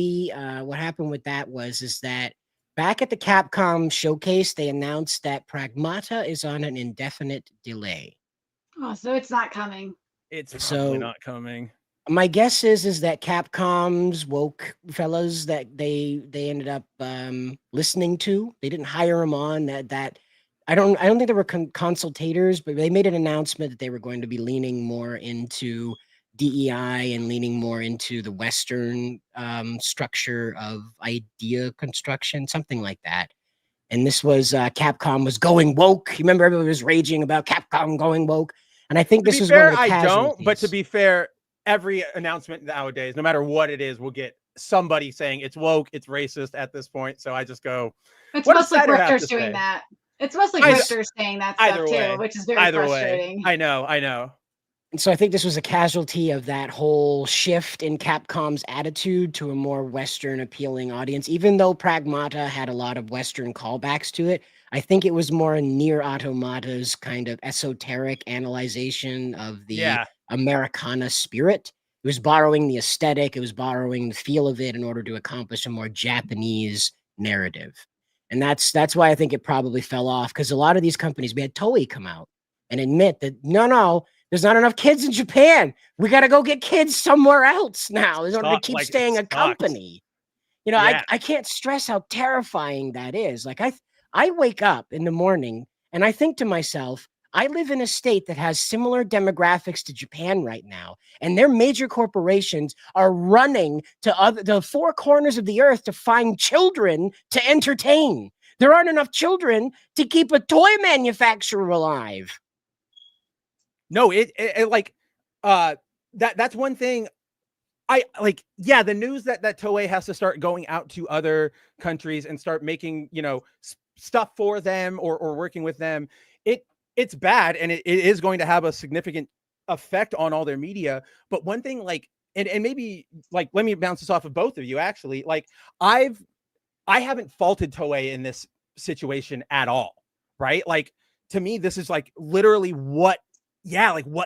what happened with that is that back at the Capcom showcase, they announced that Pragmata is on an indefinite delay. Oh, so it's not coming. It's probably not coming. My guess is that Capcom's woke fellas that they ended up listening to. They didn't hire him on that. I don't think they were consultators, but they made an announcement that they were going to be leaning more into DEI and leaning more into the Western structure of idea construction, something like that. And this was Capcom was going woke. You remember everybody was raging about Capcom going woke, and I think this is one of the casualties. But to be fair, every announcement nowadays, no matter what it is, will get somebody saying it's woke, it's racist at this point. So I just go, it's mostly grifters doing that. It's mostly grifters saying that stuff too, which is very frustrating. I know. And so I think this was a casualty of that whole shift in Capcom's attitude to a more Western appealing audience. Even though Pragmata had a lot of Western callbacks to it, I think it was more Nier Automata's kind of esoteric analyzation of the Americana spirit. It was borrowing the aesthetic, it was borrowing the feel of it in order to accomplish a more Japanese narrative. And that's why I think it probably fell off, because a lot of these companies, we had Toei come out and admit that no, there's not enough kids in Japan. We got to go get kids somewhere else now in order to keep staying a company. You know, I can't stress how terrifying that is. Like I wake up in the morning and I think to myself, I live in a state that has similar demographics to Japan right now, and their major corporations are running to the four corners of the earth to find children to entertain. There aren't enough children to keep a toy manufacturer alive. No, that's one thing. The news that Toei has to start going out to other countries and start making, stuff for them or working with them. It's bad, and it is going to have a significant effect on all their media. But one thing, and maybe let me bounce this off of both of you. Actually, I haven't faulted Toei in this situation at all. Right? To me, this is literally what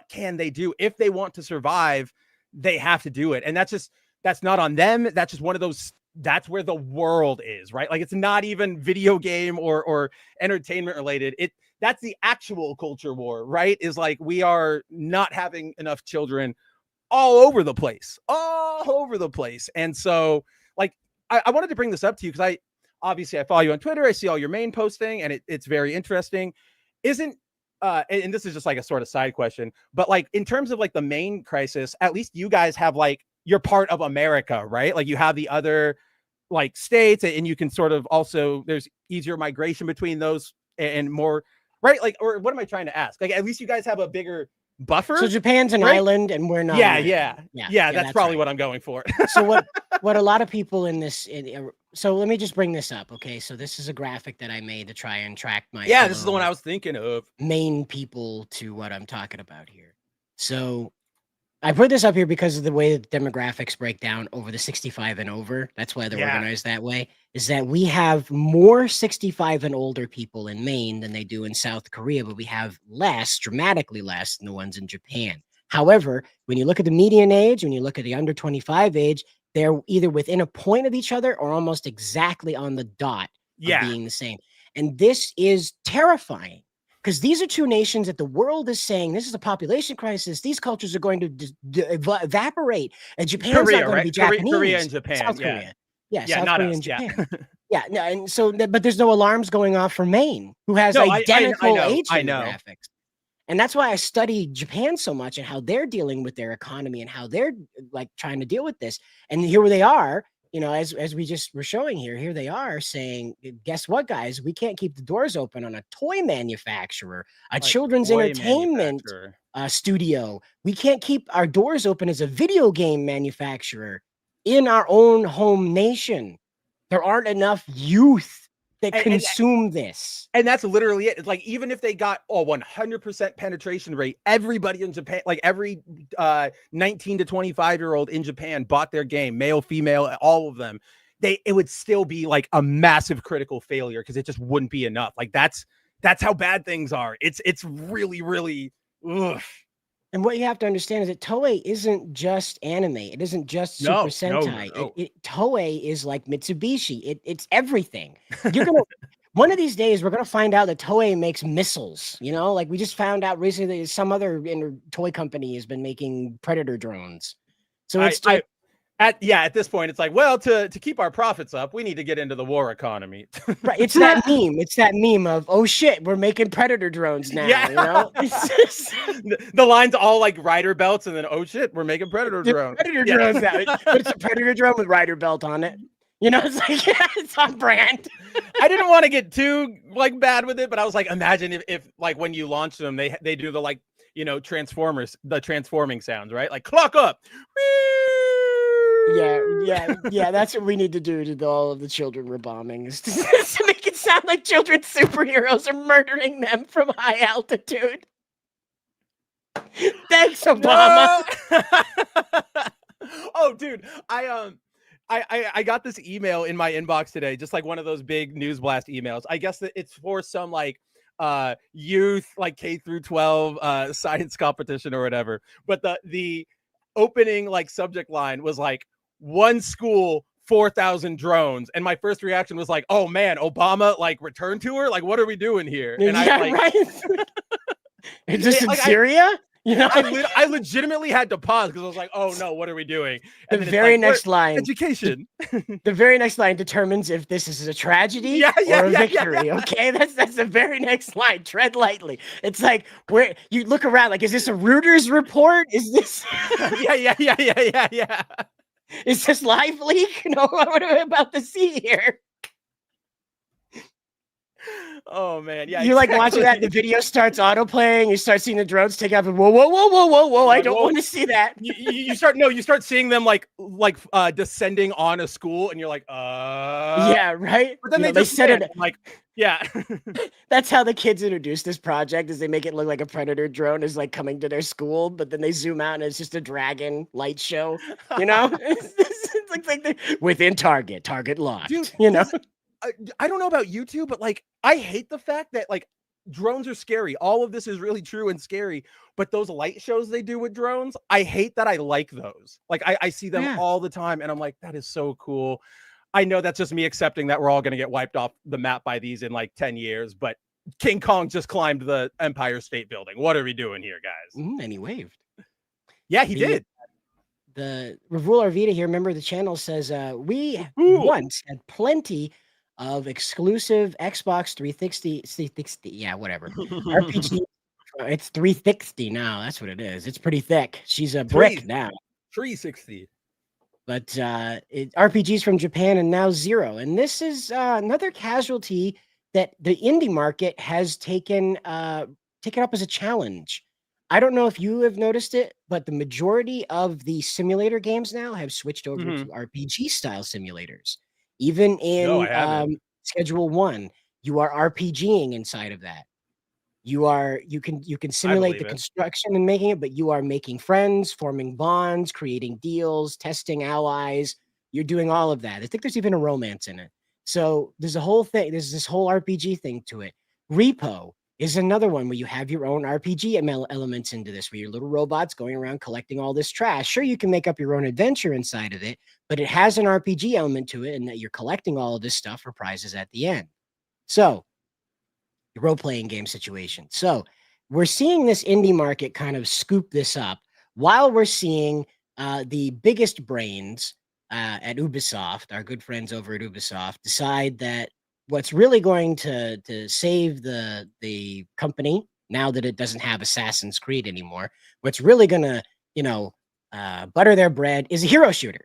can they do if they want to survive? They have to do it, and that's not on them. That's just one of those. That's where the world is, right? It's not even video game or entertainment related. That's the actual culture war, right? Is we are not having enough children all over the place. And so, like, I wanted to bring this up to you because I follow you on Twitter. I see all your Maine posting, and it's very interesting. Isn't and this is just like a sort of side question, but like in terms of like the Maine crisis, at least you guys have like you're part of America, right? Like you have the other like states, and you can sort of also there's easier migration between those and more, right? Like, or what am I trying to ask? Like at least you guys have a bigger buffer. So Japan's an island, and we're not. Yeah. That's probably what I'm going for. So what a lot of people in this. So let me just bring this up, okay? So this is a graphic that I made to try and track my. Yeah, this is the one I was thinking of. Maine people to what I'm talking about here. So I put this up here because of the way the demographics break down over the 65 and over. That's why they're organized that way. Is that we have more 65 and older people in Maine than they do in South Korea, but we have less, dramatically less than the ones in Japan. However, when you look at the median age, when you look at the under 25 age, they're either within a point of each other or almost exactly on the dot of being the same. And this is terrifying. Because these are two nations that the world is saying this is a population crisis. These cultures are going to evaporate, and Japan's not going to be Japanese. Korea and Japan, South Korea, South not Korea us, and Japan. No, and so, but there's no alarms going off for Maine, who has identical age demographics, and that's why I study Japan so much and how they're dealing with their economy and how they're like trying to deal with this. And here they are. You know, as we just were showing here they are saying, guess what, guys? We can't keep the doors open on a toy manufacturer, a children's entertainment studio. We can't keep our doors open as a video game manufacturer in our own home nation. There aren't enough youth that consume this. And that's literally it. It's like, even if they got 100% penetration rate, everybody in Japan, like every 19 to 25-year-old in Japan bought their game, male, female, all of them. It would still be like a massive critical failure because it just wouldn't be enough. Like that's how bad things are. It's really, really ugh. And what you have to understand is that Toei isn't just anime. It isn't just Super Sentai. No. Toei is like Mitsubishi. It's everything. You're gonna one of these days we're gonna find out that Toei makes missiles. You know, like we just found out recently that some other toy company has been making Predator drones. So it's at this point, it's like, well, to keep our profits up, we need to get into the war economy. Right. It's that meme. It's that meme of, oh shit, we're making Predator drones now. Yeah. You know? The line's all like rider belts, and then oh shit, we're making Predator drones. Predator drones now. But it's a Predator drone with rider belt on it. You know, it's like, it's on brand. I didn't want to get too like bad with it, but I was like, imagine if like when you launch them, they do the like, you know, Transformers, the transforming sounds, right? Like clock up. Yeah. That's what we need to do to all of the children we're bombing is to make it sound like children superheroes are murdering them from high altitude. Thanks, Obama. No! Oh, dude, I got this email in my inbox today, just like one of those big news blast emails. I guess that it's for some like youth, like K through 12 science competition or whatever. But the opening like subject line was like, one school, 4,000 drones. And my first reaction was like, oh man, Obama like return tour? Like, what are we doing here? And right. Is this in Syria? You know, I legitimately had to pause because I was like, oh no, what are we doing? And the very next line, education. The very next line determines if this is a tragedy or a victory. Okay, that's the very next line. Tread lightly. It's like where you look around, like, is this a Reuters report? Is this? Yeah. Is this live leak? No, what am I about to see here? Oh man, yeah. You're like watching that, the video starts autoplaying, you start seeing the drones take off, and whoa, I don't want to see that. You start seeing them like descending on a school, and you're like, yeah, right. But then they set it like, yeah. That's how the kids introduce this project, is they make it look like a Predator drone is like coming to their school, but then they zoom out and it's just a dragon light show, you know. It's like within target locked. Dude, you know. I don't know about you two, but like I hate the fact that like drones are scary. All of this is really true and scary, but those light shows they do with drones, I hate that. I like those. Like I see them all the time, and I'm like, that is so cool. I know that's just me accepting that we're all going to get wiped off the map by these in like 10 years, but King Kong just climbed the Empire State Building. What are we doing here, guys? And he waved. Yeah, he did. the Revul Arvita here, member of the channel, says we once had plenty of exclusive Xbox 360, yeah, whatever, RPG. It's 360 now. That's what it is. It's pretty thick. She's a brick now. 360. But RPGs from Japan and now zero. And this is another casualty that the indie market has taken up as a challenge. I don't know if you have noticed it, but the majority of the simulator games now have switched over to RPG style simulators. Even in Schedule 1, you are RPGing inside of that. You can simulate the construction and making it, but you are making friends, forming bonds, creating deals, testing allies. You're doing all of that. I think there's even a romance in it. So there's a whole thing. There's this whole RPG thing to it. Repo is another one where you have your own RPG elements into this, where your little robots going around collecting all this trash. Sure, you can make up your own adventure inside of it, but it has an RPG element to it, and that you're collecting all of this stuff for prizes at the end. So role-playing game situation. So we're seeing this indie market kind of scoop this up while we're seeing the biggest brains at Ubisoft, our good friends over at Ubisoft, decide that what's really going to save the company, now that it doesn't have Assassin's Creed anymore, what's really going to, butter their bread is a hero shooter,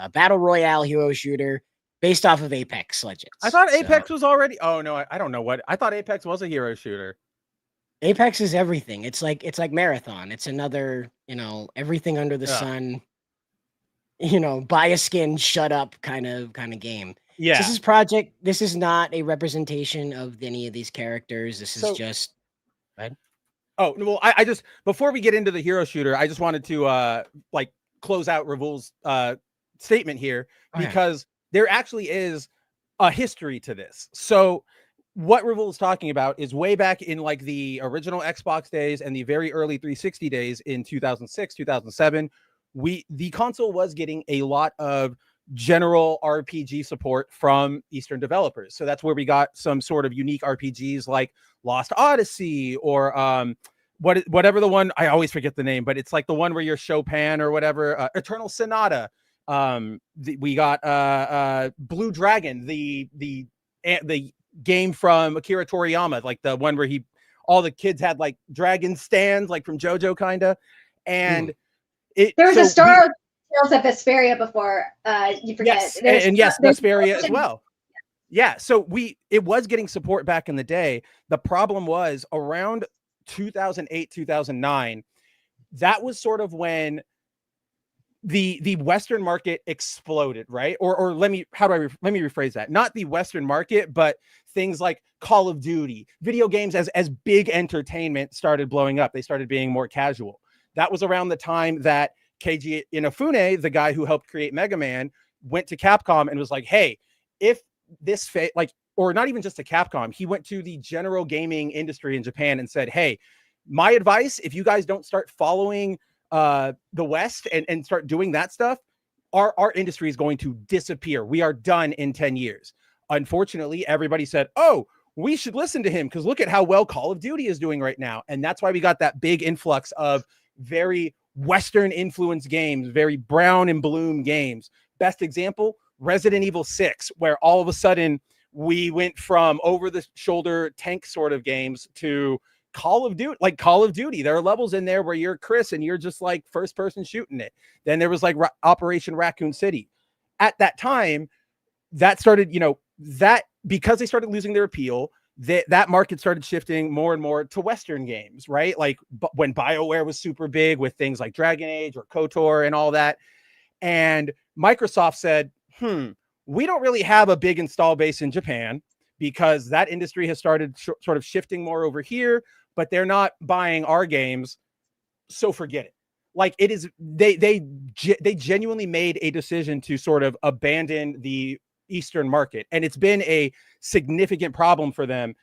a battle royale hero shooter based off of Apex Legends. I thought Apex was already. Oh no, I don't know what. I thought Apex was a hero shooter. Apex is everything. It's like Marathon. It's another, everything under the sun. Buy a skin, shut up kind of game. Yeah. So this is not a representation of any of these characters. This is just. Right? Oh well, I just, before we get into the hero shooter, I just wanted to close out Revul's statement here, because there actually is a history to this. So what Revul is talking about is way back in like the original Xbox days and the very early 360 days in 2006, 2007, the console was getting a lot of general RPG support from Eastern developers. So that's where we got some sort of unique RPGs like Lost Odyssey or whatever the one, I always forget the name, but it's like the one where you're Chopin or whatever, Eternal Sonata. We got Blue Dragon, the game from Akira Toriyama, like the one where all the kids had like dragon stands, like from JoJo kinda. And there was a Star of Tales of Vesperia before, you forget. Yes, and yes, Vesperia as well. Yeah, so it was getting support back in the day. The problem was around 2008, 2009, that was sort of when the Western market exploded, right? Or let me rephrase that. Not the Western market, but things like Call of Duty, video games as big entertainment started blowing up. They started being more casual. That was around the time that Keiji Inafune, the guy who helped create Mega Man, went to Capcom and was like, hey, if this or not even just to Capcom, he went to the general gaming industry in Japan and said, hey, my advice, if you guys don't start following the West and start doing that stuff, our industry is going to disappear. We are done in 10 years. Unfortunately, everybody said, oh, we should listen to him because look at how well Call of Duty is doing right now. And that's why we got that big influx of very Western influence games, very brown and bloom games. Best example, Resident Evil 6, where all of a sudden we went from over the shoulder tank sort of games to Call of Duty. There are levels in there where you're Chris and you're just like first person shooting it. Then there was like Operation Raccoon City. At that time, that started, that because they started losing their appeal, that market started shifting more and more to Western games, right? Like when BioWare was super big with things like Dragon Age or KOTOR and all that. And Microsoft said, we don't really have a big install base in Japan because that industry has started sort of shifting more over here, but they're not buying our games. So forget it. Like it is, they genuinely made a decision to sort of abandon the Eastern market. And it's been a significant problem for them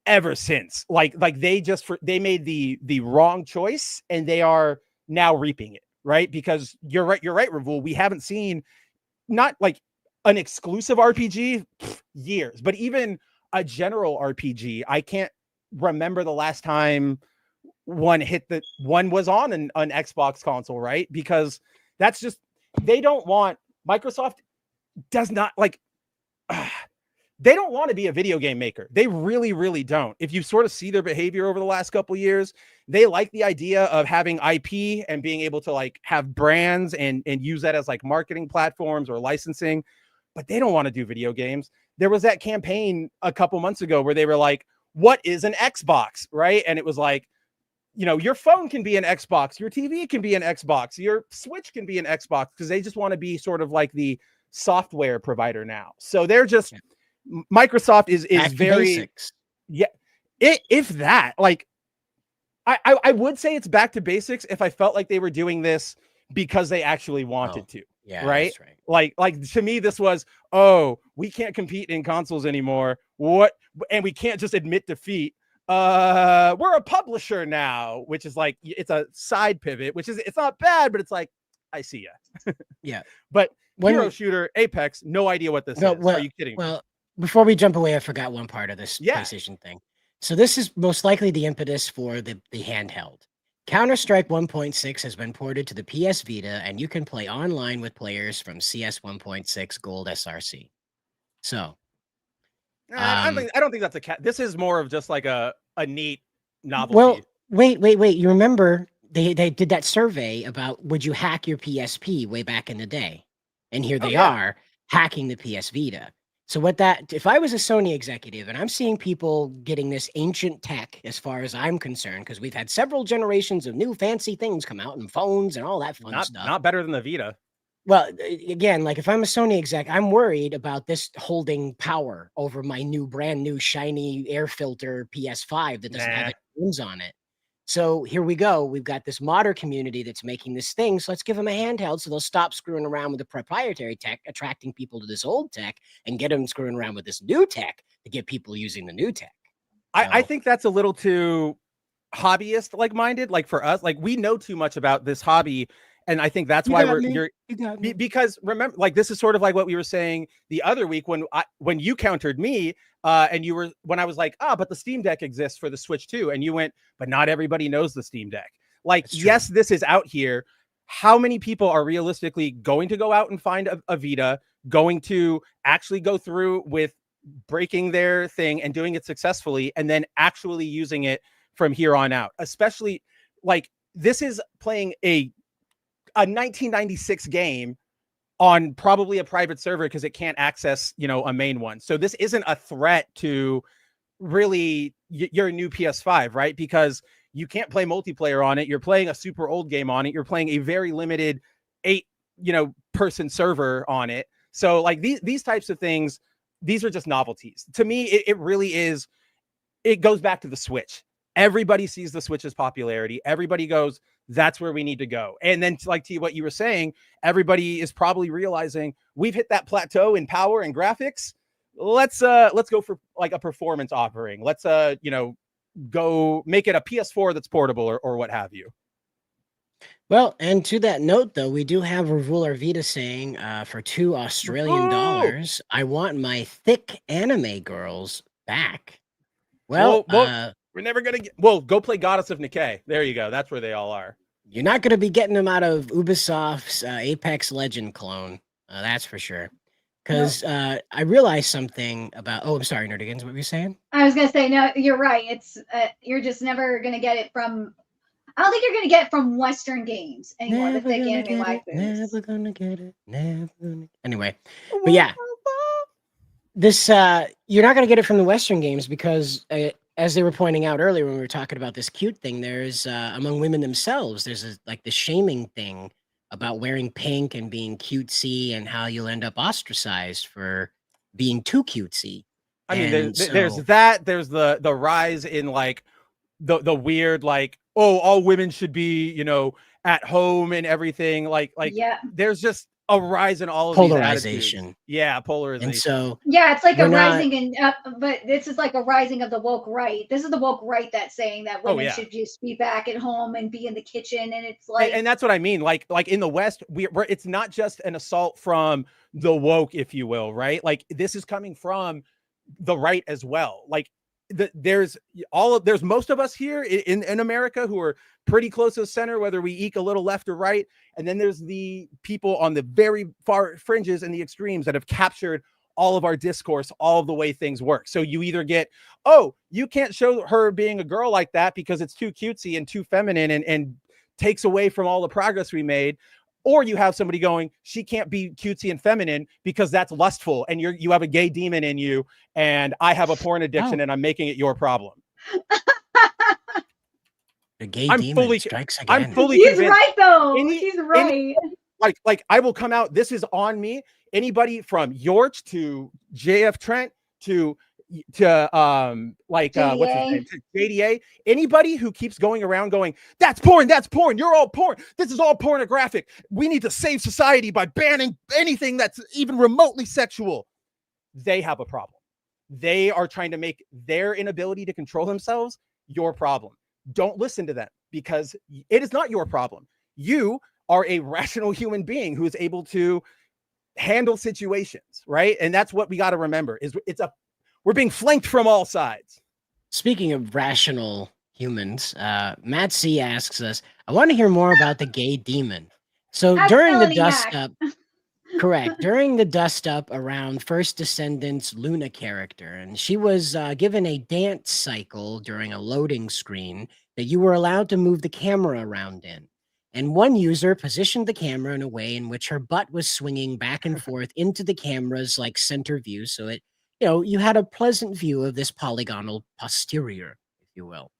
ever since. Like they made the wrong choice and they are now reaping it, right? Because you're right, Revul. We haven't seen not like an exclusive RPG years, but even a general RPG. I can't remember the last time one was on an Xbox console, right? Because that's just, Microsoft does not like, they don't want to be a video game maker. They really, really don't. If you sort of see their behavior over the last couple of years, they like the idea of having IP and being able to like have brands and use that as like marketing platforms or licensing, but they don't want to do video games. There was that campaign a couple months ago where they were like, what is an Xbox, right? And it was like, your phone can be an Xbox, your TV can be an Xbox, your Switch can be an Xbox, because they just want to be sort of like the software provider now. So they're just, Microsoft is very basics. Yeah. If that, like, I would say it's back to basics if I felt like they were doing this because they actually wanted to. Yeah, right? that's right. Like to me, this was, oh, we can't compete in consoles anymore. What? And we can't just admit defeat. We're a publisher now, which is like, it's a side pivot, which is, it's not bad, but it's like, I see ya. Yeah. But hero shooter, Apex, no idea what this is. Are you kidding me? Well, before we jump away, I forgot one part of this PlayStation thing. So this is most likely the impetus for the handheld. Counter-Strike 1.6 has been ported to the PS Vita, and you can play online with players from CS 1.6 Gold SRC. So, I don't think that's this is more of just like a neat novelty. Well, wait. You remember they did that survey about would you hack your PSP way back in the day? And here they are hacking the PS Vita. So if I was a Sony executive and I'm seeing people getting this ancient tech, as far as I'm concerned, because we've had several generations of new fancy things come out and phones and all that fun stuff. Not better than the Vita. Well, again, like if I'm a Sony exec, I'm worried about this holding power over my brand new shiny air filter PS5 that doesn't have any games on it. So here we go. We've got this modder community that's making this thing. So let's give them a handheld so they'll stop screwing around with the proprietary tech, attracting people to this old tech, and get them screwing around with this new tech to get people using the new tech. I think that's a little too hobbyist like minded. Like for us, like we know too much about this hobby. And I think that's why because remember, like this is sort of like what we were saying the other week when you countered me, and when I was like, but the Steam Deck exists for the Switch too, and you went, but not everybody knows the Steam Deck. Like, yes, this is out here. How many people are realistically going to go out and find a Vita, going to actually go through with breaking their thing and doing it successfully, and then actually using it from here on out? Especially like this is playing a 1996 game on probably a private server because it can't access, a main one. So this isn't a threat to really your new PS5, right? Because you can't play multiplayer on it. You're playing a super old game on it. You're playing a very limited 8, person server on it. So like these types of things, these are just novelties. To me, it really is. It goes back to the Switch. Everybody sees the Switch's popularity. Everybody goes, that's where we need to go. And then like to what you were saying, everybody is probably realizing we've hit that plateau in power and graphics. Let's go for like a performance offering. Let's go make it a PS4 that's portable or what have you. Well, and to that note, though, we do have Ruler Vita saying for $2 Australian, I want my thick anime girls back. Well, we're never going to go play Goddess of Nikkei. There you go. That's where they all are. You're not going to be getting them out of Ubisoft's Apex Legend clone. That's for sure. Because I realized something about, I'm sorry, Nerdigans, what were you saying? I was going to say, no, you're right. It's, you're just never going to get it from, I don't think you're going to get it from Western games anymore. The thick anime waifus. Never going to get it. Never gonna... Anyway, but yeah. This, you're not going to get it from the Western games because as they were pointing out earlier when we were talking about this cute thing, there's among women themselves, there's like the shaming thing about wearing pink and being cutesy and how you'll end up ostracized for being too cutesy. I mean, there's that. There's the rise in like the weird like, all women should be at home and everything. Like there's just a rise in all of polarization. These yeah, polarization. And so it's like a rising but this is like a rising of the woke right. This is the woke right that's saying that women should just be back at home and be in the kitchen, and it's like, and that's what I mean. Like in the West, it's not just an assault from the woke, if you will, right? Like this is coming from the right as well. Like there's most of us here in America who are pretty close to the center, whether we eke a little left or right. And then there's the people on the very far fringes and the extremes that have captured all of our discourse, all of the way things work. So you either get, oh, you can't show her being a girl like that because it's too cutesy and too feminine and takes away from all the progress we made. Or you have somebody going, she can't be cutesy and feminine because that's lustful and you have a gay demon in you and I have a porn addiction and I'm making it your problem. The gay demon strikes again. I'm fully He's convinced. right though. He's right. Like I will come out. This is on me. Anybody from Yorch to JF Trent to what's his name? JDA. Anybody who keeps going around going, that's porn. You're all porn. This is all pornographic. We need to save society by banning anything that's even remotely sexual. They have a problem. They are trying to make their inability to control themselves your problem. Don't listen to them because it is not your problem. You are a rational human being who is able to handle situations, right? And that's what we got to remember is we're being flanked from all sides. Speaking of rational humans, Matt C asks us, I want to hear more about the gay demon. So during the dust up, correct, during the dust up around First Descendants Luna character, and she was given a dance cycle during a loading screen that you were allowed to move the camera around in. And one user positioned the camera in a way in which her butt was swinging back and forth into the camera's like center view. So it, you had a pleasant view of this polygonal posterior, if you will.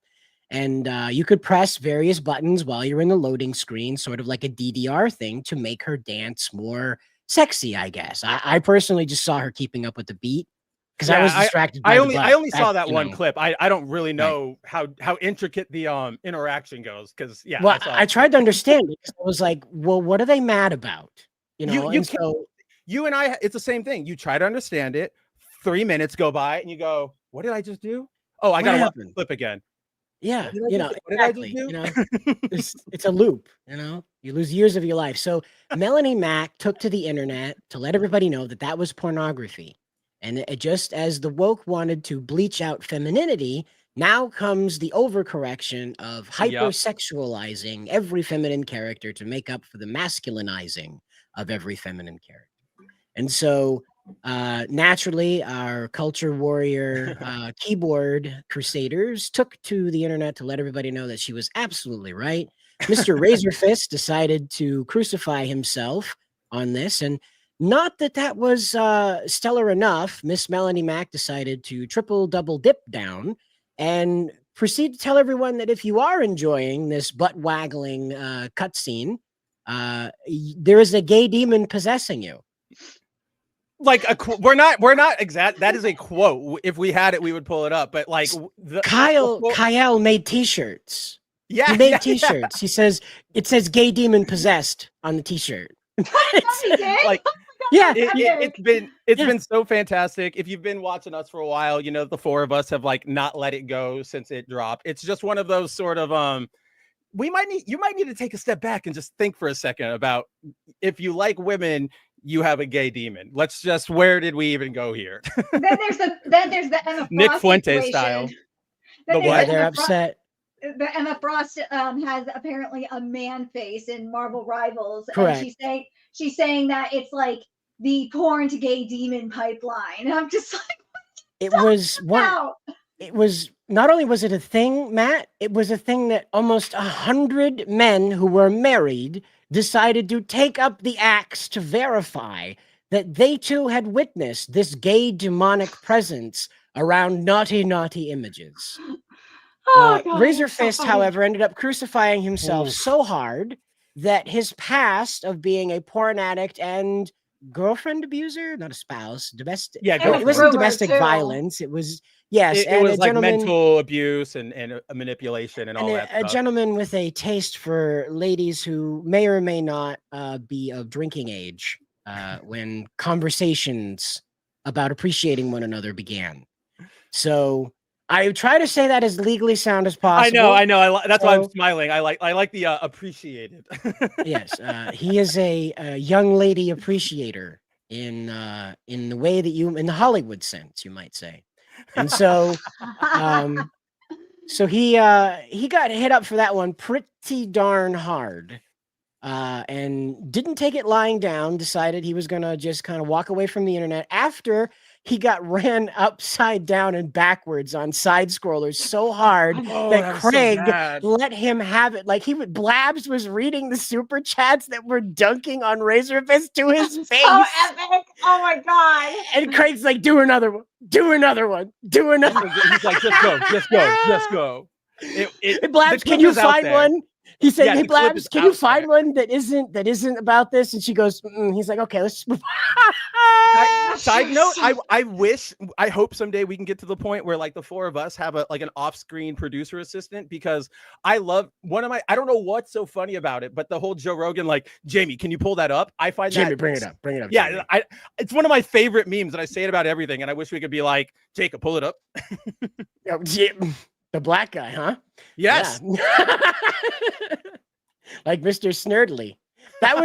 And you could press various buttons while you're in the loading screen, sort of like a DDR thing to make her dance more sexy, I guess. I personally just saw her keeping up with the beat because I was distracted by I only saw that one clip. I don't really know how intricate the interaction goes because I tried to understand it because I was like, well, what are they mad about? You and I, it's the same thing. You try to understand it. 3 minutes go by and you go, what did I just do? Oh, I gotta watch the clip again. Yeah, exactly. It's a loop, you lose years of your life. So Melanie Mack took to the internet to let everybody know that was pornography. And just as the woke wanted to bleach out femininity, now comes the overcorrection of hypersexualizing every feminine character to make up for the masculinizing of every feminine character. And so naturally, our culture warrior keyboard crusaders took to the internet to let everybody know that she was absolutely right. Mr. Razorfist decided to crucify himself on this, and not that was stellar enough. Miss Melanie Mack decided to double dip down and proceed to tell everyone that if you are enjoying this butt waggling cutscene, there is a gay demon possessing you. Like we're not exact. That is a quote. If we had it, we would pull it up. But like Kyle made T-shirts. Yeah, he made T-shirts. He says it says "gay demon possessed" on the T-shirt. It's been so fantastic. If you've been watching us for a while, the four of us have like not let it go since it dropped. It's just one of those sort of you might need to take a step back and just think for a second about if you like women. You have a gay demon. Let's just, where did we even go here? then there's the Emma Frost Nick Fuente situation. style. They're upset. The Emma Frost has apparently a man face in Marvel Rivals. Correct. And she's saying that it's like the porn to gay demon pipeline. And I'm just like, it was not only was it a thing, Matt, it was a thing that almost 100 men who were married decided to take up the axe to verify that they too had witnessed this gay demonic presence around naughty images. Razorfist, however, ended up crucifying himself so hard that his past of being a porn addict and girlfriend abuser, not a spouse, domestic. Yeah, it wasn't domestic violence. It was it was like mental abuse and manipulation and all that stuff. A gentleman with a taste for ladies who may or may not be of drinking age when conversations about appreciating one another began. So I try to say that as legally sound as possible. I know. That's why I'm smiling. I like the appreciated. Yes, he is a young lady appreciator in the way that in the Hollywood sense, you might say. And so, so he got hit up for that one pretty darn hard. And didn't take it lying down, decided he was going to just kind of walk away from the internet after he got ran upside down and backwards on side scrollers so hard that Craig let him have it. Like Blabs was reading the super chats that were dunking on Razorfist to his face. So epic. Oh my God. And Craig's like, do another one, do another one, do another one. He's like, just go, just go, just go. Blabs, can you find one? He said, "Hey, Blabs, can you find one that isn't about this?" And she goes, he's like, "Okay, let's move on." Side note, I hope someday we can get to the point where like the four of us have an off-screen producer assistant, because I love I don't know what's so funny about it, but the whole Joe Rogan, like, Jamie, can you pull that up? I find Jamie, that bring it up. Yeah, it's one of my favorite memes, and I say it about everything, and I wish we could be like, Jacob, pull it up. The black guy, huh? Yes. Yeah. Like Mr. Snurdly. That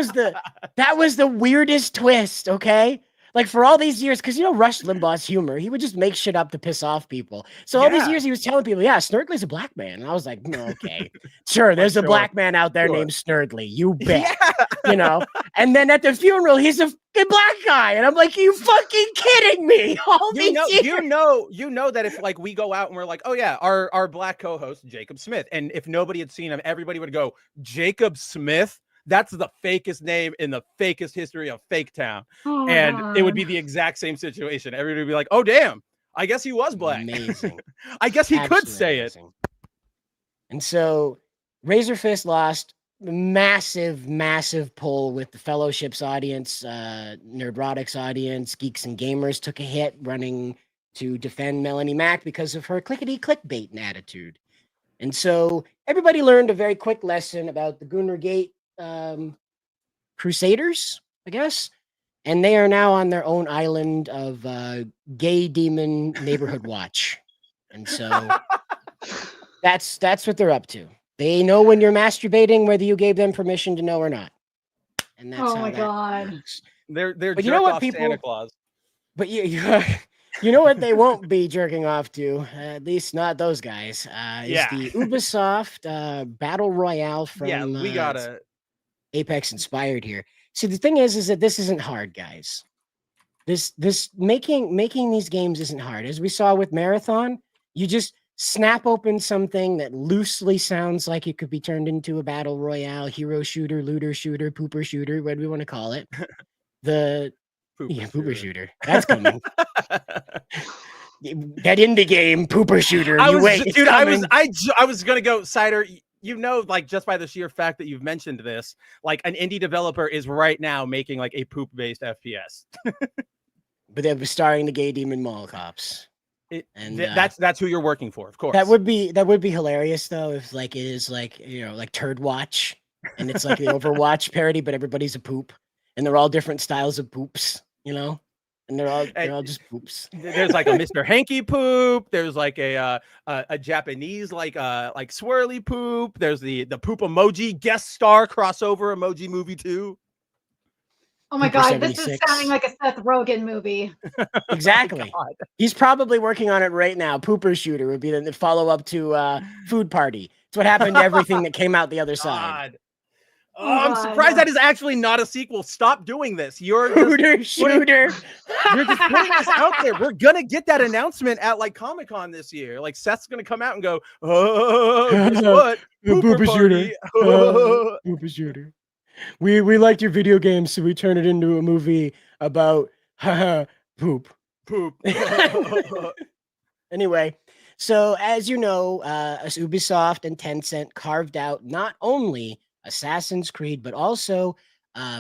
was the weirdest twist, okay? Like for all these years, because Rush Limbaugh's humor, he would just make shit up to piss off people. So all these years he was telling people, yeah, Snurdly's a black man. And I was like, okay, sure, there's a black man out there named Snurdly. You bet. Yeah. And then at the funeral, he's a fucking black guy. And I'm like, you fucking kidding me? You know that if like we go out and we're like, oh yeah, our black co-host, Jacob Smith. And if nobody had seen him, everybody would go, Jacob Smith? That's the fakest name in the fakest history of Fake Town. Oh and God. It would be the exact same situation. Everybody would be like, oh, damn, I guess he was black. Amazing. I guess he Absolutely could say amazing. And so Razorfist lost massive pull with the Fellowship's audience, Nerdrotics audience, Geeks and Gamers took a hit running to defend Melanie Mack because of her clickety clickbait attitude. And so everybody learned a very quick lesson about the Gunnar Gate Crusaders, I guess, and they are now on their own island of gay demon neighborhood watch. And so that's what they're up to. They know when you're masturbating, whether you gave them permission to know or not. And that's oh my God. Works. They're but you know what, people, Santa Claus. But you know what they won't be jerking off to, at least not those guys, is the Ubisoft Battle Royale from we gotta Apex inspired here. See, the thing is that this isn't hard, guys. This making these games isn't hard. As we saw with Marathon, you just snap open something that loosely sounds like it could be turned into a battle royale, hero shooter, looter shooter, pooper shooter, what do we want to call it? Pooper shooter. That's coming. That indie game, pooper shooter. I was gonna go, Cider. Like just by the sheer fact that you've mentioned this, like an indie developer is right now making like a poop-based FPS. But they were starring the gay demon mall cops. That's who you're working for, of course. That would be hilarious though, if like it is like like Turd Watch, and it's like the Overwatch parody, but everybody's a poop, and they're all different styles of poops, and they're all just poops. There's like a Mr. Hanky poop. There's like a Japanese like swirly poop. There's the poop emoji guest star crossover emoji movie too. Oh my God, this is sounding like a Seth Rogen movie. Exactly. Oh he's probably working on it right now. Pooper Shooter would be the follow-up to Food Party. It's what happened to everything that came out the other side. Oh, I'm surprised that is actually not a sequel. Stop doing this. You're just Shooter. You're just putting this out there. We're gonna get that announcement at like Comic-Con this year. Like Seth's gonna come out and go, "Oh, guess what? Pooper Shooter. Pooper Shooter. We liked your video game, so we turned it into a movie about poop. Anyway, so as you know, Ubisoft and Tencent carved out not only Assassin's Creed, but also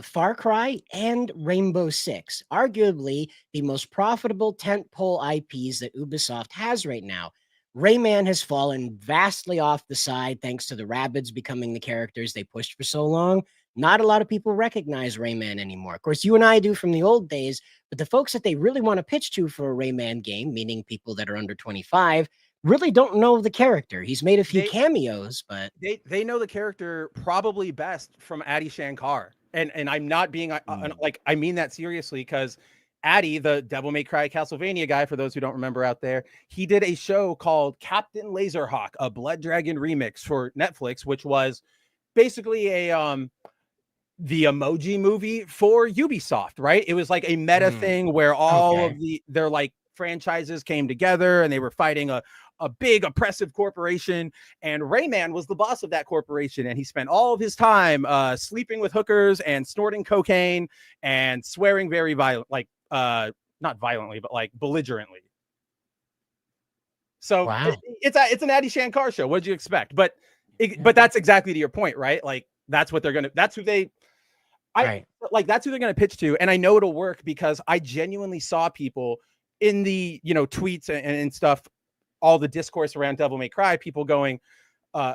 Far Cry and Rainbow Six, arguably the most profitable tentpole IPs that Ubisoft has right now. Rayman has fallen vastly off the side thanks to the Rabbids becoming the characters they pushed for so long. Not a lot of people recognize Rayman anymore. Of course, you and I do from the old days, but the folks that they really want to pitch to for a Rayman game, meaning people that are under 25, really don't know the character. He's made a few cameos, but they know the character probably best from Addi Shankar. And I'm not being like, I mean that seriously, because Addi, the Devil May Cry Castlevania guy, for those who don't remember out there, he did a show called Captain Laserhawk, a Blood Dragon remix for Netflix, which was basically a the Emoji Movie for Ubisoft, right? It was like a meta thing where all of their like franchises came together and they were fighting a big oppressive corporation, and Rayman was the boss of that corporation, and he spent all of his time sleeping with hookers and snorting cocaine and swearing very violent, like not violently, but like belligerently. So wow. It's an Addi Shankar show. What'd you expect? But that's exactly to your point, right? Like that's what they're gonna. That's who they. That's who they're gonna pitch to, and I know it'll work because I genuinely saw people in the tweets and stuff, all the discourse around Devil May Cry, people going,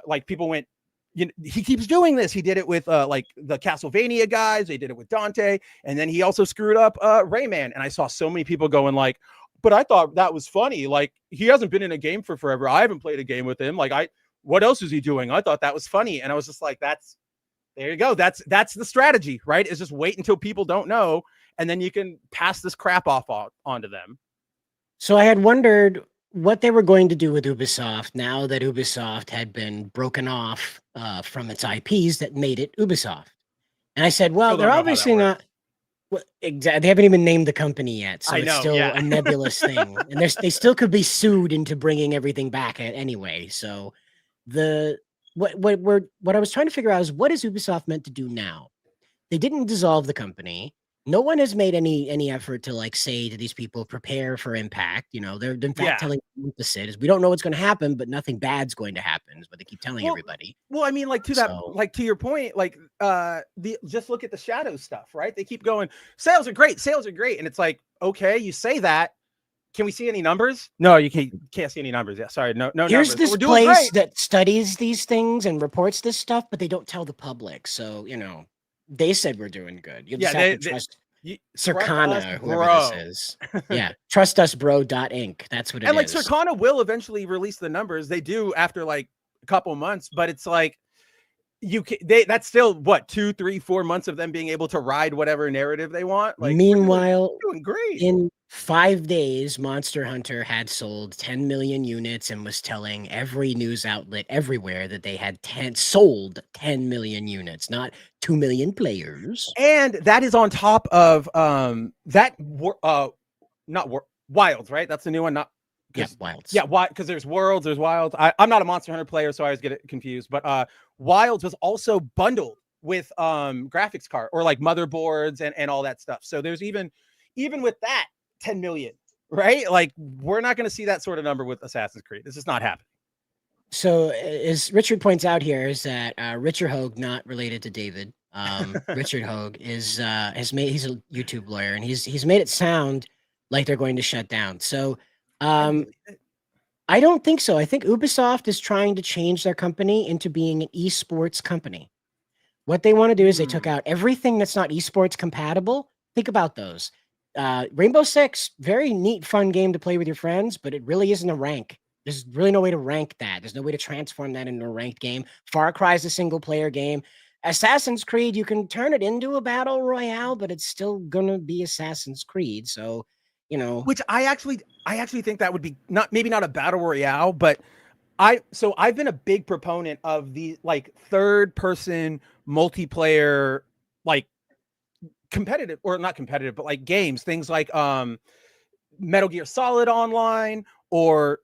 like people went, he keeps doing this. He did it with like the Castlevania guys. They did it with Dante, and then he also screwed up Rayman. And I saw so many people going like, but I thought that was funny. Like he hasn't been in a game for forever. I haven't played a game with him. Like what else is he doing? I thought that was funny. And I was just like, there you go. That's the strategy, right? Is just wait until people don't know, and then you can pass this crap off onto them. So I had wondered what they were going to do with Ubisoft now that Ubisoft had been broken off from its IPs that made it Ubisoft. And I said, well, they're obviously not. Well, exactly. They haven't even named the company yet, so it's still a nebulous thing, and they still could be sued into bringing everything back anyway. So what I was trying to figure out is what is Ubisoft meant to do now? They didn't dissolve the company. No one has made any effort to like say to these people, prepare for impact. They're in fact telling the opposite is we don't know what's going to happen, but nothing bad's going to happen is what they keep telling everybody. Well, I mean, like to your point, like just look at the shadow stuff, right? They keep going, sales are great, and it's like, okay, you say that. Can we see any numbers? No, you can't see any numbers. Yeah, sorry, no. Here's numbers. this place that studies these things and reports this stuff, but they don't tell the public. So they said we're doing good. You just have to trust Circana, or whoever this is. Yeah, trustusbro.inc. That's what it is. And like Circana will eventually release the numbers. They do after like a couple months, but it's like that's still what 2, 3, 4 months of them being able to ride whatever narrative they want. Like meanwhile, we're doing great. In 5 days, Monster Hunter had sold 10 million units and was telling every news outlet everywhere that they had sold 10 million units, not 2 million players. And that is on top of Wilds, right? That's the new one. Wilds. Yeah, why? Because there's Worlds, there's Wilds. I'm not a Monster Hunter player, so I always get it confused. But Wilds was also bundled with graphics card or like motherboards and all that stuff. So there's even with that 10 million, right? Like we're not going to see that sort of number with Assassin's Creed. This is not happening. So as Richard points out here is that Richard Hogue, not related to David, Richard Hogue he's a YouTube lawyer, and he's made it sound like they're going to shut down. So I don't think so. I think Ubisoft is trying to change their company into being an esports company. What they want to do is they took out everything that's not esports compatible. Think about those. Rainbow Six, very neat, fun game to play with your friends, but it really isn't a rank. There's really no way to rank that. There's no way to transform that into a ranked game. Far Cry is a single player game. Assassin's Creed, you can turn it into a battle royale, but it's still gonna be Assassin's Creed. So, which I actually think that would be maybe not a battle royale, but I've been a big proponent of the like third person multiplayer, like competitive or not competitive, but like games, things like Metal Gear Solid Online, or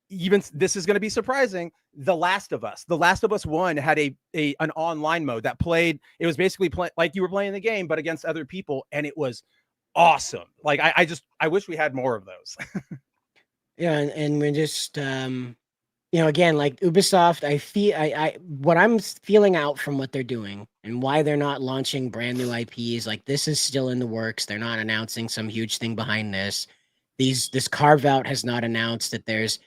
even, this is going to be surprising, The Last of Us. The Last of Us 1 had an online mode that played, it was basically like you were playing the game, but against other people, and it was awesome. Like I wish we had more of those. Yeah, and we're just again, like Ubisoft, I what I'm feeling out from what they're doing and why they're not launching brand new IPs, like this is still in the works. They're not announcing some huge thing behind this. This carve out has not announced that there's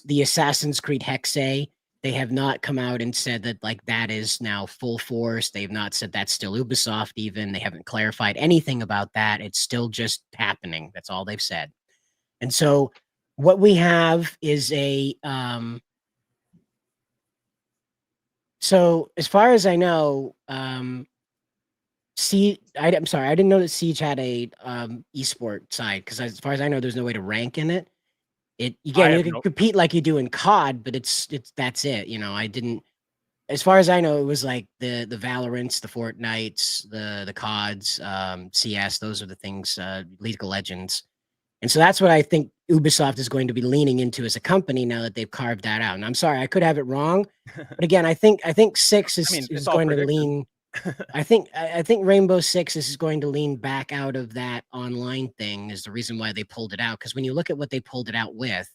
the Assassin's Creed Hexe. They have not come out and said that like that is now full force. They've not said that's still Ubisoft even. They haven't clarified anything about that. It's still just happening. That's all they've said. And so what we have is so as far as I know, I'm sorry, I didn't know that Siege had a esport side because as far as I know, there's no way to rank in it. Again, you can compete like you do in COD, but it's that's it. You know, I didn't. As far as I know, it was like the Valorants, the Fortnites, the CODs, CS. Those are the things. League of Legends, and so that's what I think Ubisoft is going to be leaning into as a company now that they've carved that out. And I'm sorry, I could have it wrong, but again, I think Six is going to lean. I think Rainbow Six is going to lean back out of that online thing is the reason why they pulled it out. Because when you look at what they pulled it out with,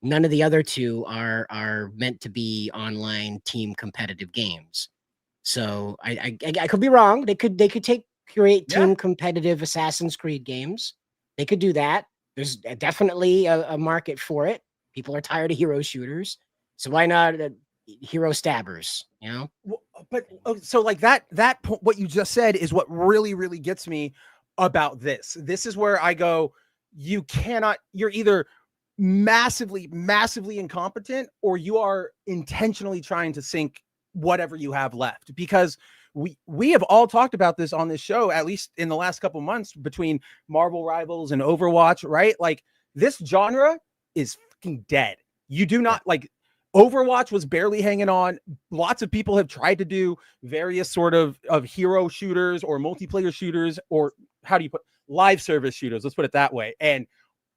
none of the other two are meant to be online team competitive games. So I could be wrong. They could create team competitive Assassin's Creed games. They could do that. There's definitely a market for it. People are tired of hero shooters, so why not hero stabbers? You know. But so like what you just said is what really gets me about this. This is where I go, you're either massively incompetent or you are intentionally trying to sink whatever you have left, because we have all talked about this on this show, at least in the last couple months, between Marvel Rivals and Overwatch, right? Like this genre is fucking dead. You do not like Overwatch was barely hanging on. Lots of people have tried to do various sort of hero shooters or multiplayer shooters, or how do you put live service shooters? Let's put it that way. And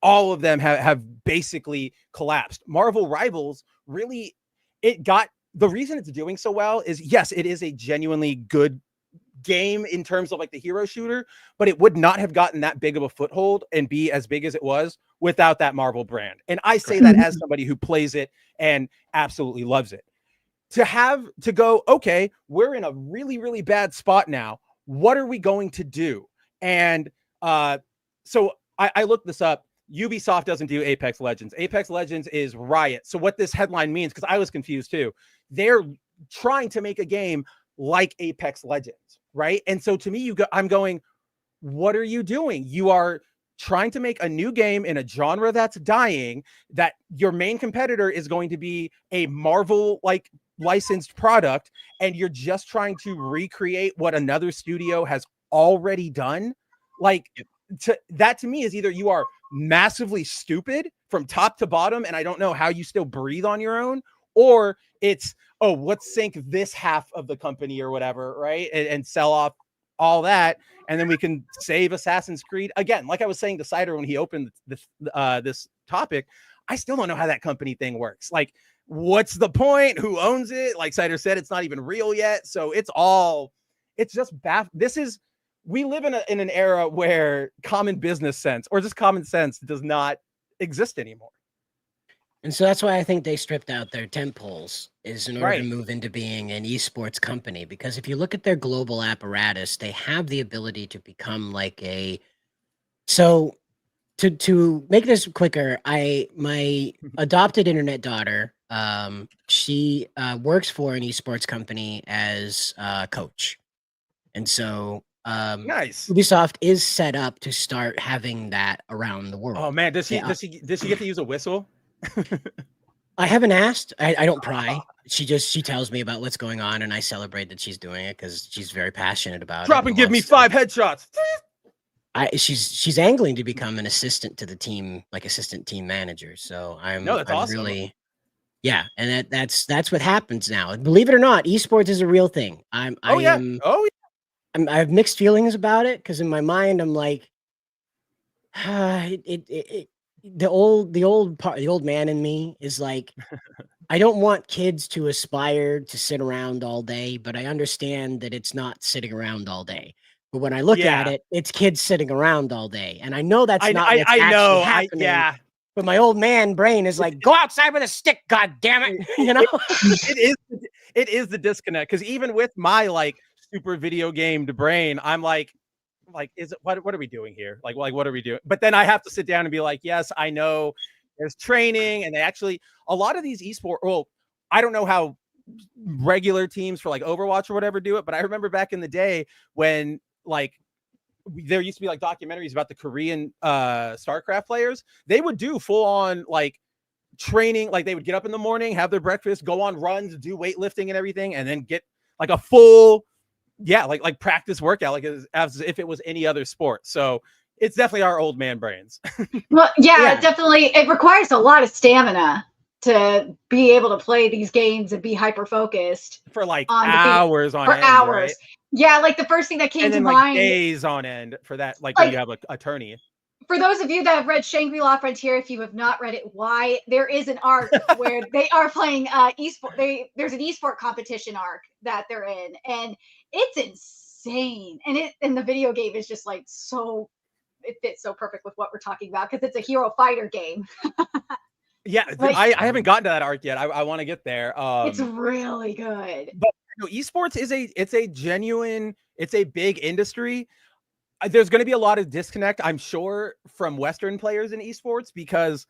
all of them have basically collapsed. Marvel Rivals really, the reason it's doing so well is, yes, it is a genuinely good game in terms of like the hero shooter, but it would not have gotten that big of a foothold and be as big as it was without that Marvel brand. And I say that as somebody who plays it and absolutely loves it. To go, okay, we're in a really bad spot now. What are we going to do? And so I looked this up. Ubisoft doesn't do Apex Legends. Apex Legends is Riot. So what this headline means, because I was confused too, they're trying to make a game like Apex Legends, right? And so to me, I'm going, what are you doing? You are trying to make a new game in a genre that's dying, that your main competitor is going to be a Marvel like licensed product, and you're just trying to recreate what another studio has already done. Like that to me is either you are massively stupid from top to bottom, and I don't know how you still breathe on your own, or it's, oh, let's sink this half of the company or whatever, right? And sell off all that, and then we can save Assassin's Creed. Again, like I was saying to Cider when he opened this topic, I still don't know how that company thing works. Like, what's the point? Who owns it? Like Cider said, it's not even real yet. So it's just we live in an era where common business sense or just common sense does not exist anymore. And so that's why I think they stripped out their tentpoles, is in order to move into being an esports company. Because if you look at their global apparatus, they have the ability to become like so to make this quicker, my adopted internet daughter, she works for an esports company as a coach. And so nice. Ubisoft is set up to start having that around the world. Oh man, does he get to use a whistle? I haven't asked. I don't pry. She tells me about what's going on, and I celebrate that she's doing it because she's very passionate about it. Drop and give me 5 headshots. She's angling to become an assistant to the team, like assistant team manager. So I'm awesome. Really, yeah, and that's what happens now. Believe it or not, esports is a real thing. I have mixed feelings about it because in my mind I'm like, the old man in me is like, I don't want kids to aspire to sit around all day, but I understand that it's not sitting around all day. But when I look at it, it's kids sitting around all day, and I know that's not what's actually happening. But my old man brain is like, go outside with a stick, god damn it! You know, it is the disconnect, because even with my like super video gamed brain, I'm like, is it what are we doing here? Like what are we doing? But then I have to sit down and be like, yes, I know there's training, and they actually, a lot of these esports, well, I don't know how regular teams for like Overwatch or whatever do it, but I remember back in the day when like there used to be like documentaries about the Korean StarCraft players. They would do full on like training, like they would get up in the morning, have their breakfast, go on runs, do weightlifting and everything, and then get like a full yeah, like practice workout, like as if it was any other sport. So it's definitely our old man brains. Well, yeah, definitely. It requires a lot of stamina to be able to play these games and be hyper focused for like on hours on for end, hours. right? Yeah, like the first thing that came And to then like mind. days on end for that, like when you have a tourney. For those of you that have read Shangri-La Frontier, if you have not read it, why? There is an arc where they are playing esport. There's an esport competition arc that they're in, and it's insane. And the video game is just like so. It fits so perfect with what we're talking about because it's a hero fighter game. Yeah, Like, I haven't gotten to that arc yet. I want to get there. It's really good. But esports is a genuine, it's a big industry. There's going to be a lot of disconnect, I'm sure, from Western players in esports, because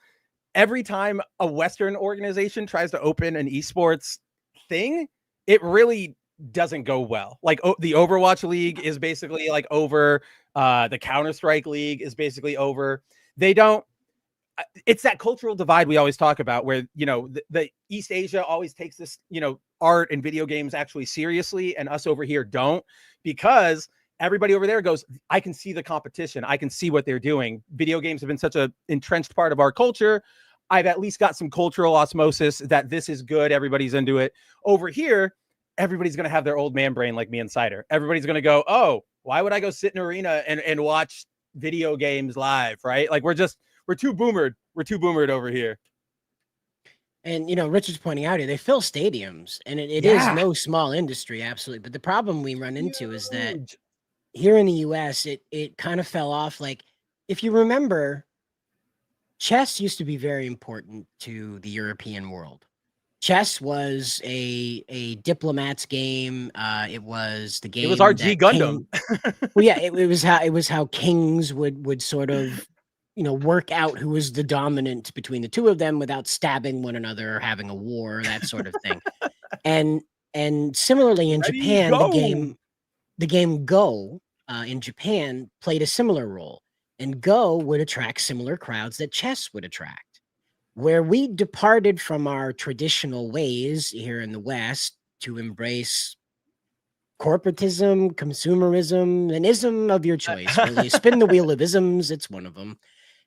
every time a Western organization tries to open an esports thing, it really doesn't go well. Like the Overwatch League is basically like over. The Counter-Strike League is basically over. They don't. It's that cultural divide we always talk about, where the East Asia always takes this art and video games actually seriously, and us over here don't, because everybody over there goes, I can see the competition, I can see what they're doing. Video games have been such a entrenched part of our culture. I've at least got some cultural osmosis that this is good, everybody's into it. Over here, everybody's going to have their old man brain like me and Cider. Everybody's going to go, oh, why would I go sit in an arena and watch video games live, right? Like we're too boomered. We're too boomered over here. And Richard's pointing out here, they fill stadiums, and it is no small industry, absolutely. But the problem we run into is that here in the US, it kind of fell off. Like, if you remember, chess used to be very important to the European world. Chess was a diplomat's game. It was the game. It was RG Gundam. Well, yeah, it was how kings would sort of work out who was the dominant between the two of them without stabbing one another or having a war, that sort of thing. And similarly in Japan, the game Go in Japan played a similar role, and Go would attract similar crowds that chess would attract. Where we departed from our traditional ways here in the West to embrace corporatism, consumerism, an ism of your choice. Really, spin the wheel of isms, it's one of them,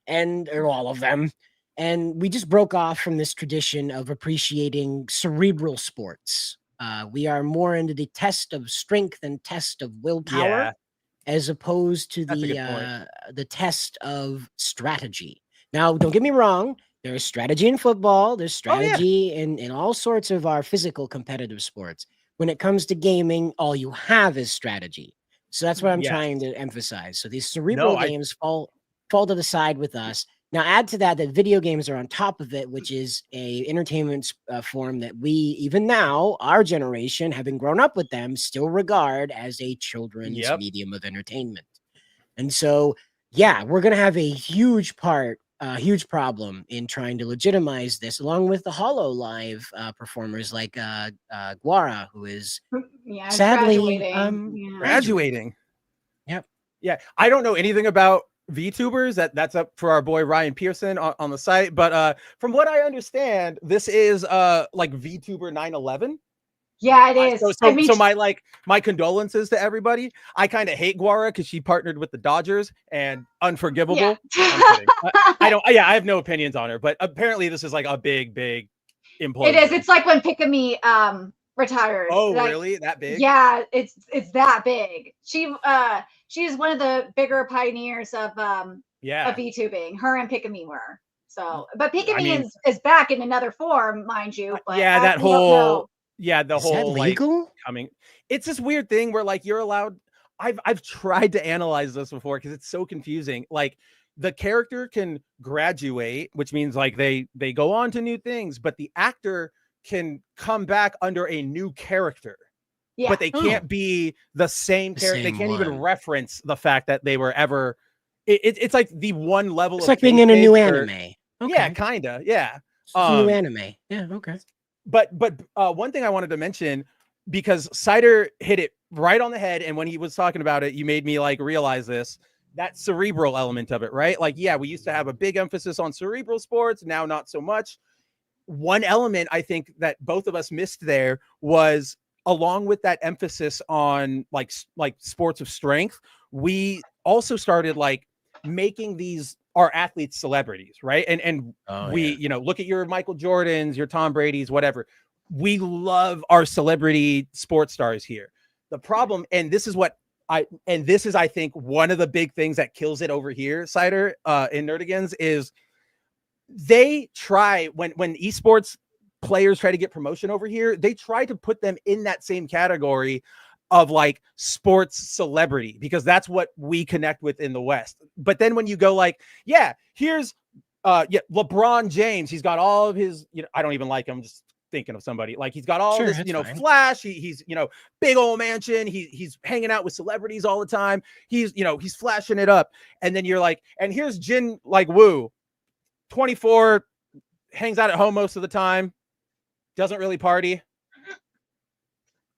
or all of them. And we just broke off from this tradition of appreciating cerebral sports. We are more into the test of strength and test of willpower, as opposed to the test of strategy. Now, don't get me wrong. There's strategy in football. There's strategy in all sorts of our physical competitive sports. When it comes to gaming, all you have is strategy. So that's what I'm trying to emphasize. So these cerebral games fall to the side with us. Now add to that video games are on top of it, which is a entertainment form that we, even now, our generation, having grown up with them, still regard as a children's medium of entertainment. And so, we're going to have a huge problem in trying to legitimize this, along with the HoloLive performers like Guara, who is sadly graduating. Yep. Yeah, I don't know anything about VTubers. That's up for our boy Ryan Pearson on the site. But from what I understand, this is like VTuber 9/11. Yeah, it is. So my condolences to everybody. I kind of hate Guara because she partnered with the Dodgers and unforgivable. Yeah. I'm kidding. I have no opinions on her, but apparently this is like a big implosion. It is. It's like when Pikami retired. Oh, really? That big? Yeah, it's that big. She is one of the bigger pioneers of VTubing. Her and Pikami were. So, but Pikami is back in another form, mind you. But the whole legal? Coming. It's this weird thing where like you're allowed. I've tried to analyze this before because it's so confusing. Like the character can graduate, which means like they go on to new things, but the actor can come back under a new character. Yeah. But they can't be the same character. They can't even reference the fact that they were ever. It's like the one level. It's like being in a new anime. Okay. Yeah, kinda. Yeah. New anime. Yeah. Okay. But one thing I wanted to mention, because Cider hit it right on the head, and when he was talking about it, you made me like realize this, that cerebral element of it, right? Like, we used to have a big emphasis on cerebral sports, now not so much. One element I think that both of us missed there was along with that emphasis on like sports of strength, we also started like making these our athletes celebrities, right? And we, you know, look at your Michael Jordans, your Tom Brady's, whatever. We love our celebrity sports stars here. The problem, and this is I think one of the big things that kills it over here, Cider, in Nerdigans, is they try when esports players try to get promotion over here, they try to put them in that same category of like sports celebrity, because that's what we connect with in the West. But then when you go like, yeah, here's LeBron James, he's got all of his, you know, I don't even like him, just thinking of somebody, like he's got all this, you know, fine. Flash, he's, you know, big old mansion, he's hanging out with celebrities all the time, he's, you know, he's flashing it up. And then you're like, and here's Jin like Woo, 24, hangs out at home most of the time, doesn't really party.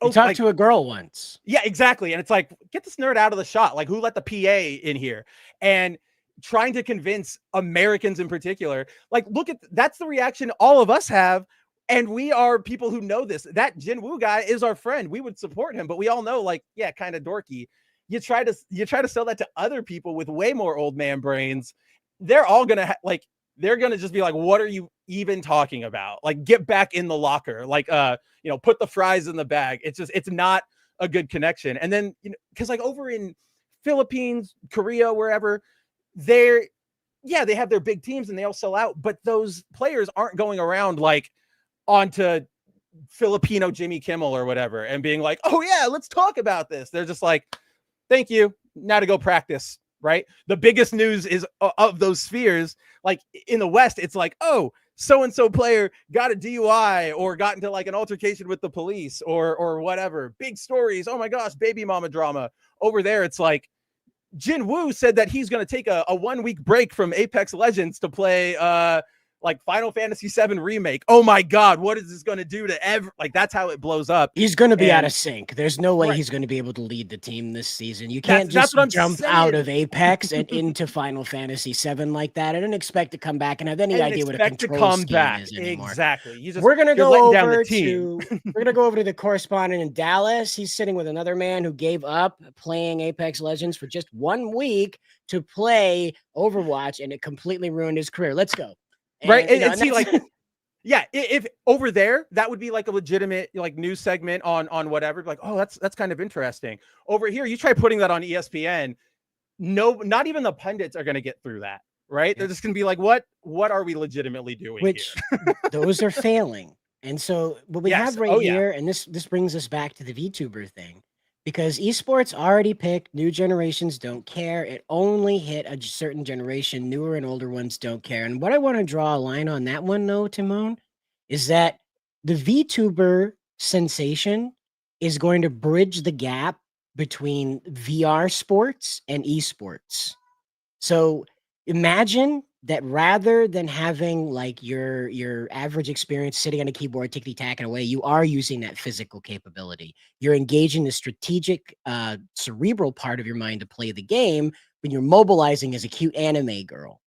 You talked to a girl once. Yeah, exactly. And it's like, get this nerd out of the shot. Like, who let the PA in here? And trying to convince Americans in particular, like, look at, that's the reaction all of us have. And we are people who know this. That Jin Woo guy is our friend. We would support him, but we all know, like, yeah, kind of dorky. You try to sell that to other people with way more old man brains. They're all gonna they're gonna just be like, what are you even talking about? Like, get back in the locker. Like, you know, put the fries in the bag. It's just, it's not a good connection. And then, you know, because like over in Philippines, Korea, wherever, they have their big teams and they all sell out, but those players aren't going around like onto Filipino Jimmy Kimmel or whatever and being like, oh yeah, let's talk about this. They're just like, thank you, now to go practice, right? The biggest news is of those spheres. Like in the West, it's like, oh, so-and-so player got a DUI or got into like an altercation with the police or whatever. Big stories. Oh my gosh, baby mama drama. Over there, it's like Jin Woo said that he's going to take a 1 week break from Apex Legends to play like Final Fantasy VII Remake. Oh my God, what is this going to do to that's how it blows up. He's going to be out of sync. There's no way he's going to be able to lead the team this season. You can't just jump out of Apex and into Final Fantasy VII like that. I don't expect to come back and have any idea what a control scheme is anymore. Exactly. We're going to go over to the correspondent in Dallas. He's sitting with another man who gave up playing Apex Legends for just 1 week to play Overwatch, and it completely ruined his career. Let's go. Right. And see, like, yeah, if over there, that would be like a legitimate like news segment on whatever, like, oh, that's kind of interesting. Over here, you try putting that on ESPN. No, not even the pundits are going to get through that. Right. They're just going to be like, what are we legitimately doing here? Those are failing. And so what we have right here, and this brings us back to the VTuber thing, because esports already picked new generations don't care. It only hit a certain generation. Newer and older ones don't care. And what I want to draw a line on that one, though, Timon, is that the VTuber sensation is going to bridge the gap between VR sports and esports. So imagine that rather than having like your average experience sitting on a keyboard tickety-tacking away, you are using that physical capability. You're engaging the strategic cerebral part of your mind to play the game when you're mobilizing as a cute anime girl.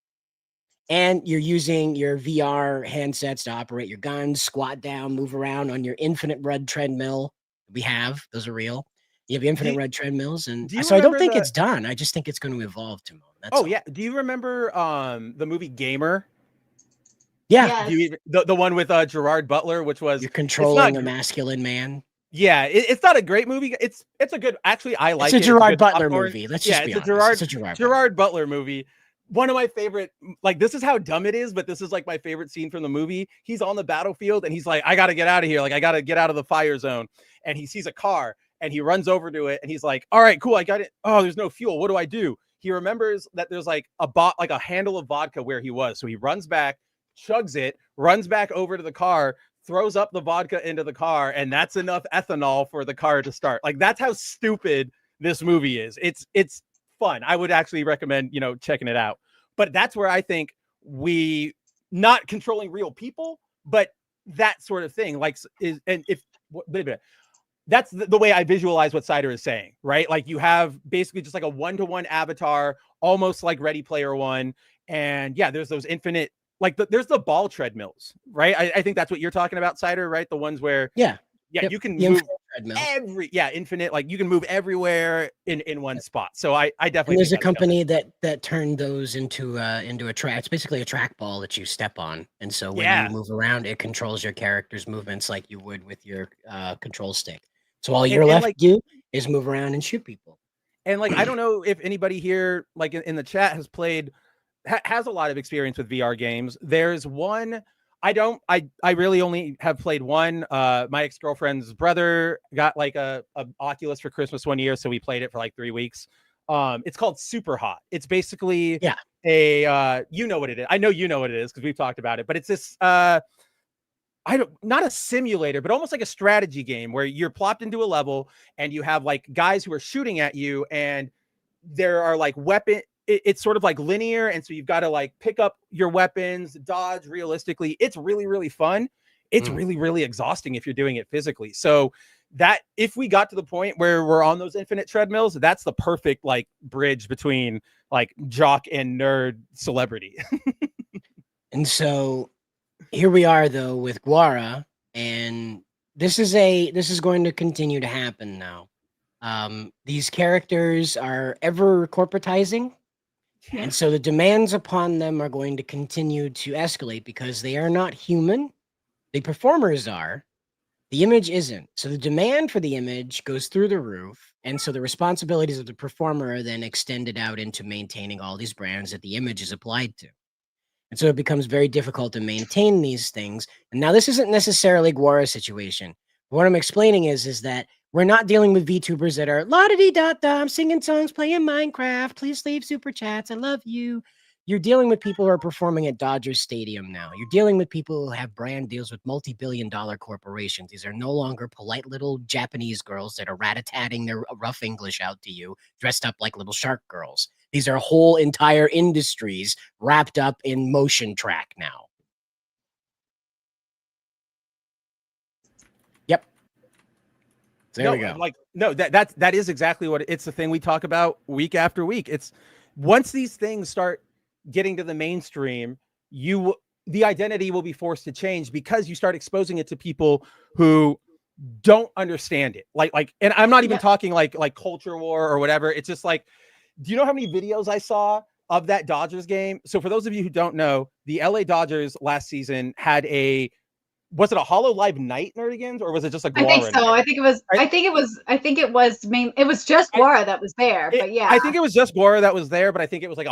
And you're using your VR handsets to operate your guns, squat down, move around on your infinite red treadmill. We have, those are real. You have infinite red treadmills, and so I don't think it's done. I just think it's going to evolve, Timon. Yeah. Do you remember the movie Gamer? Yeah. The one with Gerard Butler, which was you're controlling a masculine man. Yeah, it's not a great movie. It's a good. Actually, I like it. It's a Gerard Butler movie. Let's just be honest. It's a Gerard Butler movie. One of my favorite. Like, this is how dumb it is, but this is like my favorite scene from the movie. He's on the battlefield and he's like, I got to get out of here. Like, I got to get out of the fire zone. And he sees a car and he runs over to it and he's like, all right, cool, I got it. Oh, there's no fuel. What do I do? He remembers that there's like a handle of vodka where he was. So he runs back, chugs it, runs back over to the car, throws up the vodka into the car, and that's enough ethanol for the car to start. Like, that's how stupid this movie is. It's fun. I would actually recommend, checking it out. But that's where I think we not controlling real people, but that sort of thing. That's the way I visualize what Cider is saying, right? Like, you have basically just like a one-to-one avatar, almost like Ready Player One. And yeah, there's those infinite, there's the ball treadmills, right? I think that's what you're talking about, Cider, right? The ones where, you can move. infinite. Like you can move everywhere in one spot. So I definitely And there's a think that's company that turned those into a track. It's basically a trackball that you step on, and so when you move around, it controls your character's movements like you would with your control stick. So all you're left to do is move around and shoot people. And like I don't know if anybody here like in the chat has played has a lot of experience with VR games. There's one I really only have played one. My ex-girlfriend's brother got like a Oculus for Christmas one year, so we played it for like 3 weeks. It's called Super Hot. It's basically a you know what it is. I know you know what it is because we've talked about it, but it's this not a simulator, but almost like a strategy game where you're plopped into a level and you have like guys who are shooting at you, and there are like it's sort of like linear, and so you've got to like pick up your weapons, dodge realistically. It's really, really fun. It's really, really exhausting if you're doing it physically. So that if we got to the point where we're on those infinite treadmills, that's the perfect like bridge between like jock and nerd celebrity. And so here we are though with Guara, and this is going to continue to happen now. These characters are ever corporatizing. And so the demands upon them are going to continue to escalate because they are not human. The performers are. The image isn't. So the demand for the image goes through the roof. And so the responsibilities of the performer are then extended out into maintaining all these brands that the image is applied to. And so it becomes very difficult to maintain these things. And now this isn't necessarily Guara's situation. What I'm explaining is that we're not dealing with VTubers that are la-da-dee-da-da, I'm singing songs, playing Minecraft, please leave super chats, I love you. You're dealing with people who are performing at Dodgers Stadium now. You're dealing with people who have brand deals with multi-billion-dollar corporations. These are no longer polite little Japanese girls that are rat-a-tatting their rough English out to you, dressed up like little shark girls. These are whole entire industries wrapped up in motion track now. Yep. There we go. Like that is exactly what it's the thing we talk about week after week. It's once these things start getting to the mainstream, the identity will be forced to change because you start exposing it to people who don't understand it. Like, and I'm not even talking like culture war or whatever. It's just like, do you know how many videos I saw of that Dodgers game? So for those of you who don't know, the LA Dodgers last season had was it a Hollow Live night, Nerdigans, or was it just a Guara? I think so. Night? I think it was just Guara that was there, but yeah. I think it was just Guara that was there, but I think it was like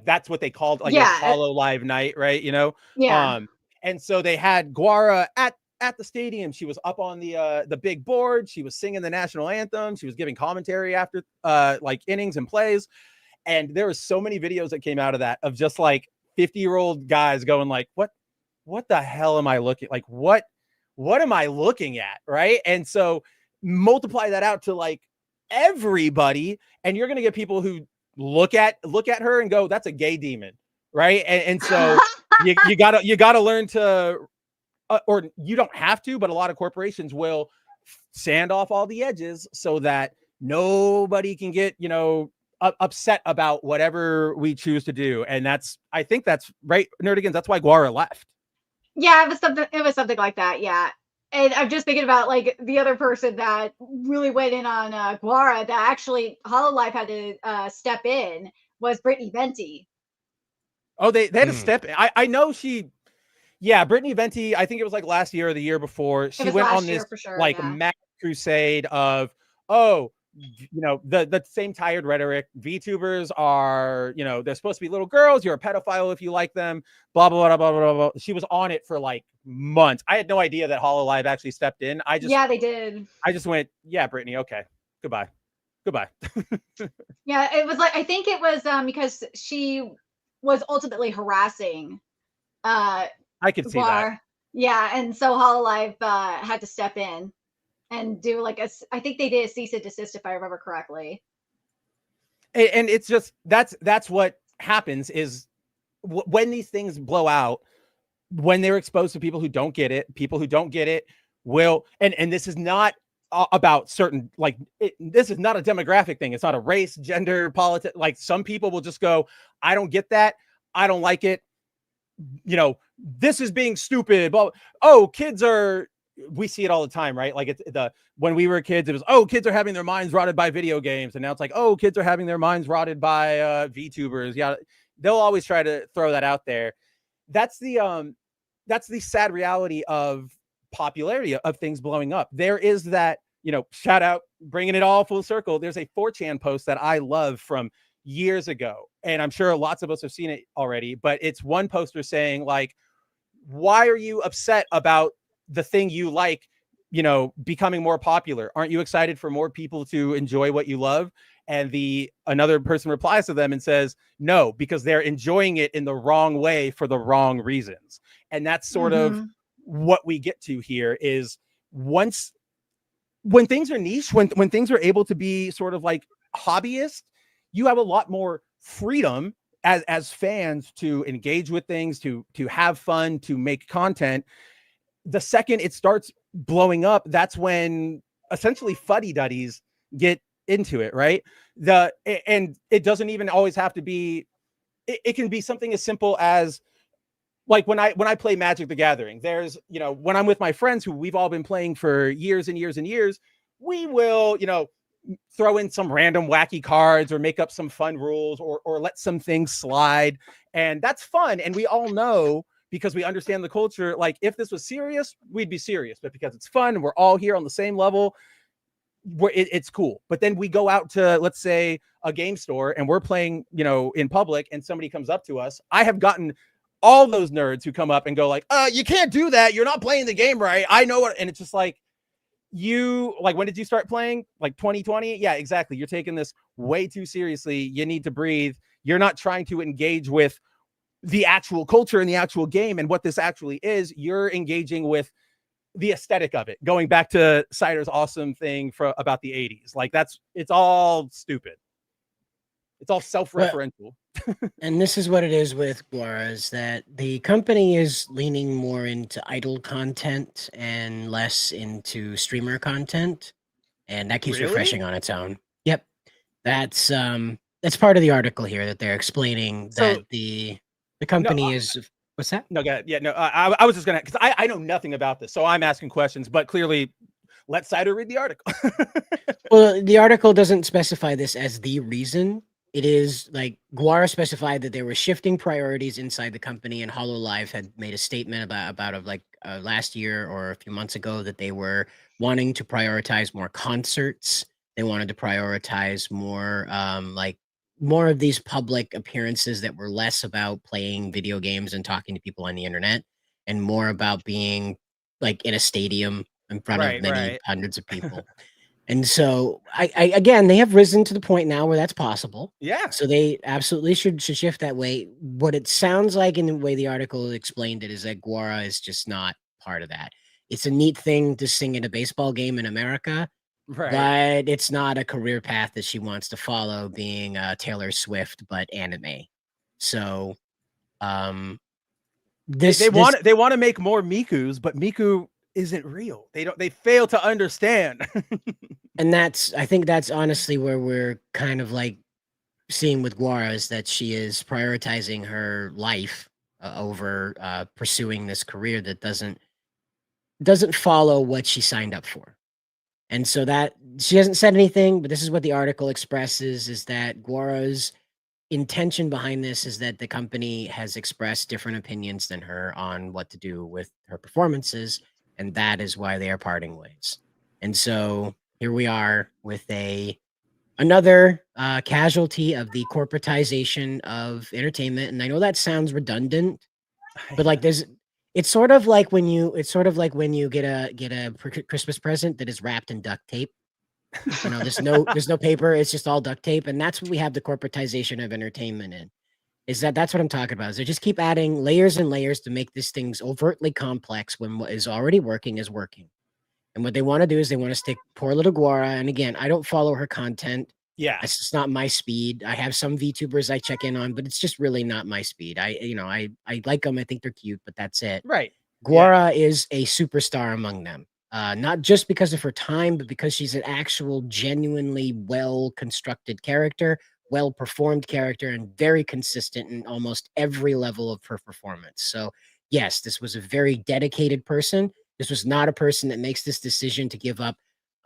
that's what they called like a Hollow Live night, right? You know? Yeah. And so they had Guara at the stadium. She was up on the big board. She was singing the national anthem. She was giving commentary after like innings and plays. And there was so many videos that came out of that of just like 50-year-old guys going like, what the hell am I looking like? What am I looking at? Right. And so multiply that out to like everybody, and you're going to get people who look at her and go, that's a gay demon. Right. And so you gotta learn to, or you don't have to, but a lot of corporations will sand off all the edges so that nobody can get, upset about whatever we choose to do. And I think that's right. Nerdigans. That's why Guara left. Yeah, it was something like that. Yeah. And I'm just thinking about like the other person that really went in on Guara that actually Hololive had to step in was Brittany Venti. Oh, they had to step in. I know Brittany Venti, I think it was like last year or the year before. She went on this mad crusade of, the same tired rhetoric. VTubers are, they're supposed to be little girls. You're a pedophile if you like them. Blah, blah, blah, blah, blah, blah. She was on it for like months. I had no idea that Hololive actually stepped in. Yeah, they did. I just went, yeah, Brittany. Okay. Goodbye. Yeah. It was like, I think it was because she was ultimately harassing I could see that. Yeah. And so Hololive had to step in and do like I think they did a cease and desist if I remember correctly. And it's just that's what happens is when these things blow out, when they're exposed to people who don't get it will, and this is not about certain, like this is not a demographic thing. It's not a race, gender, politics. Like some people will just go, I don't get that. I don't like it. This is being stupid. But kids are we see it all the time, right? Like when we were kids, it was, oh, kids are having their minds rotted by video games. And now it's like, oh, kids are having their minds rotted by VTubers. Yeah. They'll always try to throw that out there. That's the sad reality of popularity of things blowing up. There is that, shout out, bringing it all full circle. There's a 4chan post that I love from years ago. And I'm sure lots of us have seen it already, but it's one poster saying like, why are you upset about the thing you like, becoming more popular? Aren't you excited for more people to enjoy what you love? And another person replies to them and says, no, because they're enjoying it in the wrong way for the wrong reasons. And that's sort of what we get to here is when things are niche, when things are able to be sort of like hobbyist, you have a lot more freedom as fans to engage with things, to have fun, to make content. The second it starts blowing up, that's when essentially fuddy-duddies get into it, right? And it doesn't even always have to be, it can be something as simple as like when I play Magic the Gathering, there's, when I'm with my friends who we've all been playing for years and years and years, we will, throw in some random wacky cards or make up some fun rules or let some things slide. And that's fun. And we all know, because we understand the culture, like if this was serious, we'd be serious, but because it's fun and we're all here on the same level, it's cool. But then we go out to, let's say, a game store and we're playing, in public, and somebody comes up to us. I have gotten all those nerds who come up and go like, you can't do that. You're not playing the game right. I know what. And it's just like, when did you start playing? Like 2020? Yeah, exactly. You're taking this way too seriously. You need to breathe. You're not trying to engage with the actual culture and the actual game and what this actually is. You're engaging with the aesthetic of it. Going back to Cider's awesome thing about the 80s. Like it's all stupid. It's all self-referential. And this is what it is with Guara, is that the company is leaning more into idle content and less into streamer content. And that keeps refreshing on its own. Yep. That's part of the article here that they're explaining that the company is. What's that? No, yeah, no. I was just gonna, because I know nothing about this, so I'm asking questions. But clearly, let Cider read the article. Well, the article doesn't specify this as the reason. It is like Guara specified that there were shifting priorities inside the company, and HoloLive had made a statement about last year or a few months ago that they were wanting to prioritize more concerts. They wanted to prioritize more more of these public appearances that were less about playing video games and talking to people on the internet, and more about being like in a stadium in front of many hundreds of people. And so again, they have risen to the point now where that's possible. Yeah. So they absolutely should shift that way. What it sounds like in the way the article explained it is that Guara is just not part of that. It's a neat thing to sing at a baseball game in America, but it's not a career path that she wants to follow, being Taylor Swift, but anime. So they want to make more Mikus, but Miku isn't real. They fail to understand. And I think that's honestly where we're kind of like seeing with Guara, is that she is prioritizing her life over pursuing this career that doesn't follow what she signed up for. And so that she hasn't said anything, but this is what the article expresses, is that Guara's intention behind this is that the company has expressed different opinions than her on what to do with her performances, and that is why they are parting ways. And so here we are with another casualty of the corporatization of entertainment. And I know that sounds redundant, but like it's sort of like when you get a Christmas present that is wrapped in duct tape. There's no paper, it's just all duct tape. And that's what we have the corporatization of entertainment in. That's what I'm talking about. Is they just keep adding layers and layers to make these things overtly complex when what is already working is working. And what they want to do is they want to stick poor little Guara. And again, I don't follow her content. Yeah. It's just not my speed. I have some VTubers I check in on, but it's just really not my speed. I like them. I think they're cute, but that's it. Right. Guara is a superstar among them. Not just because of her time, but because she's an actual genuinely well-constructed character, well-performed character, and very consistent in almost every level of her performance. So yes, this was a very dedicated person. This was not a person that makes this decision to give up,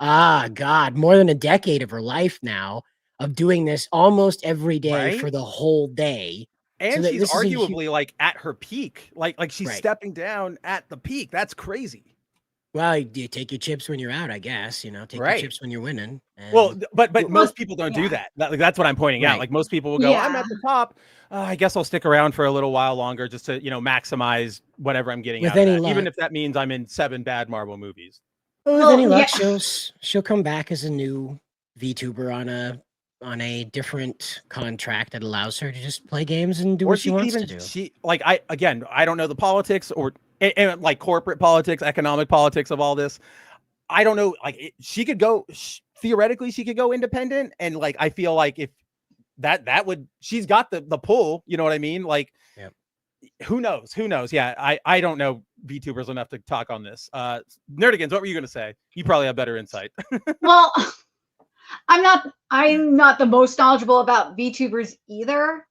God, more than a decade of her life now of doing this almost every day for Right? the whole day. And that she's this is a arguably like at her peak. Like she's Right. stepping down at the peak. That's crazy. Well, you take your chips when you're out, I guess. You know, take your Right. chips when you're winning. Well, and- but most people don't do yeah. that. That's what I'm pointing out. Right. Like most people will go, I'm Yeah. at the top. I guess I'll stick around for a little while longer just to, maximize whatever I'm getting With out of any that. Even luck. if that means I'm in 7 bad Marvel movies. Well, with Well, any luck, yeah. she'll come back as a new VTuber on a different contract that allows her to just play games and do Or what she she could wants even to do. I don't know the politics or and like corporate politics, economic politics of all this. I don't know. Like she could go theoretically, she could go independent, and like I feel like if that would she's got the pull. You know what I mean? Like, Yep. Who knows? Who knows? Yeah, I don't know VTubers enough to talk on this. Nerdigans, what were you gonna say? You probably have better insight. Well, I'm not the most knowledgeable about VTubers either,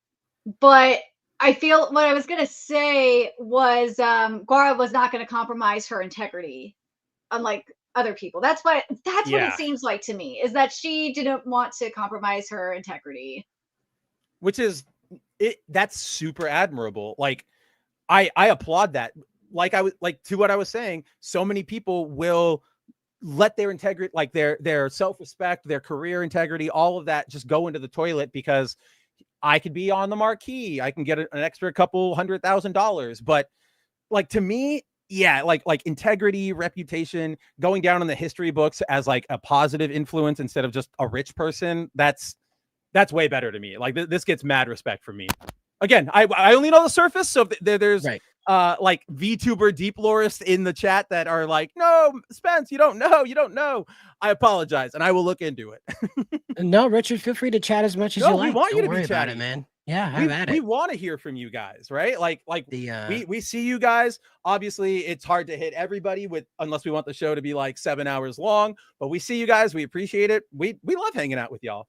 but I feel what I was gonna say was Guara was not gonna compromise her integrity, unlike other people. That's what Yeah. it seems like to me, is that she didn't want to compromise her integrity. Which is that's super admirable. Like I applaud that. Like I was like to what I was saying, so many people will let their integrity, like their self-respect, their career integrity, all of that just go into the toilet because I could be on the marquee. I can get an extra couple $100,000. But like to me, yeah, like integrity, reputation, going down in the history books as like a positive influence instead of just a rich person, that's way better to me. Like this gets mad respect from me. Again, I only know the surface, so there's Right. like VTuber deep lorists in the chat that are like, no, Spence, you don't know. I apologize, and I will look into it. No, Richard, feel free to chat as much as you No, like. we want you Don't to be worry about chatty. it, man. Yeah, have at We it. want to hear from you guys, right? Like The we see you guys. Obviously, it's hard to hit everybody unless we want the show to be like 7 hours long. But we see you guys. We appreciate it. We love hanging out with y'all.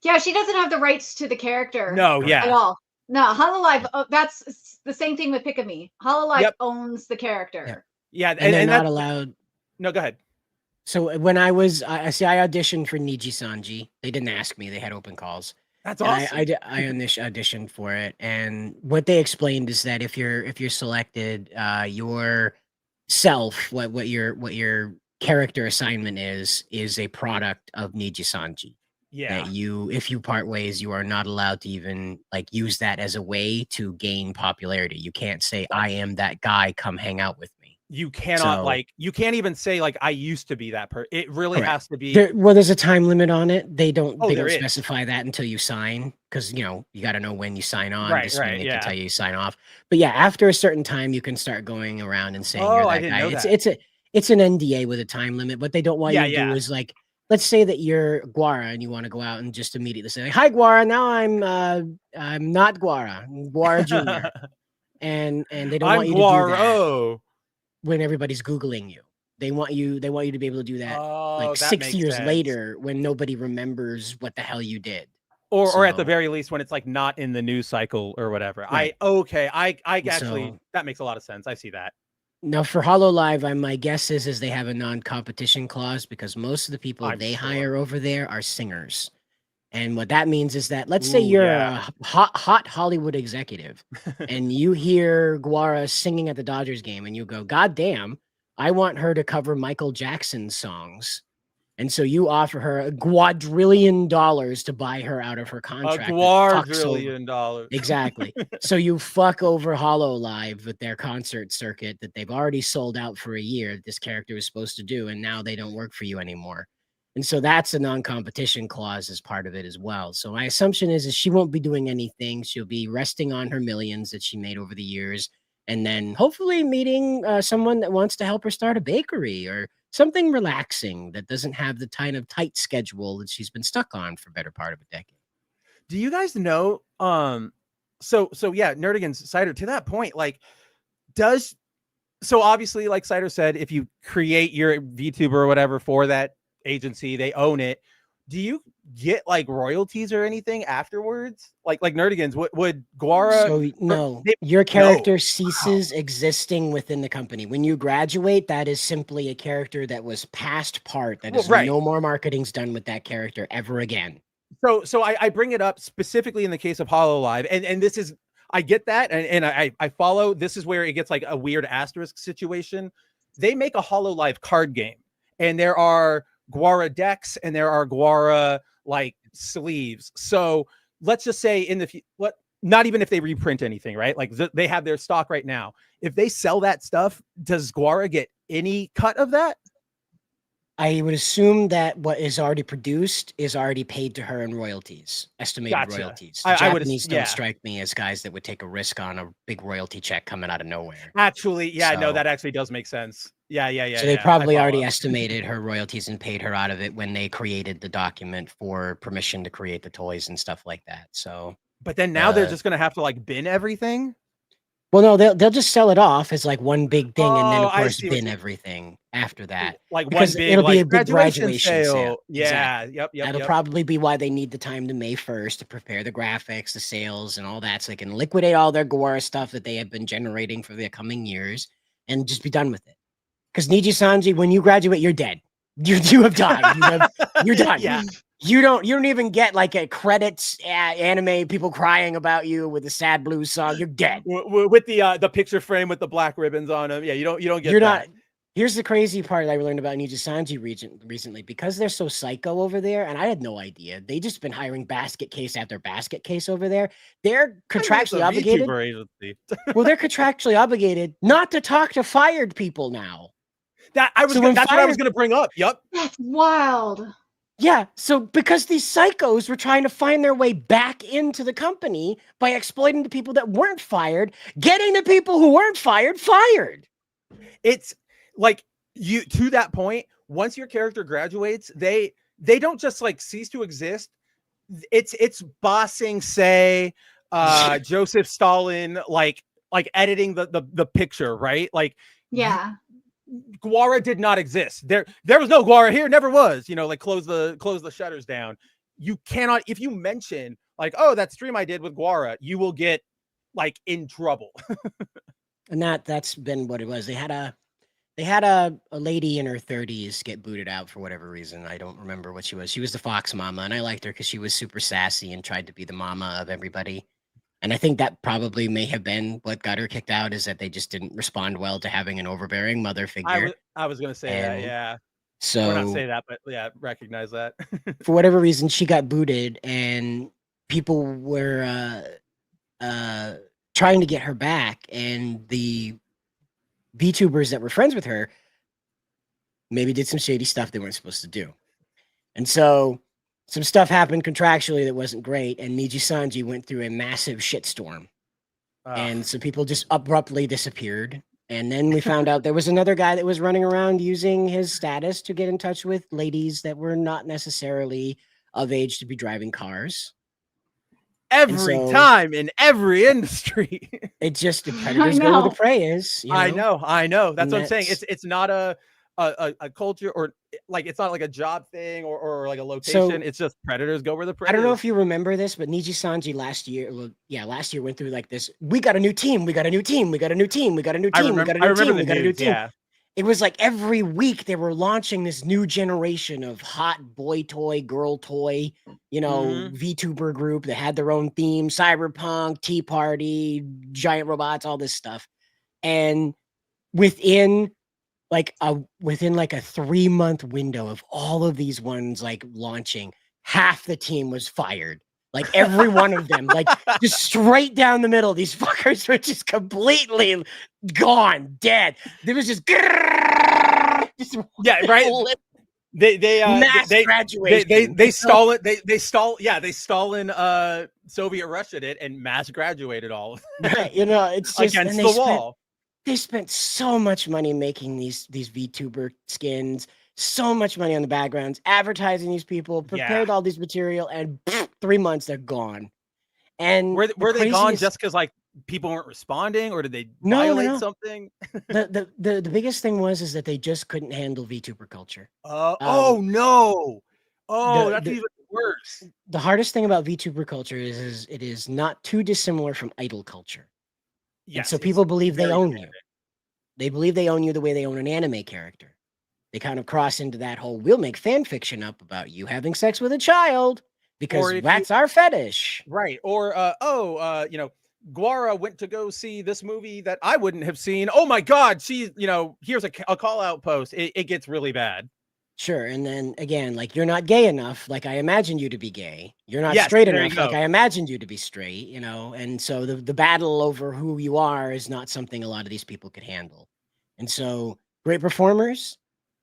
Yeah, she doesn't have the rights to the character. No, yeah. At all. No, Hololive, that's the same thing with Pikami. Hololive Yep. owns the character. Yeah, and they're not that's allowed. No, go ahead. So when I auditioned for Niji Sanji. They didn't ask me. They had open calls. That's And awesome. I auditioned for it, and what they explained is that if you're selected, your self, what your character assignment is a product of Niji Sanji. Yeah. That if you part ways, you are not allowed to even like use that as a way to gain popularity. You can't say, I am that guy, come hang out with me. You cannot So- you can't even say like I used to be that person. It really Correct. has to be There's a time limit on it. They don't there is. specify that until you sign, because you got to know when you sign on. Right, This way they yeah. can tell you sign off. But yeah, after a certain time, you can start going around and saying Oh, you're that I didn't guy. know that. It's an NDA with a time limit. What they don't want Yeah, you to yeah. do is like, let's say that you're Guara and you want to go out and just immediately say, "Hi, Guara. Now I'm not Guara. I'm Guara Junior." and they don't want you to do that Guaro. when everybody's Googling you. They want you to be able to do that Oh, like that 6 makes years sense. later when nobody remembers what the hell you did. Or at the So- very least when it's like not in the news cycle or whatever. Right. I actually So- that makes a lot of sense. I see that. Now for Hololive, my guess is they have a non-competition clause, because most of the people I'm they sure. hire over there are singers. And what that means is that, let's say Ooh, you're yeah. a hot Hollywood executive and you hear Guara singing at the Dodgers game and you go, God damn, I want her to cover Michael Jackson's songs. And so you offer her $1 quadrillion to buy her out of her A contract. that fucks over- $1 Exactly. So you fuck over Hololive with their concert circuit that they've already sold out for a year that this character was supposed to do, and now they don't work for you anymore. And so that's a non-competition clause as part of it as well. So my assumption is she won't be doing anything. She'll be resting on her millions that she made over the years, and then hopefully meeting someone that wants to help her start a bakery or something relaxing that doesn't have the kind of tight schedule that she's been stuck on for better part of a decade. Do you guys know so yeah, Nerdigans, Cider, to that point, like so obviously like Cider said, if you create your VTuber or whatever for that agency, they own it. do you get like royalties or anything afterwards? Like Nerdigans, would Guara? So no, your character ceases existing within the company. When you graduate, that is simply a character that was past part. That is no more marketing's done with that character ever again. So I bring it up specifically in the case of HoloLive, and this is, I get that, and I follow. This is where it gets like a weird asterisk situation. They make a HoloLive card game, and there are Guara decks and there are Guara like sleeves. So let's just say in the not even if they reprint anything, right? Like they have their stock right now. If they sell that stuff, does Guara get any cut of that? I would assume that what is already produced is already paid to her in royalties, estimated royalties. The Japanese don't strike me as guys that would take a risk on a big royalty check coming out of nowhere. Actually, yeah, no, that actually does make sense. Yeah. So they probably already estimated her royalties and paid her out of it when they created the document for permission to create the toys and stuff like that. So, but then now they're just gonna have to like bin everything. Well, no, they'll just sell it off as like one big thing, and then of course bin everything after that. Like because one big, it'll be like, a big graduation sale. Yeah, exactly. Yep. That'll probably be why they need the time to May 1st to prepare the graphics, the sales, and all that, so they can liquidate all their Guara stuff that they have been generating for the coming years and just be done with it. Because Niji Sanji, when you graduate, you're dead. You have died. You're done. Yeah. You don't even get like a credits anime people crying about you with a sad blues song. You're dead. With the picture frame with the black ribbons on them. Yeah, you don't get You're that. not. Here's the crazy part that I learned about Niji Sanji recently, because they're so psycho over there, and I had no idea. They just been hiring basket case after basket case over there. They're contractually obligated. Well, they're contractually obligated not to talk to fired people now. That's what I was going to bring up. Yep. That's wild. Yeah, so because these psychos were trying to find their way back into the company by exploiting the people that weren't fired, getting the people who weren't fired. It's like, you, to that point, once your character graduates, they don't just like cease to exist. It's bossing, say, Joseph Stalin, like editing the picture, right? Like, yeah. Guara did not exist. There was no Guara here, never was. Like close the shutters down. You cannot, if you mention like, oh, that stream I did with Guara, you will get like in trouble. And that's been what it was. They had a lady in her 30s get booted out for whatever reason. I don't remember what she was. She was the Fox Mama, and I liked her because she was super sassy and tried to be the mama of everybody. And I think that probably may have been what got her kicked out, is that they just didn't respond well to having an overbearing mother figure. I was going to say that, yeah. So, or not say that, but yeah, recognize that. For whatever reason, she got booted, and people were trying to get her back, and the VTubers that were friends with her maybe did some shady stuff they weren't supposed to do. And so some stuff happened contractually that wasn't great, and Niji Sanji went through a massive shitstorm. And some people just abruptly disappeared. And then we found out there was another guy that was running around using his status to get in touch with ladies that were not necessarily of age to be driving cars. Every time in every industry. It just, the predators go where the prey is. I know. That's what I'm saying. It's not a culture, or like, it's not like a job thing or like a location. It's just predators go where the prey is. I don't know if you remember this, but Niji Sanji last year went through like this. We got a new team. We got a new team. We got a new team. We got a new team. We got a new team. We got a new team. Yeah. It was like every week they were launching this new generation of hot boy toy, girl toy, VTuber group that had their own theme, cyberpunk, tea party, giant robots, all this stuff. And within like a 3-month window of all of these ones like launching, half the team was fired. Like every one of them, like just straight down the middle. These fuckers were just completely gone, dead. There was just yeah, right. They graduation. They stole it. They Stalin Soviet Russia did and mass graduated all of them. Right, it's just against the wall. They spent so much money making these VTuber skins, so much money on the backgrounds, advertising these people, prepared all these material, and 3 months they're gone. And were they gone just because like people weren't responding, or did they violate something? The biggest thing is that they just couldn't handle VTuber culture. Oh no! Oh, that's even worse. The hardest thing about VTuber culture is it is not too dissimilar from idol culture. And Yes, so it's people believe they very own demanding. you. They believe they own you the way they own an anime character. They kind of cross into that whole, we'll make fan fiction up about you having sex with a child because Or if that's our fetish. Right. Or you know, Guara went to go see this movie that I wouldn't have seen. Oh my God, she's, you know, here's a call out post. It gets really bad. Sure. And then again, like, you're not gay enough, like I imagined you to be gay. You're not Yes, straight there you enough, like go. I imagined you to be straight, you know. And so the battle over who you are is not something a lot of these people could handle. And so great performers,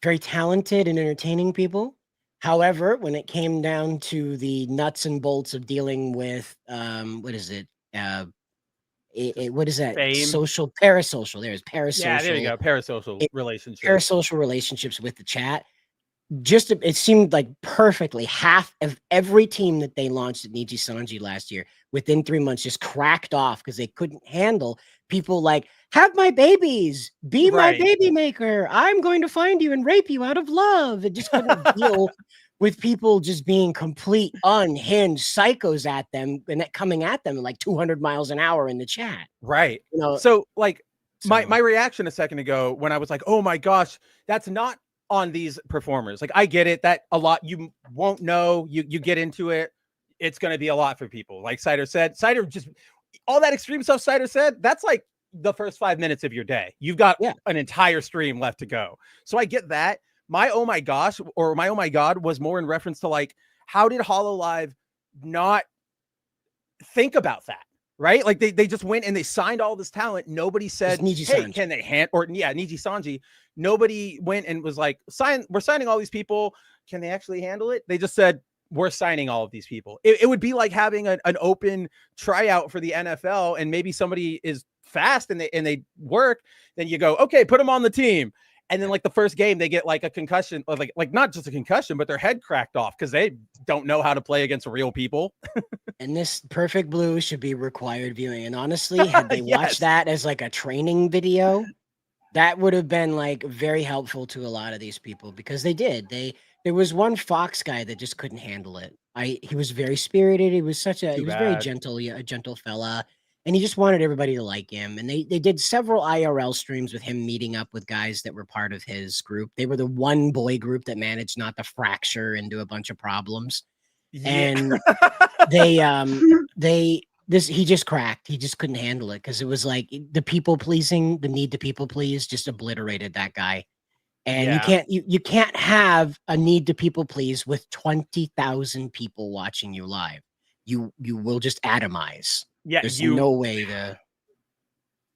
very talented and entertaining people. However, when it came down to the nuts and bolts of dealing with what is it? What is that? Fame. Social, parasocial. There's parasocial. Yeah, there you go. Parasocial relationships. Parasocial relationships with the chat. Just it seemed like perfectly half of every team that they launched at Niji Sanji last year within 3 months just cracked off because they couldn't handle people like, have my babies, be my baby maker. I'm going to find you and rape you out of love. It just couldn't deal with people just being complete unhinged psychos at them and coming at them like 200 miles an hour in the chat. Right. You know, so like my reaction a second ago when I was like, oh my gosh, that's not on these performers. Like, I get it that a lot you won't know, you get into it, it's going to be a lot for people. Like Cider said, Cider just all that extreme stuff Cider said, that's like the first 5 minutes of your day. You've got an entire stream left to go. So I get that. My oh my gosh, or my oh my god was more in reference to like, how did HoloLive not think about that? Right? Like they just went and they signed all this talent. Nobody said, hey, can they hand, or Niji Sanji. Nobody went and was like, we're signing all these people. Can they actually handle it? They just said, we're signing all of these people. It would be like having an open tryout for the NFL and maybe somebody is fast and they work. Then you go, okay, put them on the team. And then like the first game, they get like a concussion, or like not just a concussion, but their head cracked off because they don't know how to play against real people. And this Perfect Blue should be required viewing. And honestly, had they watched that as like a training video, that would have been like very helpful to a lot of these people because they did. There was one Fox guy that just couldn't handle it. He was very spirited. He was very gentle, a gentle fella. And he just wanted everybody to like him. And they did several IRL streams with him meeting up with guys that were part of his group. They were the one boy group that managed not to fracture into a bunch of problems. Yeah. And he just cracked. He just couldn't handle it because it was like the people pleasing, the need to people please just obliterated that guy. And you can't have a need to people please with 20,000 people watching you live. You will just atomize. Yeah, there's no way to,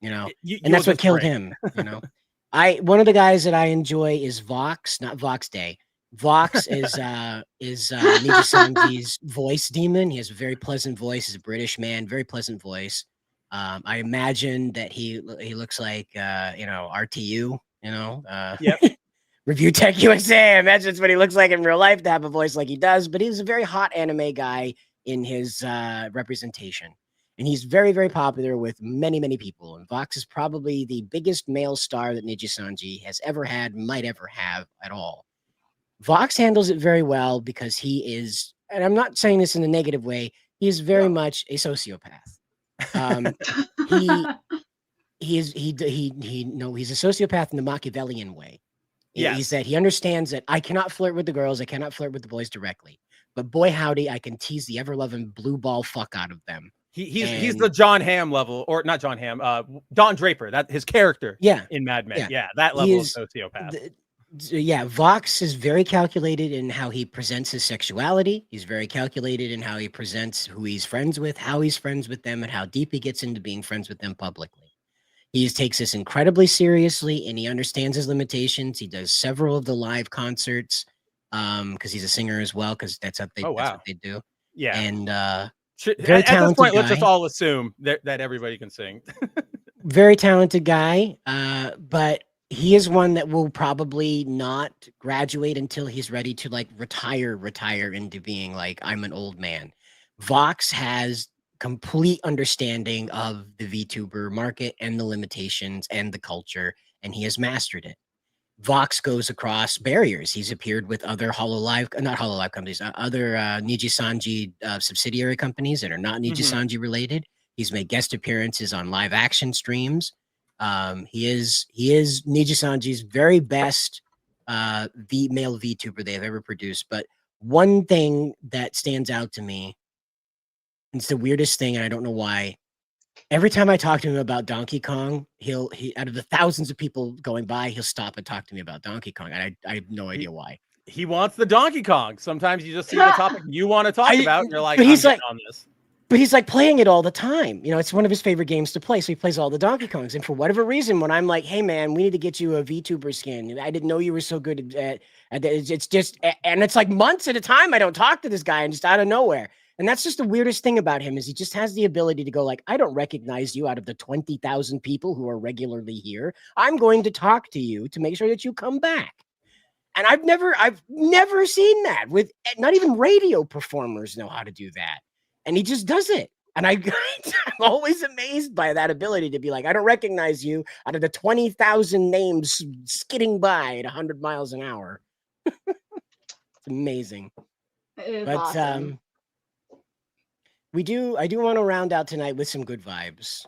and that's what killed him. One of the guys that I enjoy is Vox, not Vox Day. Vox is Niji Sanji's voice demon. He has a very pleasant voice. He's a British man, very pleasant voice. I imagine that he looks like RTU, Review Tech USA. I imagine that's what he looks like in real life to have a voice like he does, but he's a very hot anime guy in his representation. And he's very, very popular with many, many people. And Vox is probably the biggest male star that Niji Sanji has ever had, might ever have at all. Vox handles it very well because he is, and I'm not saying this in a negative way, he is very much a sociopath. He's a sociopath in the Machiavellian way. Yes. He said he understands that I cannot flirt with the girls, I cannot flirt with the boys directly, but boy howdy, I can tease the ever-loving blue ball fuck out of them. He's the John Hamm level, or not John Hamm, Don Draper, that his character in Mad Men. Yeah, that level of sociopath. Vox is very calculated in how he presents his sexuality. He's very calculated in how he presents who he's friends with, how he's friends with them, and how deep he gets into being friends with them publicly. He takes this incredibly seriously, and he understands his limitations. He does several of the live concerts because he's a singer as well, because that's what they do. Yeah. And very talented at this point, guy. Let's just all assume that everybody can sing. Very talented guy, but he is one that will probably not graduate until he's ready to like retire into being like, I'm an old man. Vox has complete understanding of the VTuber market and the limitations and the culture, and he has mastered it. Vox goes across barriers. He's appeared with other not HoloLive companies, other Niji Sanji subsidiary companies that are not Niji Sanji related. He's made guest appearances on live action streams. He is Niji Sanji's very best male VTuber they have ever produced. But one thing that stands out to me, and it's the weirdest thing, and I don't know why. Every time I talk to him about Donkey Kong, he out of the thousands of people going by, he'll stop and talk to me about Donkey Kong. And I have no idea why. He wants the Donkey Kong. Sometimes you just see the topic you want to talk about, and you're like, but he's I'm like on this. But he's like playing it all the time. You know, it's one of his favorite games to play. So he plays all the Donkey Kongs. And for whatever reason, when I'm like, hey man, we need to get you a VTuber skin. I didn't know you were so good at it's just, and it's like months at a time. I don't talk to this guy and just out of nowhere. And that's just the weirdest thing about him is he just has the ability to go like, I don't recognize you out of the 20,000 people who are regularly here. I'm going to talk to you to make sure that you come back. And I've never seen that with not even radio performers know how to do that. And he just does it. And I'm always amazed by that ability to be like, I don't recognize you out of the 20,000 names skidding by at 100 miles an hour. It's amazing. It is But awesome. I do want to round out tonight with some good vibes.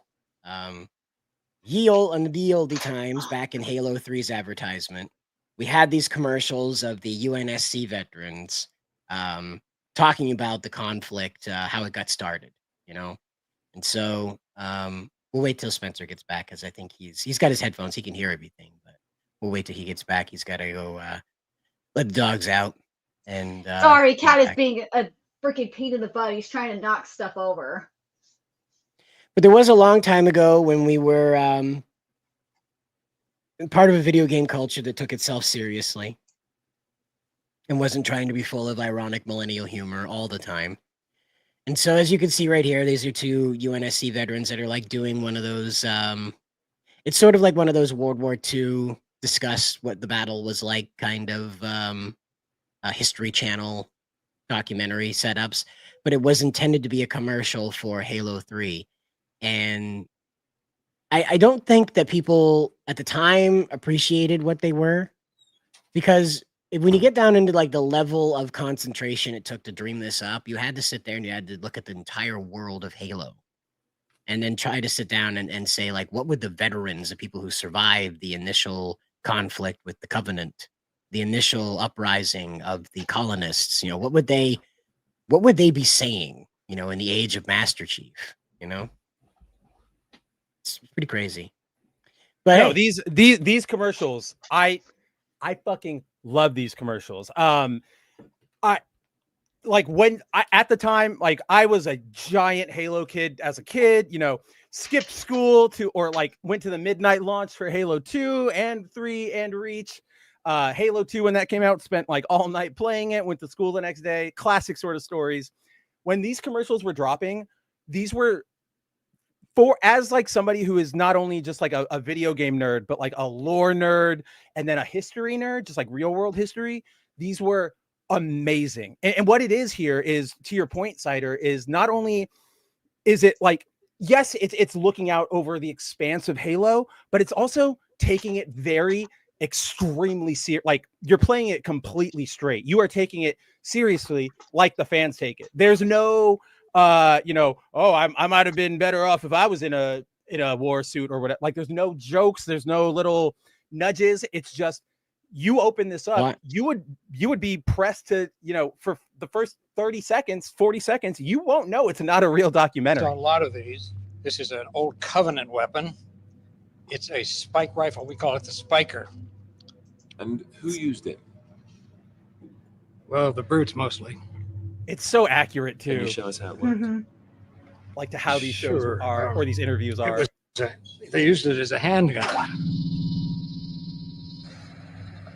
Ye olde times back in Halo 3's advertisement, we had these commercials of the UNSC veterans talking about the conflict, how it got started, you know? And so we'll wait till Spencer gets back because I think he's got his headphones. He can hear everything, but we'll wait till he gets back. He's got to go let the dogs out. And Sorry, Cat is being a freaking pain in the butt. He's trying to knock stuff over. But there was a long time ago when we were part of a video game culture that took itself seriously and wasn't trying to be full of ironic millennial humor all the time. And so as you can see right here, these are two UNSC veterans that are like doing one of those, it's sort of like one of those World War II discuss what the battle was like kind of History Channel documentary setups, but it was intended to be a commercial for Halo 3. And I don't think that people at the time appreciated what they were, because when you get down into like the level of concentration it took to dream this up, you had to sit there and you had to look at the entire world of Halo and then try to sit down and say, like, what would the veterans, the people who survived the initial conflict with the Covenant, the initial uprising of the colonists, you know, what would they be saying, you know, in the age of Master Chief, you know? It's pretty crazy. But no, hey, these commercials, I fucking love these commercials. At the time, like I was a giant Halo kid as a kid, you know, skipped school or went to the midnight launch for Halo 2 and 3 and Reach. Halo 2, when that came out, spent like all night playing it, went to school the next day, classic sort of stories. When these commercials were dropping, these were as like somebody who is not only just like a video game nerd, but like a lore nerd and then a history nerd, just like real world history. These were amazing. And what it is here is, to your point, Cider, is not only is it like, yes, it's looking out over the expanse of Halo, but it's also taking it very extremely serious. Like you're playing it completely straight. You are taking it seriously like the fans take it. There's no you know, oh, I might have been better off if I was in a war suit or whatever. Like there's no jokes, there's no little nudges. It's just, you open this up, what? you would be pressed to, you know, for the first 30 seconds, 40 seconds, you won't know it's not a real documentary. So a lot of these, this is an old Covenant weapon. It's a spike rifle. We call it the Spiker. And who used it? Well, the brutes mostly. It's so accurate too. Can you show us how it works? Mm-hmm. Like to how these shows are, or these interviews are. They used it as a handgun.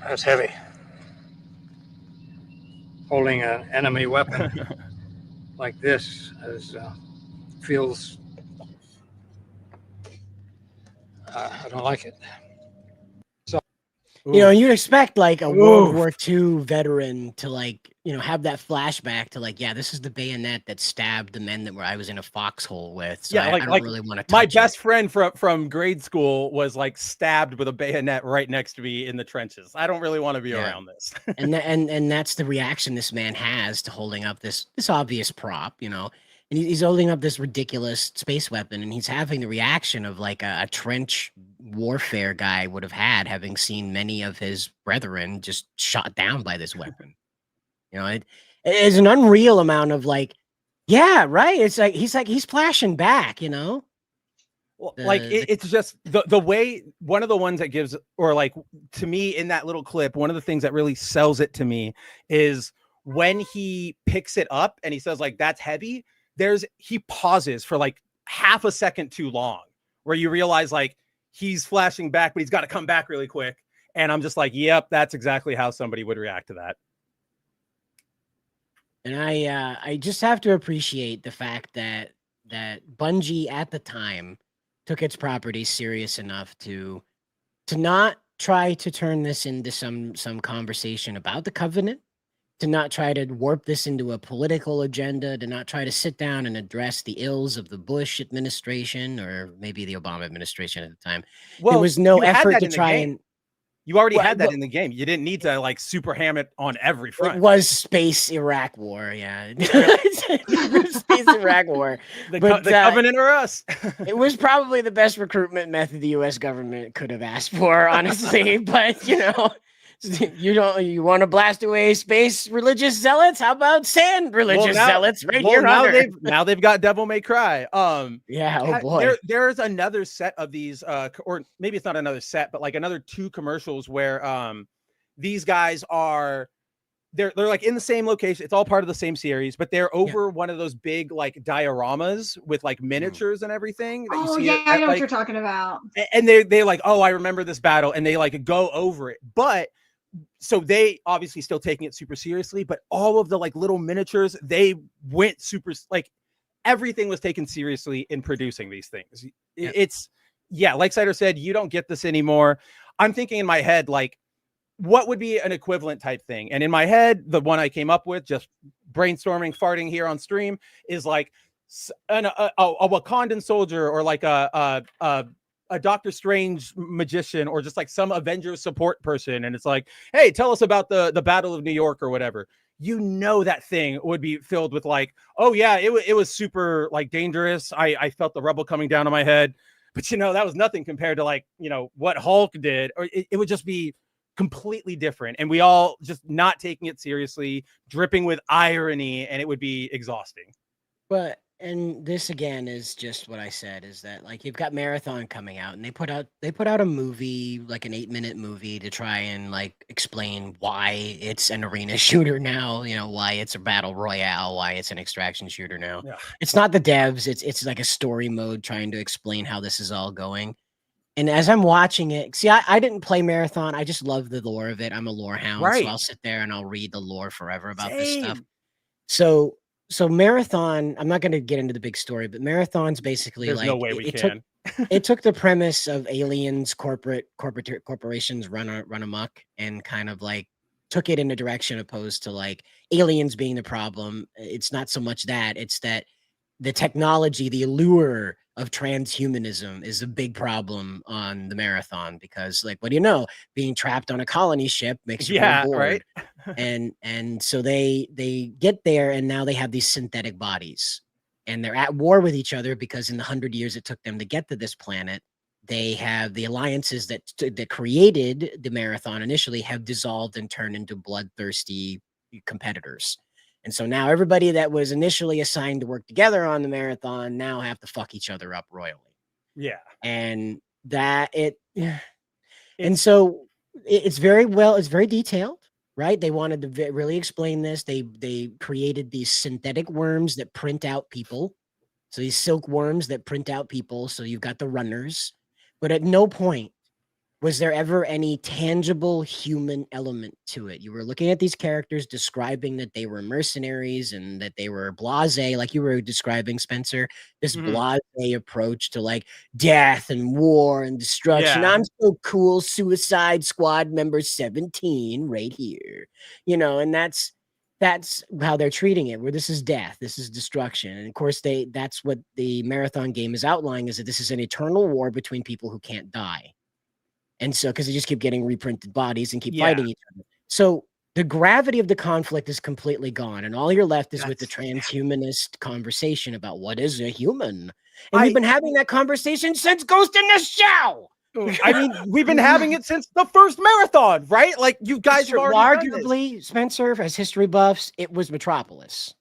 That's heavy. Holding an enemy weapon like this feels. I don't like it. So, You know, Oof. you'd expect like a World Oof. War II veteran to like, you know, have that flashback to like, yeah, this is the bayonet that stabbed the men that I was in a foxhole with. So Yeah, I don't really want to my touch best it. friend from grade school was like stabbed with a bayonet right next to me in the trenches. I don't really want to be Yeah. around this. And that's the reaction this man has to holding up this obvious prop, you know. And he's holding up this ridiculous space weapon, and he's having the reaction of like a trench warfare guy would have had, having seen many of his brethren just shot down by this weapon. You know, it is an unreal amount of like, yeah, right. It's like he's flashing back, you know. Well, like it's just the way, one of the ones that gives, or like to me in that little clip, one of the things that really sells it to me is when he picks it up and he says like, that's heavy. He pauses for like half a second too long, where you realize like he's flashing back, but he's got to come back really quick. And I'm just like, yep, that's exactly how somebody would react to that. And I just have to appreciate the fact that Bungie at the time took its property serious enough to not try to turn this into some conversation about the Covenant, to not try to warp this into a political agenda, to not try to sit down and address the ills of the Bush administration or maybe the Obama administration at the time. Well, there was no you had effort that to in the try game. and You already Well, had that well- in the game. You didn't need to like super ham it on every front. it was space Iraq war, yeah. Space Iraq war. The But, Covenant or us. it was probably the best recruitment method the U.S. government could have asked for, honestly. But you know, you want to blast away space religious zealots? How about sand religious zealots right here? Now they've got Devil May Cry. Yeah, oh boy. There's another set of these, or maybe it's not another set, but like another 2 commercials where these guys are. They're like in the same location. It's all part of the same series, but they're over one of those big like dioramas with like miniatures and everything. That you Oh see yeah, I know what like, you're talking about. and they're like, oh, I remember this battle, and they like go over it. But so they obviously still taking it super seriously, but all of the like little miniatures, they went super, like everything was taken seriously in producing these things. It's like Cider said, you don't get this anymore. I'm thinking in my head, like, what would be an equivalent type thing? And in my head, the one I came up with, just brainstorming, farting here on stream, is like a Wakandan soldier, or like a Doctor Strange magician, or just like some Avengers support person. And it's like, hey, tell us about the Battle of New York or whatever. You know, that thing would be filled with like, oh yeah, it was super like dangerous. I felt the rubble coming down on my head, but you know, that was nothing compared to like, you know, what Hulk did. Or it would just be completely different, and we all just not taking it seriously, dripping with irony, and it would be exhausting. But and this again is just what I said, is that like you've got Marathon coming out, and they put out a movie, like an 8-minute movie, to try and like explain why it's an arena shooter now, you know, why it's a battle royale, why it's an extraction shooter now. Yeah. It's not the devs, it's like a story mode trying to explain how this is all going. And as I'm watching it, see, I didn't play Marathon. I just love the lore of it. I'm a lore hound, Right. so I'll sit there and I'll read the lore forever about this Same. stuff. So Marathon, I'm not going to get into the big story, but Marathon's basically There's like no way we it can. it took the premise of aliens, corporations run amok, and kind of like took it in a direction opposed to like aliens being the problem. It's not so much that, it's that the technology, the allure of transhumanism is a big problem on the Marathon, because like, what do you know, being trapped on a colony ship makes you really bored. Right. and so they get there, and now they have these synthetic bodies, and they're at war with each other, because in the 100 years it took them to get to this planet, they have the alliances that created the Marathon initially have dissolved and turned into bloodthirsty competitors. And so now everybody that was initially assigned to work together on the Marathon now have to fuck each other up royally. Yeah. And so it's very detailed, right? They wanted to really explain this. They created these synthetic worms that print out people. So these silk worms that print out people. So you've got the runners, but at no point was there ever any tangible human element to it? You were looking at these characters describing that they were mercenaries and that they were blasé, like you were describing, Spencer, this blasé approach to like death and war and destruction. Yeah. I'm so cool, Suicide Squad member 17 right here. You know, and that's how they're treating it, where this is death, this is destruction. And of course, that's what the marathon game is outlining, is that this is an eternal war between people who can't die. And so, because they just keep getting reprinted bodies and keep fighting each other. So the gravity of the conflict is completely gone. And all you're left is with the transhumanist conversation about what is a human. And we've been having that conversation since Ghost in the Shell. I mean, we've been having it since the first marathon, right? Like you guys have already done this. Arguably, Spencer, as history buffs, it was Metropolis.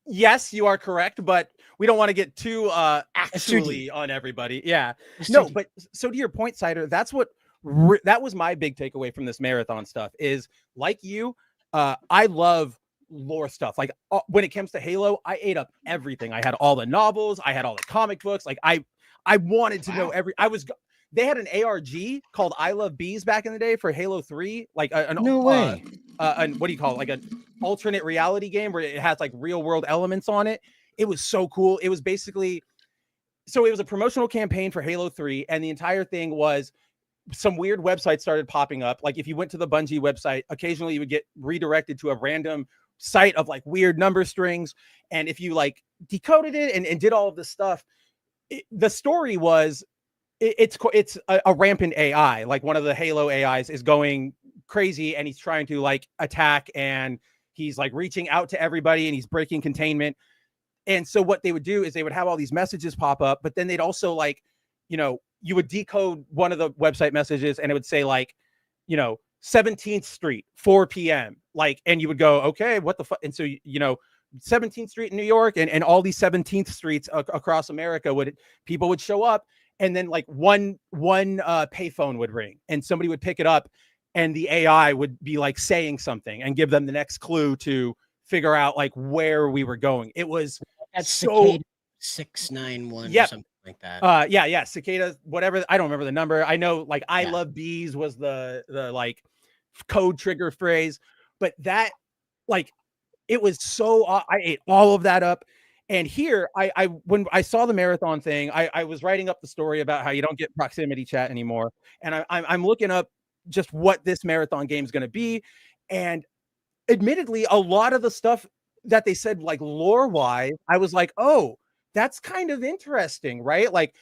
Yes, you are correct, but we don't want to get too actually on everybody. Yeah. No, but so to your point, Cider, that's what that was my big takeaway from this marathon stuff is, like you, I love lore stuff. Like when it comes to Halo, I ate up everything. I had all the novels, I had all the comic books. Like I wanted to know they had an ARG called I Love Bees back in the day for Halo 3, like no way. What do you call it? Like an alternate reality game where it has like real world elements on it. It was so cool. It was basically, so it was a promotional campaign for Halo 3, and the entire thing was some weird websites started popping up. Like if you went to the Bungie website, occasionally you would get redirected to a random site of like weird number strings. And if you like decoded it and did all of this stuff, the story was it's a rampant AI. Like one of the Halo AIs is going crazy and he's trying to like attack, and he's like reaching out to everybody and he's breaking containment. And so what they would do is they would have all these messages pop up, but then they'd also like, you know, you would decode one of the website messages and it would say like, you know, 17th Street, 4 p.m. Like, and you would go, okay, what the fuck? And so, you know, 17th Street in New York and all these 17th streets across America people would show up, and then like one payphone would ring and somebody would pick it up and the AI would be like saying something and give them the next clue to figure out like where we were going. It was so 691 yep. or something like that. Yeah, cicada, whatever. I don't remember the number. I know like I love bees was the like code trigger phrase, but that like it was so I ate all of that up. And here I when I saw the marathon thing, I was writing up the story about how you don't get proximity chat anymore, and I'm looking up just what this marathon game is going to be, and admittedly a lot of the stuff that they said like lore wise, I was like, oh, that's kind of interesting, right? Like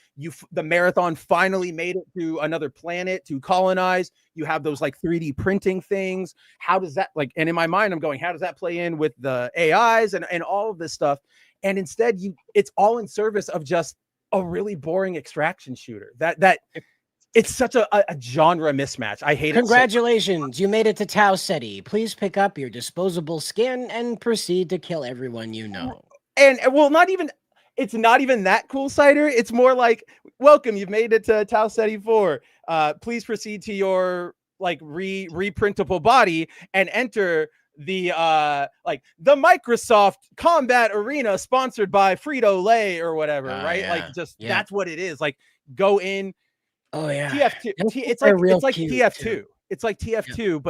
the marathon finally made it to another planet to colonize. You have those like 3D printing things. How does that like, and in my mind, I'm going, how does that play in with the AIs and all of this stuff? And instead it's all in service of just a really boring extraction shooter that it's such a genre mismatch. I hate Congratulations, you made it to Tau Ceti. Please pick up your disposable skin and proceed to kill everyone you know. And well, it's not even that cool, Cider. It's more like, welcome, you've made it to Tau Ceti 4. Please proceed to your like reprintable body and enter the like the Microsoft Combat Arena sponsored by Frito-Lay or whatever, right? Yeah. Like just that's what it is. Like go in. Oh yeah. TF2. It's like TF2. Too. It's like TF2,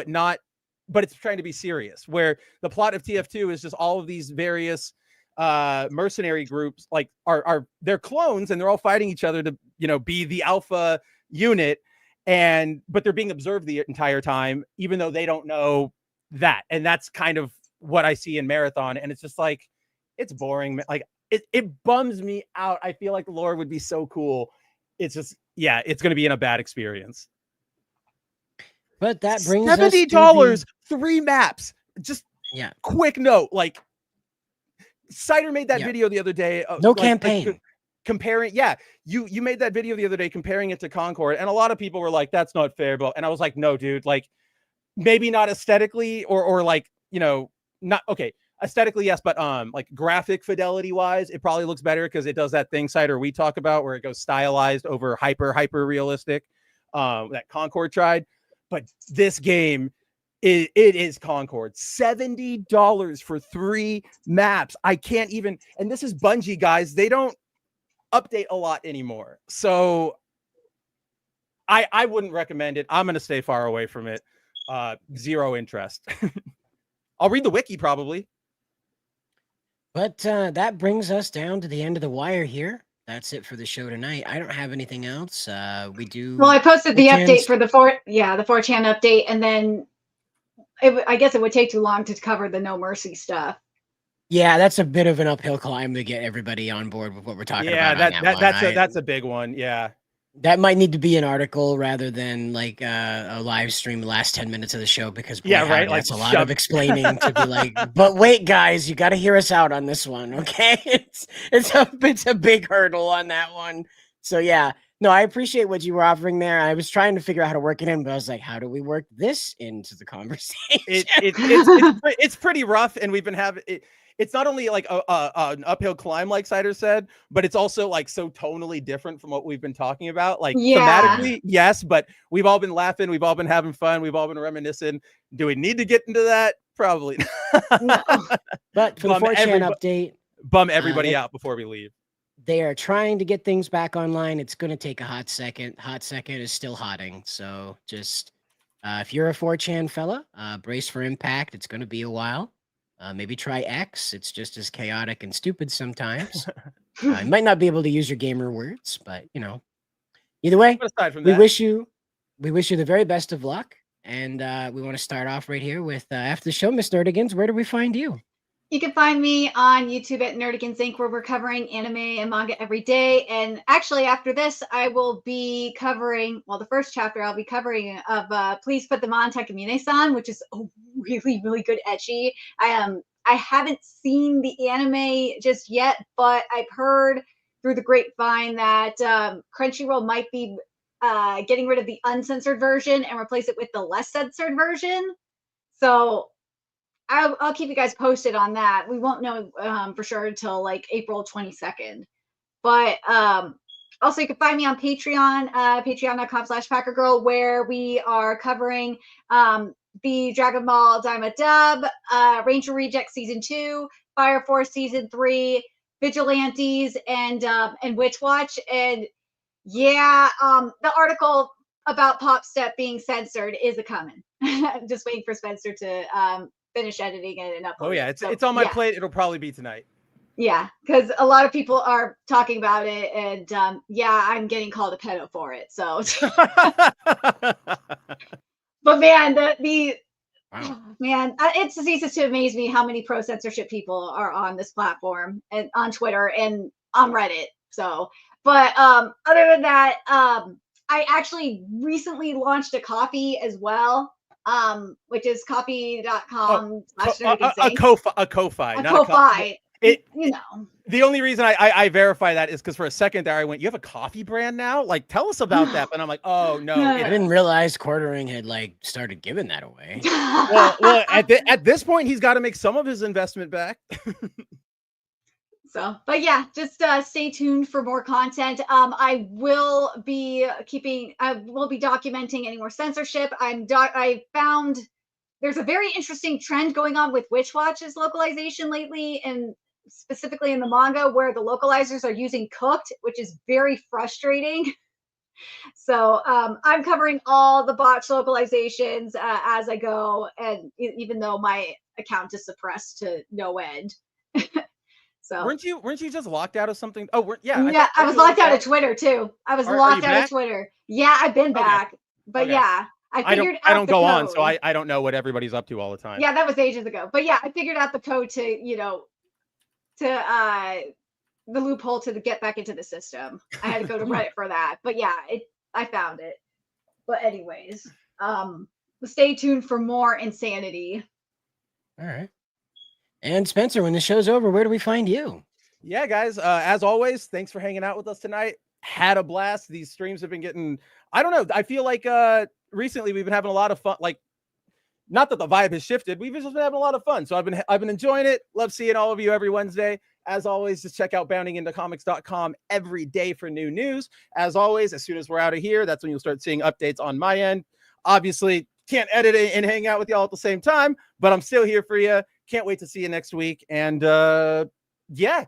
but it's trying to be serious. Where the plot of TF2 is just all of these various mercenary groups like are they're clones and they're all fighting each other to, you know, be the alpha unit, but they're being observed the entire time, even though they don't know that. And that's kind of what I see in Marathon. And it's just like, it's boring. Like it bums me out. I feel like the lore would be so cool. It's just, yeah, it's going to be in a bad experience. But that brings $70, 3 maps. Just quick note, like Cider made that video the other day. No campaign. Comparing, you made that video the other day comparing it to Concord, and a lot of people were like, "That's not fair," but and I was like, "No, dude, like maybe not aesthetically, or like, you know, not okay, aesthetically yes, but like graphic fidelity wise, it probably looks better because it does that thing, Cider, we talk about where it goes stylized over hyper realistic. That Concord tried, but this game." It is Concord. $70 for 3 maps. I can't even, and this is Bungie, guys. They don't update a lot anymore. So I wouldn't recommend it. I'm going to stay far away from it. Zero interest. I'll read the wiki probably. But that brings us down to the end of the wire here. That's it for the show tonight. I don't have anything else. We do. Well, I posted the 4chan's update for the 4chan update, and then I guess it would take too long to cover the No Mercy stuff. Yeah, that's a bit of an uphill climb to get everybody on board with what we're talking about. That's a big one. Yeah. That might need to be an article rather than like a live stream the last 10 minutes of the show because boy, right. That's a lot of explaining to be like, but wait, guys, you got to hear us out on this one. Okay. It's a big hurdle on that one. So yeah, no, I appreciate what you were offering there. I was trying to figure out how to work it in, but I was like, how do we work this into the conversation? It's pretty rough. And we've been having it. It's not only like an uphill climb, like Cider said, but it's also like so tonally different from what we've been talking about. Like thematically, yes, but we've all been laughing, we've all been having fun, we've all been reminiscing. Do we need to get into that? Probably. No. But for the 4chan update, bum everybody out before we leave. They are trying to get things back online. It's going to take a hot second. Hot second is still hotting. So just if you're a 4chan fella, brace for impact. It's going to be a while. Maybe try X. It's just as chaotic and stupid sometimes. You might not be able to use your gamer words, but you know, either way, we wish you the very best of luck. And we want to start off right here with after the show, Miss Nerdigans. Where do we find you? You can find me on YouTube at Nerdigans Inc., where we're covering anime and manga every day. And actually, after this, I will be covering, well, the first chapter I'll be covering of Please Put Them On Takamine-san, which is a really, really good ecchi. I haven't seen the anime just yet, but I've heard through the grapevine that Crunchyroll might be getting rid of the uncensored version and replace it with the less censored version. So I'll keep you guys posted on that. We won't know for sure until like April 22nd. But also you can find me on Patreon, patreon.com/packergirl, where we are covering the Dragon Ball Daima dub, Ranger Reject Season 2, Fire Force Season 3, Vigilantes, and Witch Watch. And yeah, the article about Pop Step being censored is a coming. I'm just waiting for Spencer to finish editing it and upload. Oh yeah, it's on my plate. It'll probably be tonight. Yeah, because a lot of people are talking about it, and yeah, I'm getting called a pedo for it. So, but man, it ceases to amaze me how many pro censorship people are on this platform and on Twitter and on Reddit. So, but other than that, I actually recently launched a Ko-fi as well. Which is coffee.com a Ko-fi. The only reason I verify that is because for a second there I went, you have a coffee brand now? Like, tell us about that. But I'm like, oh no. I didn't realize Quartering had like started giving that away. well, at this point, he's got to make some of his investment back. So, but yeah, just stay tuned for more content. I will be documenting any more censorship. I found there's a very interesting trend going on with Witch Watch's localization lately, and specifically in the manga, where the localizers are using cooked, which is very frustrating. So I'm covering all the botch localizations as I go, and even though my account is suppressed to no end. So weren't you just locked out of something? Oh, yeah. I was locked out of Twitter too. I was locked out of Twitter. Yeah, I've been back, but yeah, I don't go on, so I don't know what everybody's up to all the time. Yeah, that was ages ago. But yeah, I figured out the code to the loophole to get back into the system. I had to go to Reddit for that. But yeah, I found it. But anyways, stay tuned for more insanity. All right. And Spencer, when the show's over, where do we find you? Yeah, guys, as always, thanks for hanging out with us tonight. Had a blast. These streams have been getting, I don't know, I feel like recently we've been having a lot of fun. Like, not that the vibe has shifted, we've just been having a lot of fun. So I've been enjoying it. Love seeing all of you every Wednesday. As always, just check out boundingintocomics.com every day for new news. As always, as soon as we're out of here, that's when you'll start seeing updates on my end. Obviously, can't edit it and hang out with y'all at the same time, but I'm still here for you. Can't wait to see you next week. And yeah,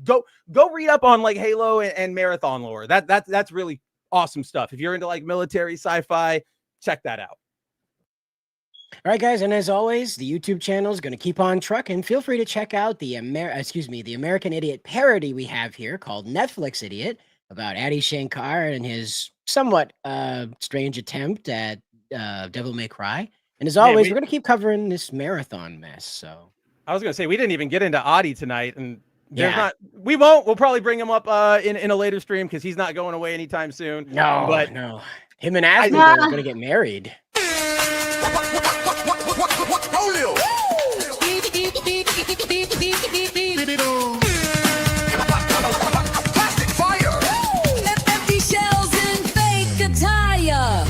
go read up on like Halo and Marathon lore. That's really awesome stuff. If you're into like military sci-fi, check that out. All right, guys, and as always, the YouTube channel is going to keep on trucking. Feel free to check out the American Idiot parody we have here called Netflix Idiot about Addi Shankar and his somewhat strange attempt at Devil May Cry. And as always, we're going to keep covering this marathon mess. So I was going to say we didn't even get into Addi tonight, and there's not. We won't. We'll probably bring him up in a later stream because he's not going away anytime soon. No, but no, him and Asmund are going to get married. Empty shells and fake attire.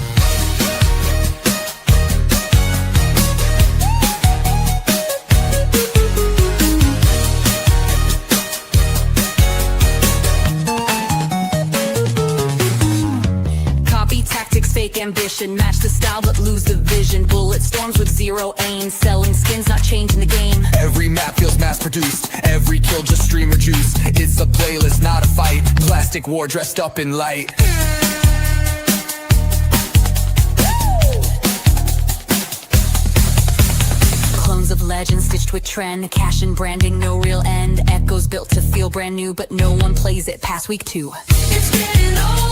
Copy tactics, fake ambition, match the style but lose the vision. Bullet storms with zero aim, selling skins, not changing the game. Every map feels mass-produced. Every kill just streamer juice. It's a playlist, not a fight. Plastic war dressed up in light. Clones of legends stitched with trend, cash and branding, no real end. Echoes built to feel brand new, but no one plays it past week 2. It's getting old.